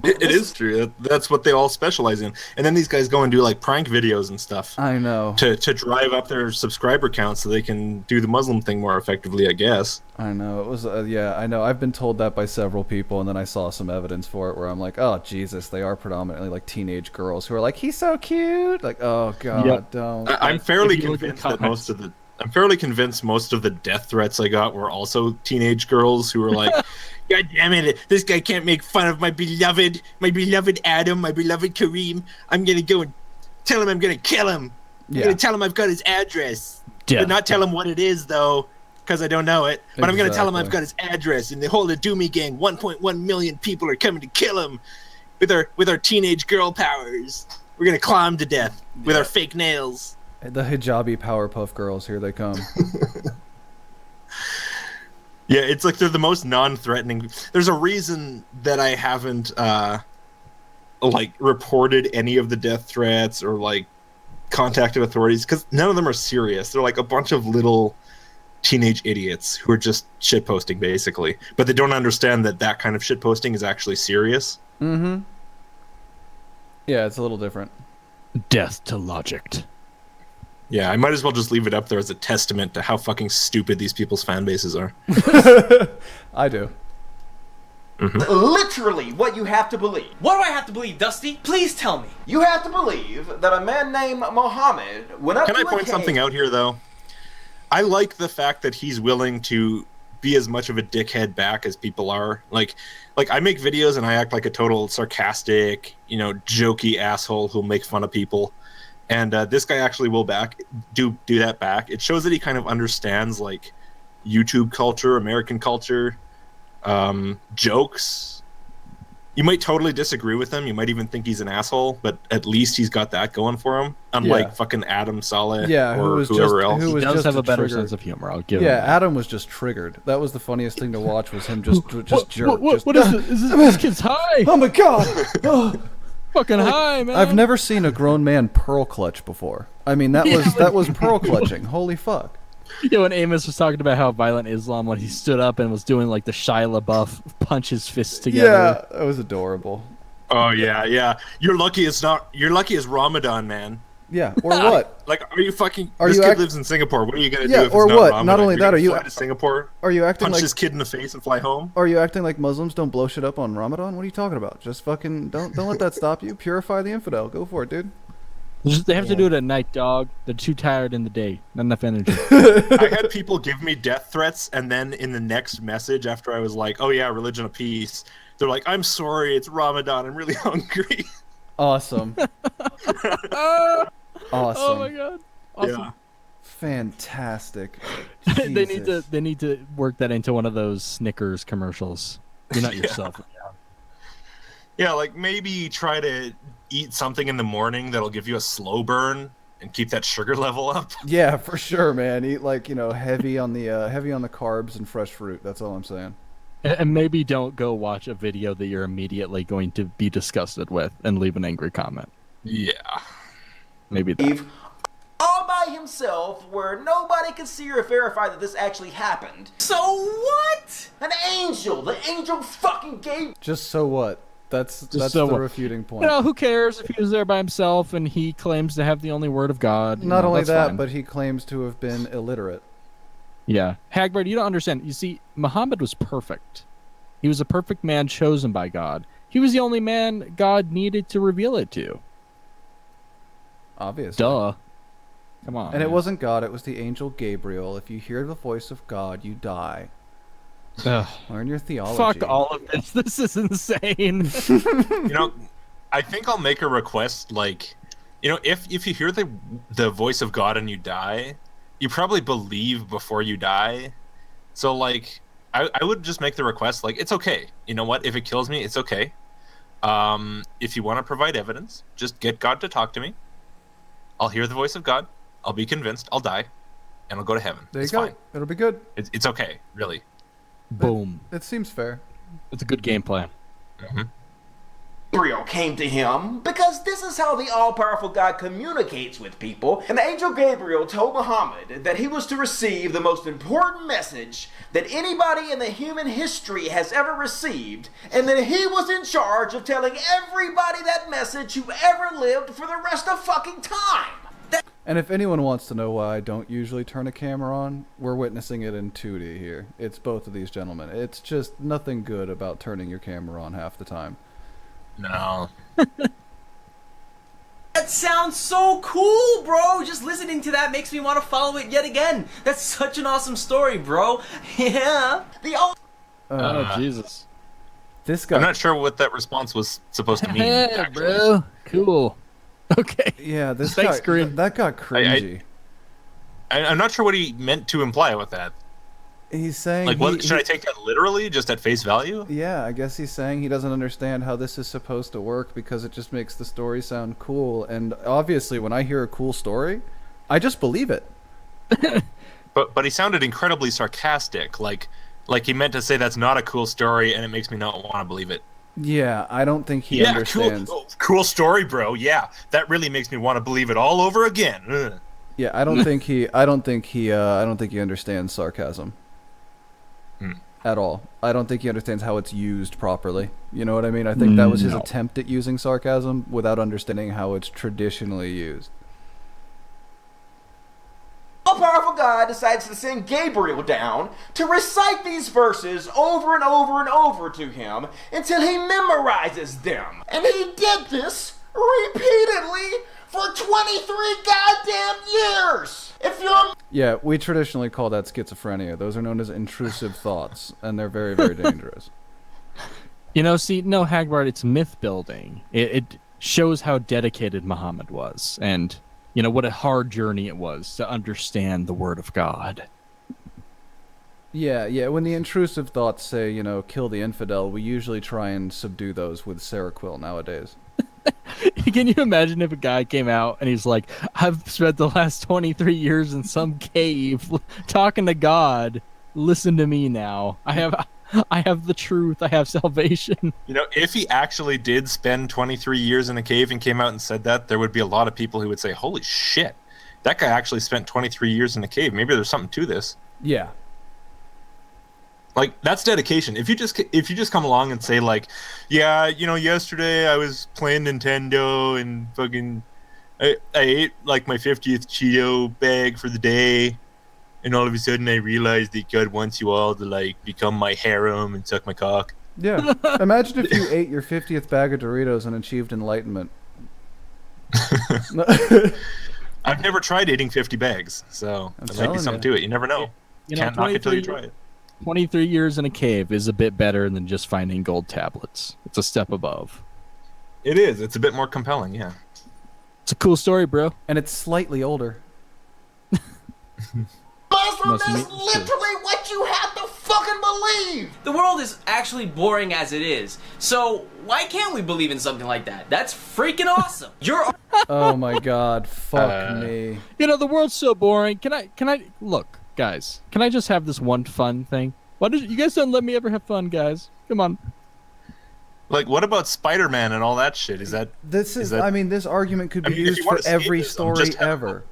It is true. That's what they all specialize in. And then these guys go and do like prank videos and stuff. I know. To drive up their subscriber count so they can do the Muslim thing more effectively, I guess. I know. It was yeah, I know. I've been told that by several people, and then I saw some evidence for it where I'm like, oh Jesus, they are predominantly like teenage girls who are like, he's so cute. Like, oh God, Yep. don't. I'm fairly If you look at convinced that comments- I'm fairly convinced most of the death threats I got were also teenage girls who were like, God damn it, this guy can't make fun of my beloved Adam, my beloved Kareem. I'm gonna go and tell him I'm gonna kill him. I'm Yeah. gonna tell him I've got his address. Yeah. But not tell him what it is though, because I don't know it. But I'm gonna tell him I've Exactly. got his address, and the whole Adumi gang, 1.1 million people are coming to kill him with our teenage girl powers. We're gonna claw him to death with our fake nails. The hijabi Powerpuff Girls, here they come. Yeah, it's like they're the most non-threatening. There's a reason that I haven't like reported any of the death threats or like contacted authorities, because none of them are serious. They're like a bunch of little teenage idiots who are just shitposting, basically. But they don't understand that that kind of shitposting is actually serious. Mm-hmm. Yeah, it's a little different. Death to Logicked. Yeah, I might as well just leave it up there as a testament to how fucking stupid these people's fan bases are. I do. Literally what you have to believe. What do I have to believe, Dusty? Please tell me. You have to believe that a man named Mohammed went up Can to I a point cave. something out here, though? I like the fact that he's willing to be as much of a dickhead back as people are. Like I make videos and I act like a total sarcastic, jokey asshole who'll make fun of people. And this guy actually will do that back. It shows that he kind of understands like YouTube culture, American culture, jokes. You might totally disagree with him. You might even think he's an asshole, but at least he's got that going for him. Unlike fucking Adam Saleh or whoever else. He does have a better sense of humor. I'll give him that. Adam was just triggered. That was the funniest thing to watch. Was him just jerk. What is this? Is this kid's high? Oh my god! Fucking high, man. I've never seen a grown man pearl clutch before. I mean, that was pearl clutching. Holy fuck. Yeah, when Amos was talking about how violent Islam, when he stood up and was doing like the Shia LaBeouf punch his fists together. Yeah, that was adorable. Oh yeah. You're lucky it's Ramadan, man. Yeah, or what? Like, are you fucking? This kid lives in Singapore. What are you gonna do if or it's not what? Ramadan? Not only that, are you fly to Singapore? Are you acting punch like this kid in the face and fly home? Are you acting like Muslims don't blow shit up on Ramadan? What are you talking about? Just fucking don't let that stop you. Purify the infidel. Go for it, dude. They have to do it at night, dog. They're too tired in the day. Not enough energy. I had people give me death threats, and then in the next message after I was like, "Oh yeah, religion of peace," they're like, "I'm sorry, it's Ramadan. I'm really hungry." Awesome. Awesome. Oh my god. Awesome. Yeah. Fantastic. They need to work that into one of those Snickers commercials. You're not yourself. Yeah, like maybe try to eat something in the morning that'll give you a slow burn and keep that sugar level up. Yeah, for sure, man. Eat like heavy on the carbs and fresh fruit. That's all I'm saying. And maybe don't go watch a video that you're immediately going to be disgusted with and leave an angry comment. Yeah. Maybe that. All by himself, where nobody could see or verify that this actually happened. So what? An angel! The angel fucking gave. Just so what? That's the refuting point. Who cares if he was there by himself and he claims to have the only word of God? Not only that, but he claims to have been illiterate. Yeah. Hagbard, you don't understand. You see, Muhammad was perfect. He was a perfect man chosen by God. He was the only man God needed to reveal it to. Obviously. Duh. Come on. And it wasn't God, it was the angel Gabriel. If you hear the voice of God, you die. Learn your theology. Fuck all of this. This is insane. I think I'll make a request. Like, if you hear the voice of God and you die, you probably believe before you die. So, like, I would just make the request. Like, it's okay. You know what? If it kills me, it's okay. If you want to provide evidence, just get God to talk to me. I'll hear the voice of God. I'll be convinced. I'll die, and I'll go to heaven. There you go. Fine. It'll be good. It's okay. Really. Boom. It seems fair. It's a good game plan. Mm-hmm. Gabriel came to him because this is how the all-powerful God communicates with people. And the angel Gabriel told Muhammad that he was to receive the most important message that anybody in the human history has ever received, and that he was in charge of telling everybody that message who ever lived for the rest of fucking time. And if anyone wants to know why I don't usually turn a camera on, we're witnessing it in 2D here. It's both of these gentlemen. It's just nothing good about turning your camera on half the time. No. That sounds so cool, bro. Just listening to that makes me want to follow it yet again. That's such an awesome story, bro. Yeah. Jesus. This guy. I'm not sure what that response was supposed to mean. Yeah, bro. Cool. Okay. Yeah, this Thanks, guy. Green. That got cringy. I'm not sure what he meant to imply with that. He's saying like, should I take that literally, just at face value? Yeah, I guess he's saying he doesn't understand how this is supposed to work because it just makes the story sound cool. And obviously, when I hear a cool story, I just believe it. But he sounded incredibly sarcastic, like he meant to say that's not a cool story, and it makes me not want to believe it. Yeah, I don't think he understands. Cool story, bro. Yeah, that really makes me want to believe it all over again. Ugh. Yeah, I don't think he understands sarcasm at all. I don't think he understands how it's used properly. You know what I mean? I think that was his attempt at using sarcasm without understanding how it's traditionally used. All-powerful God decides to send Gabriel down to recite these verses over and over and over to him until he memorizes them. And he did this repeatedly for 23 goddamn years! If you're... Yeah, we traditionally call that schizophrenia. Those are known as intrusive thoughts, and they're very, very dangerous. You know, see, no, Hagbard, it's myth building. It shows how dedicated Muhammad was, and, you know, what a hard journey it was to understand the Word of God. Yeah, when the intrusive thoughts say, you know, kill the infidel, we usually try and subdue those with Seroquel nowadays. Can you imagine if a guy came out and he's like, I've spent the last 23 years in some cave talking to God. Listen to me now. I have the truth. I have salvation. You know, if he actually did spend 23 years in a cave and came out and said that, there would be a lot of people who would say, holy shit, that guy actually spent 23 years in a cave. Maybe there's something to this. Yeah. Like, that's dedication. If you just come along and say, like, yeah, you know, yesterday I was playing Nintendo and fucking I ate like my 50th Cheeto bag for the day, and all of a sudden I realized that God wants you all to like become my harem and suck my cock. Yeah. Imagine if you ate your 50th bag of Doritos and achieved enlightenment. I've never tried eating 50 bags, so there might be something to it. You never know. You know, Can't knock it till you try it. 23 years in a cave is a bit better than just finding gold tablets. It's a step above. It is. It's a bit more compelling, yeah. It's a cool story, bro. And it's slightly older. Muslim is literally what you have to fucking believe! The world is actually boring as it is. So why can't we believe in something like that? That's freaking awesome. Oh my god, fuck me. You know, the world's so boring. Can I look, guys, can I just have this one fun thing? You guys don't let me ever have fun, guys. Come on. Like, what about Spider-Man and all that shit? Is that... I mean, this argument could be used for every story ever.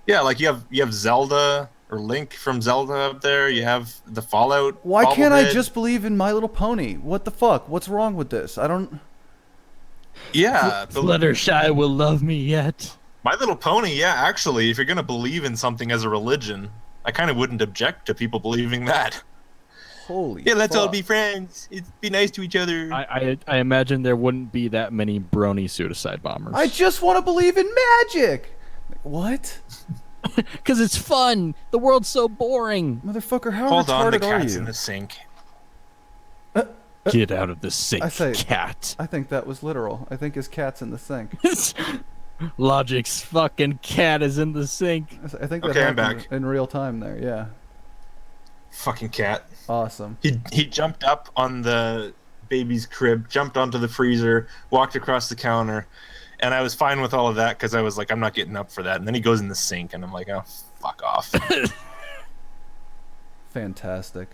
Yeah, like you have Zelda or Link from Zelda up there. You have the Fallout. Why can't I just believe in My Little Pony? What the fuck? What's wrong with this? I don't... Yeah. Fluttershy will love me yet. My Little Pony, yeah, actually, if you're going to believe in something as a religion, I kind of wouldn't object to people believing that. Holy Yeah, let's all be friends. Be nice to each other. I imagine there wouldn't be that many brony suicide bombers. I just want to believe in magic! What? Because it's fun. The world's so boring. Motherfucker, how Hold on, the retarded are cat's you? in the sink. Get out of the sink, cat. I think that was literal. I think his cat's in the sink. Logic's fucking cat is in the sink. I think that Okay, I'm happened back. in real time there, yeah. Fucking cat. Awesome. He jumped up on the baby's crib, jumped onto the freezer, walked across the counter, and I was fine with all of that because I was like, I'm not getting up for that. And then he goes in the sink, and I'm like, oh, fuck off. Fantastic.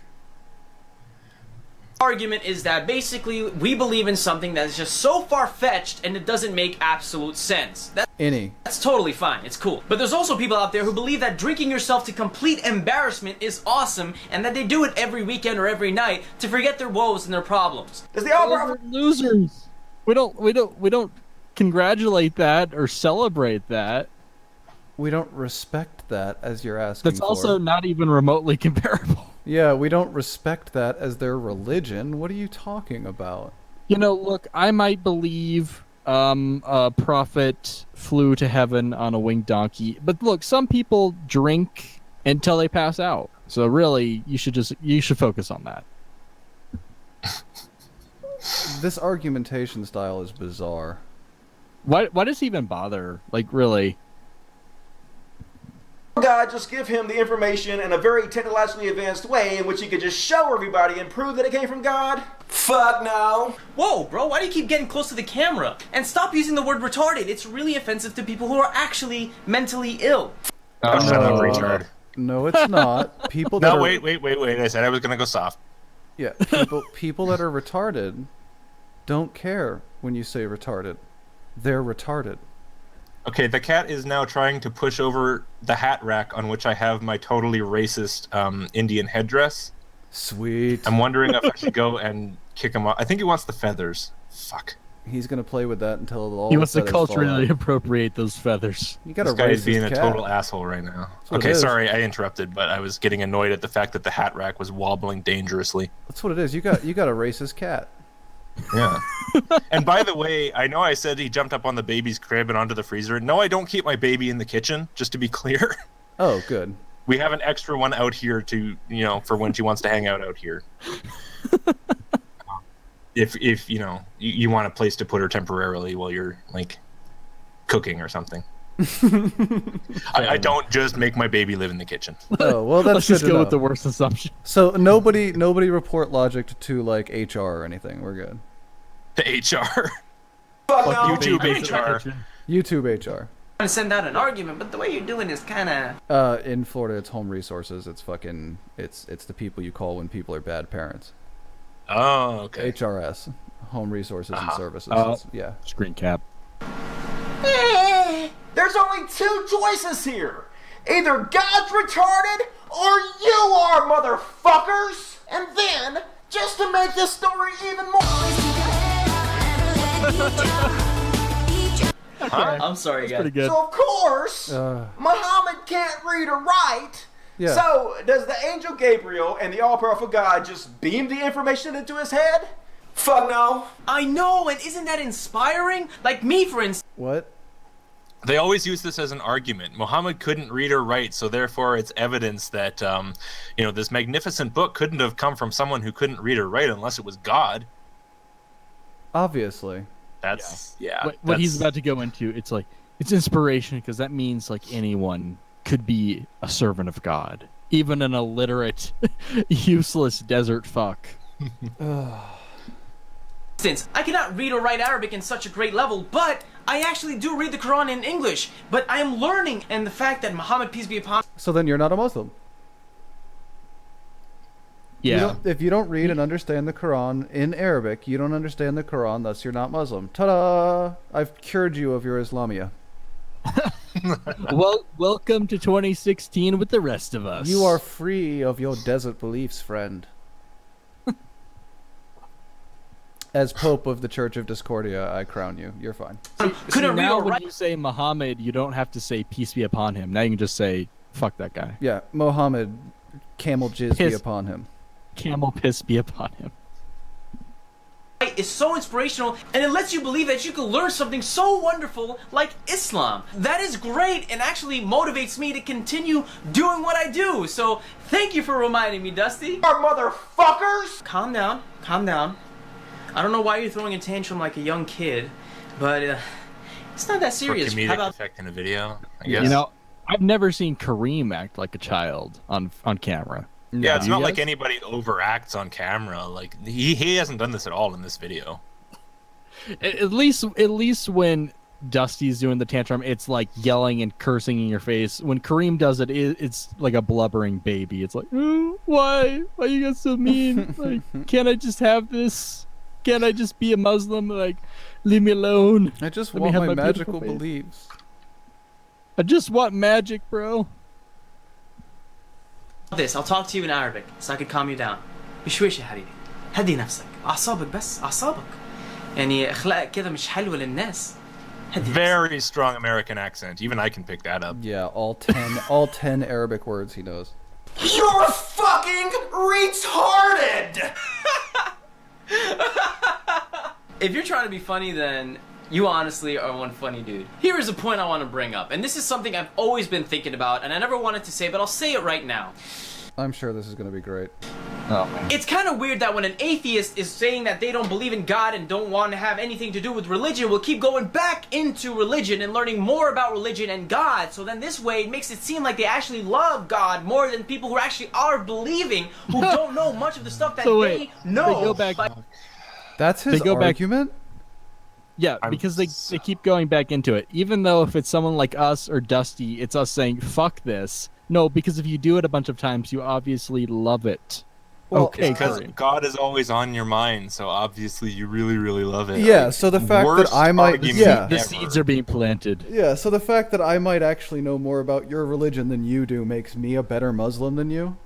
Argument is that basically we believe in something that is just so far-fetched and it doesn't make absolute sense. That's totally fine. It's cool. But there's also people out there who believe that drinking yourself to complete embarrassment is awesome and that they do it every weekend or every night to forget their woes and their problems. We're losers. We don't congratulate that or celebrate that. We don't respect that as you're asking That's also not even remotely comparable. Yeah, we don't respect that as their religion. What are you talking about? You know, look, I might believe a prophet flew to heaven on a winged donkey, but look, some people drink until they pass out. So really, you should focus on that. This argumentation style is bizarre. Why does he even bother? Like, really? God just give him the information in a very technologically advanced way in which he could just show everybody and prove that it came from God? Fuck no. Whoa, bro, why do you keep getting close to the camera? And stop using the word retarded. It's really offensive to people who are actually mentally ill. Oh, shut up, retard. No, it's not. People that No, are... wait. I said I was going to go soft. Yeah, people that are retarded don't care when you say retarded. They're retarded. Okay, the cat is now trying to push over the hat rack on which I have my totally racist Indian headdress. Sweet. I'm wondering if I should go and kick him off. I think he wants the feathers. Fuck. He's gonna play with that until all He the wants to feathers fall culturally out. appropriate those feathers. You got This a guy is racist being a cat. total asshole right now. That's what Okay, it is. sorry, I interrupted, but I was getting annoyed at the fact that the hat rack was wobbling dangerously. That's what it is. You got a racist cat. Yeah. And by the way, I know I said he jumped up on the baby's crib and onto the freezer. No, I don't keep my baby in the kitchen, just to be clear. Oh, good. We have an extra one out here to, for when she wants to hang out here. If you want a place to put her temporarily while you're like cooking or something. I don't just make my baby live in the kitchen. Oh well, that's Let's good just to go know. with the worst assumption. So nobody report Logicked to like HR or anything. We're good. To HR. Fuck YouTube HR. YouTube HR. To send out an argument, but the way you're doing is kind of. In Florida, it's home resources. It's fucking. It's the people you call when people are bad parents. Oh, okay. HRS, home resources and services. Yeah. Screen cap. There's only two choices here. Either God's retarded or you are, motherfuckers. And then, just to make this story even more... Huh? I'm sorry, guys. Pretty good. So, of course, Muhammad can't read or write. Yeah. So, does the angel Gabriel and the all-powerful God just beam the information into his head? Fuck no. I know, and isn't that inspiring? Like me, for instance. What? They always use this as an argument. Muhammad couldn't read or write, so therefore it's evidence that this magnificent book couldn't have come from someone who couldn't read or write unless it was God. Obviously. That's What he's about to go into, it's like it's inspiration because that means like anyone could be a servant of God, even an illiterate, useless desert fuck. Since I cannot read or write Arabic in such a great level, but I actually do read the Quran in English. But I am learning, and the fact that Muhammad, peace be upon him. So then you're not a Muslim. Yeah. If you don't read and understand the Quran in Arabic, you don't understand the Quran, thus you're not Muslim. Ta-da! I've cured you of your Islamia. Well, welcome to 2016 with the rest of us. You are free of your desert beliefs, friend. As Pope of the Church of Discordia, I crown you. You're fine. See, now when you say Muhammad, you don't have to say peace be upon him. Now you can just say fuck that guy. Yeah, Mohammed, camel jizz be upon him. Camel piss be upon him. Is so inspirational, and it lets you believe that you can learn something so wonderful like Islam. That is great, and actually motivates me to continue doing what I do. So thank you for reminding me, Dusty. Our motherfuckers! Calm down, calm down. I don't know why you're throwing a tantrum like a young kid, but it's not that serious. For comedic How about effect in a video, I guess. I've never seen Kareem act like a child on camera. Yeah, it's You not guys? like anybody overacts on camera. Like he hasn't done this at all in this video. At least when Dusty's doing the tantrum, it's like yelling and cursing in your face. When Kareem does it, it's like a blubbering baby. It's like, why are you guys so mean? Like, can't I just have this? Can't I just be a Muslim? Like, leave me alone. I just Let me want have my beautiful magical face. beliefs. I just want magic, bro. this? I'll talk to you in Arabic so I can calm you down. بشويش يا حبيبي. هدي نفسك. أعصابك بس أعصابك. يعني أخلاقك كده مش حلوة للناس. Very strong American accent. Even I can pick that up. Yeah, all 10 Arabic words he knows. You're fucking retarded! If you're trying to be funny, then you honestly are one funny dude. Here is a point I want to bring up, and this is something I've always been thinking about, and I never wanted to say, but I'll say it right now. I'm sure this is going to be great. Oh, man. It's kind of weird that when an atheist is saying that they don't believe in God and don't want to have anything to do with religion, will keep going back into religion and learning more about religion and God. So then this way, it makes it seem like they actually love God more than people who actually are believing, who don't know much of the stuff that they know. They go back. That's his argument? Yeah, because they keep going back into it. Even though if it's someone like us or Dusty, it's us saying, fuck this. No, because if you do it a bunch of times, you obviously love it. Well, Okay, because great. God is always on your mind, so obviously you really, really love it. Yeah, Like, so the fact that worst I might, argument yeah, The ever. seeds are being planted. yeah, so the fact that I might actually know more about your religion than you do makes me a better Muslim than you.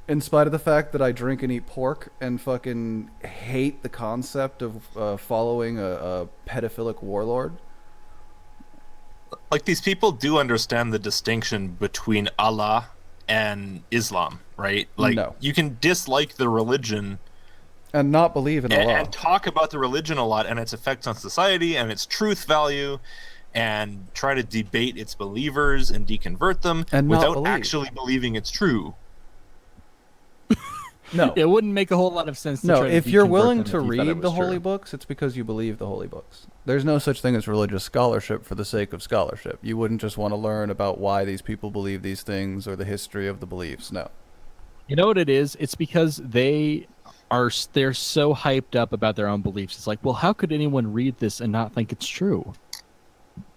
In spite of the fact that I drink and eat pork and fucking hate the concept of following a pedophilic warlord. Like, these people do understand the distinction between Allah and Islam, right? Like, No. you can dislike the religion And not believe in Allah. and talk about the religion a lot and its effects on society and its truth value, and try to debate its believers and deconvert them And not without believe. actually believing it's true. No. It wouldn't make a whole lot of sense to No, try to if you're deconvert willing them to if you thought it read the was true. holy books, it's because you believe the holy books. There's no such thing as religious scholarship for the sake of scholarship. You wouldn't just want to learn about why these people believe these things or the history of the beliefs. No. You know what it is? It's because they're so hyped up about their own beliefs. It's like, well, how could anyone read this and not think it's true?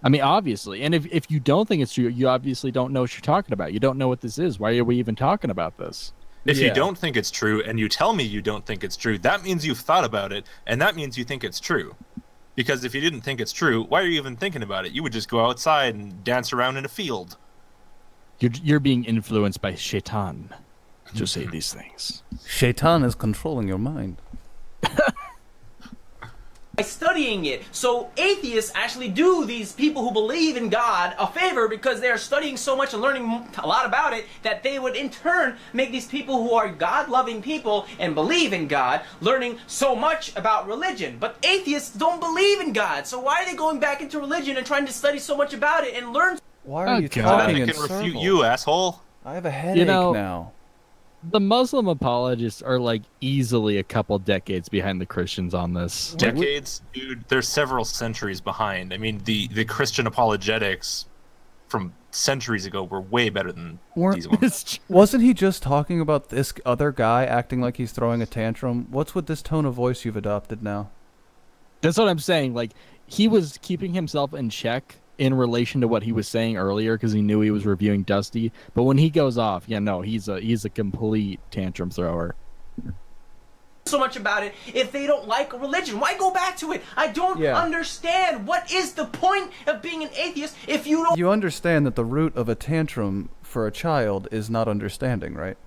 I mean, obviously. And if you don't think it's true, you obviously don't know what you're talking about. You don't know what this is. Why are we even talking about this? If you don't think it's true and you tell me you don't think it's true, that means you've thought about it, and that means you think it's true. Because if you didn't think it's true, why are you even thinking about it? You would just go outside and dance around in a field. You're being influenced by Shaitan to say these things. Shaitan is controlling your mind. By studying it. So atheists actually do these people who believe in God a favor because they are studying so much and learning a lot about it that they would in turn make these people who are God-loving people and believe in God learning so much about religion. But atheists don't believe in God. So why are they going back into religion and trying to study so much about it and learn? Why are you So talking that in I can refute circles? you, asshole. I have a headache now. The Muslim apologists are like easily a couple decades behind the Christians on this. Decades, dude. They're several centuries behind. I mean, the Christian apologetics from centuries ago were way better than these ones. Wasn't he just talking about this other guy acting like he's throwing a tantrum? What's with this tone of voice you've adopted now? That's what I'm saying. Like, he was keeping himself in check in relation to what he was saying earlier because he knew he was reviewing Dusty. But when he goes off, yeah, no, he's a complete tantrum thrower. So much about it if they don't like a religion. Why go back to it? I don't understand. What is the point of being an atheist if you don't... You understand that the root of a tantrum for a child is not understanding, right?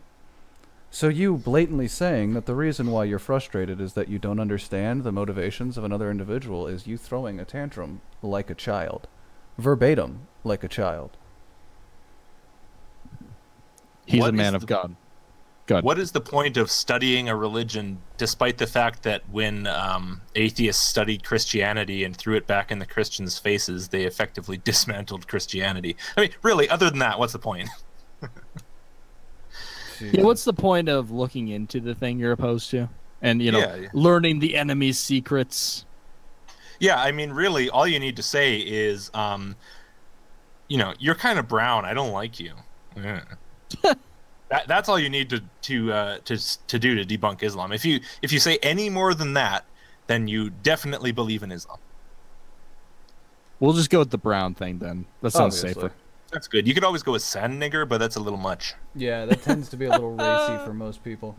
So you blatantly saying that the reason why you're frustrated is that you don't understand the motivations of another individual is you throwing a tantrum like a child. Verbatim, like a child. He's a man of God. God. What is the point of studying a religion despite the fact that when atheists studied Christianity and threw it back in the Christians' faces, they effectively dismantled Christianity? I mean, really, other than that, what's the point? Yeah, what's the point of looking into the thing you're opposed to? And, Yeah. learning the enemy's secrets? Yeah, I mean, really, all you need to say is, you're kind of brown. I don't like you. Yeah. That's all you need to do to debunk Islam. If you say any more than that, then you definitely believe in Islam. We'll just go with the brown thing then. That sounds safer. That's good. You could always go with sand nigger, but that's a little much. Yeah, that tends to be a little racy for most people.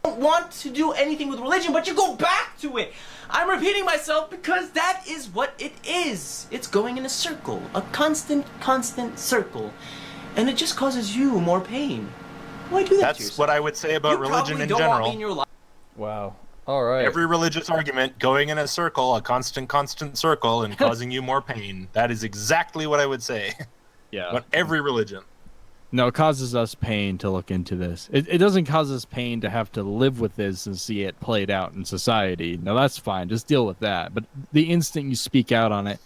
don't want to do anything with religion, but you go back to it. I'm repeating myself because that is what it is. It's going in a circle, a constant circle. And it just causes you more pain. Why do that to That's yourself? what I would say about religion in don't general. Want me in your life. Wow. All right. Every religious argument going in a circle, a constant circle, and causing you more pain. That is exactly what I would say. Yeah. But every religion. No, it causes us pain to look into this. It doesn't cause us pain to have to live with this and see it played out in society. No, that's fine. Just deal with that. But the instant you speak out on it,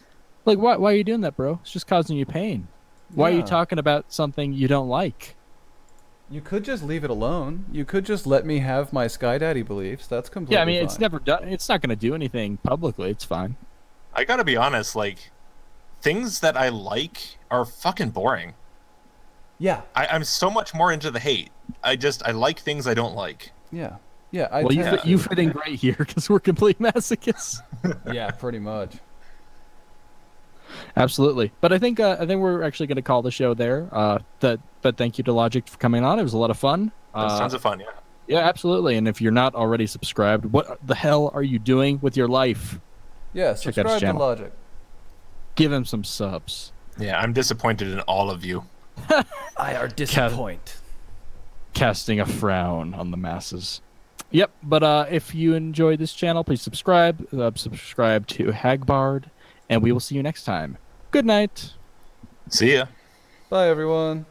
like, why are you doing that, bro? It's just causing you pain. Why are you talking about something you don't like? You could just leave it alone. You could just let me have my Sky Daddy beliefs. That's completely Yeah, I mean, fine. it's never done. It's not going to do anything publicly. It's fine. I gotta be honest, like, things that I like are fucking boring. Yeah. I'm so much more into the hate. I like things I don't like. Yeah. Yeah. Well, you fit in great here because we're complete masochists. Yeah, pretty much. Absolutely. But I think we're actually going to call the show there. But thank you to Logicked for coming on. It was a lot of fun. Tons of fun, yeah. Yeah, absolutely. And if you're not already subscribed, what the hell are you doing with your life? Yeah, Check out his subscribe to channel. Logic. Give him some subs. Yeah, I'm disappointed in all of you. I are disappointed. Casting a frown on the masses. Yep, but if you enjoyed this channel, please subscribe. Subscribe to Hagbard, and we will see you next time. Good night. See ya. Bye, everyone.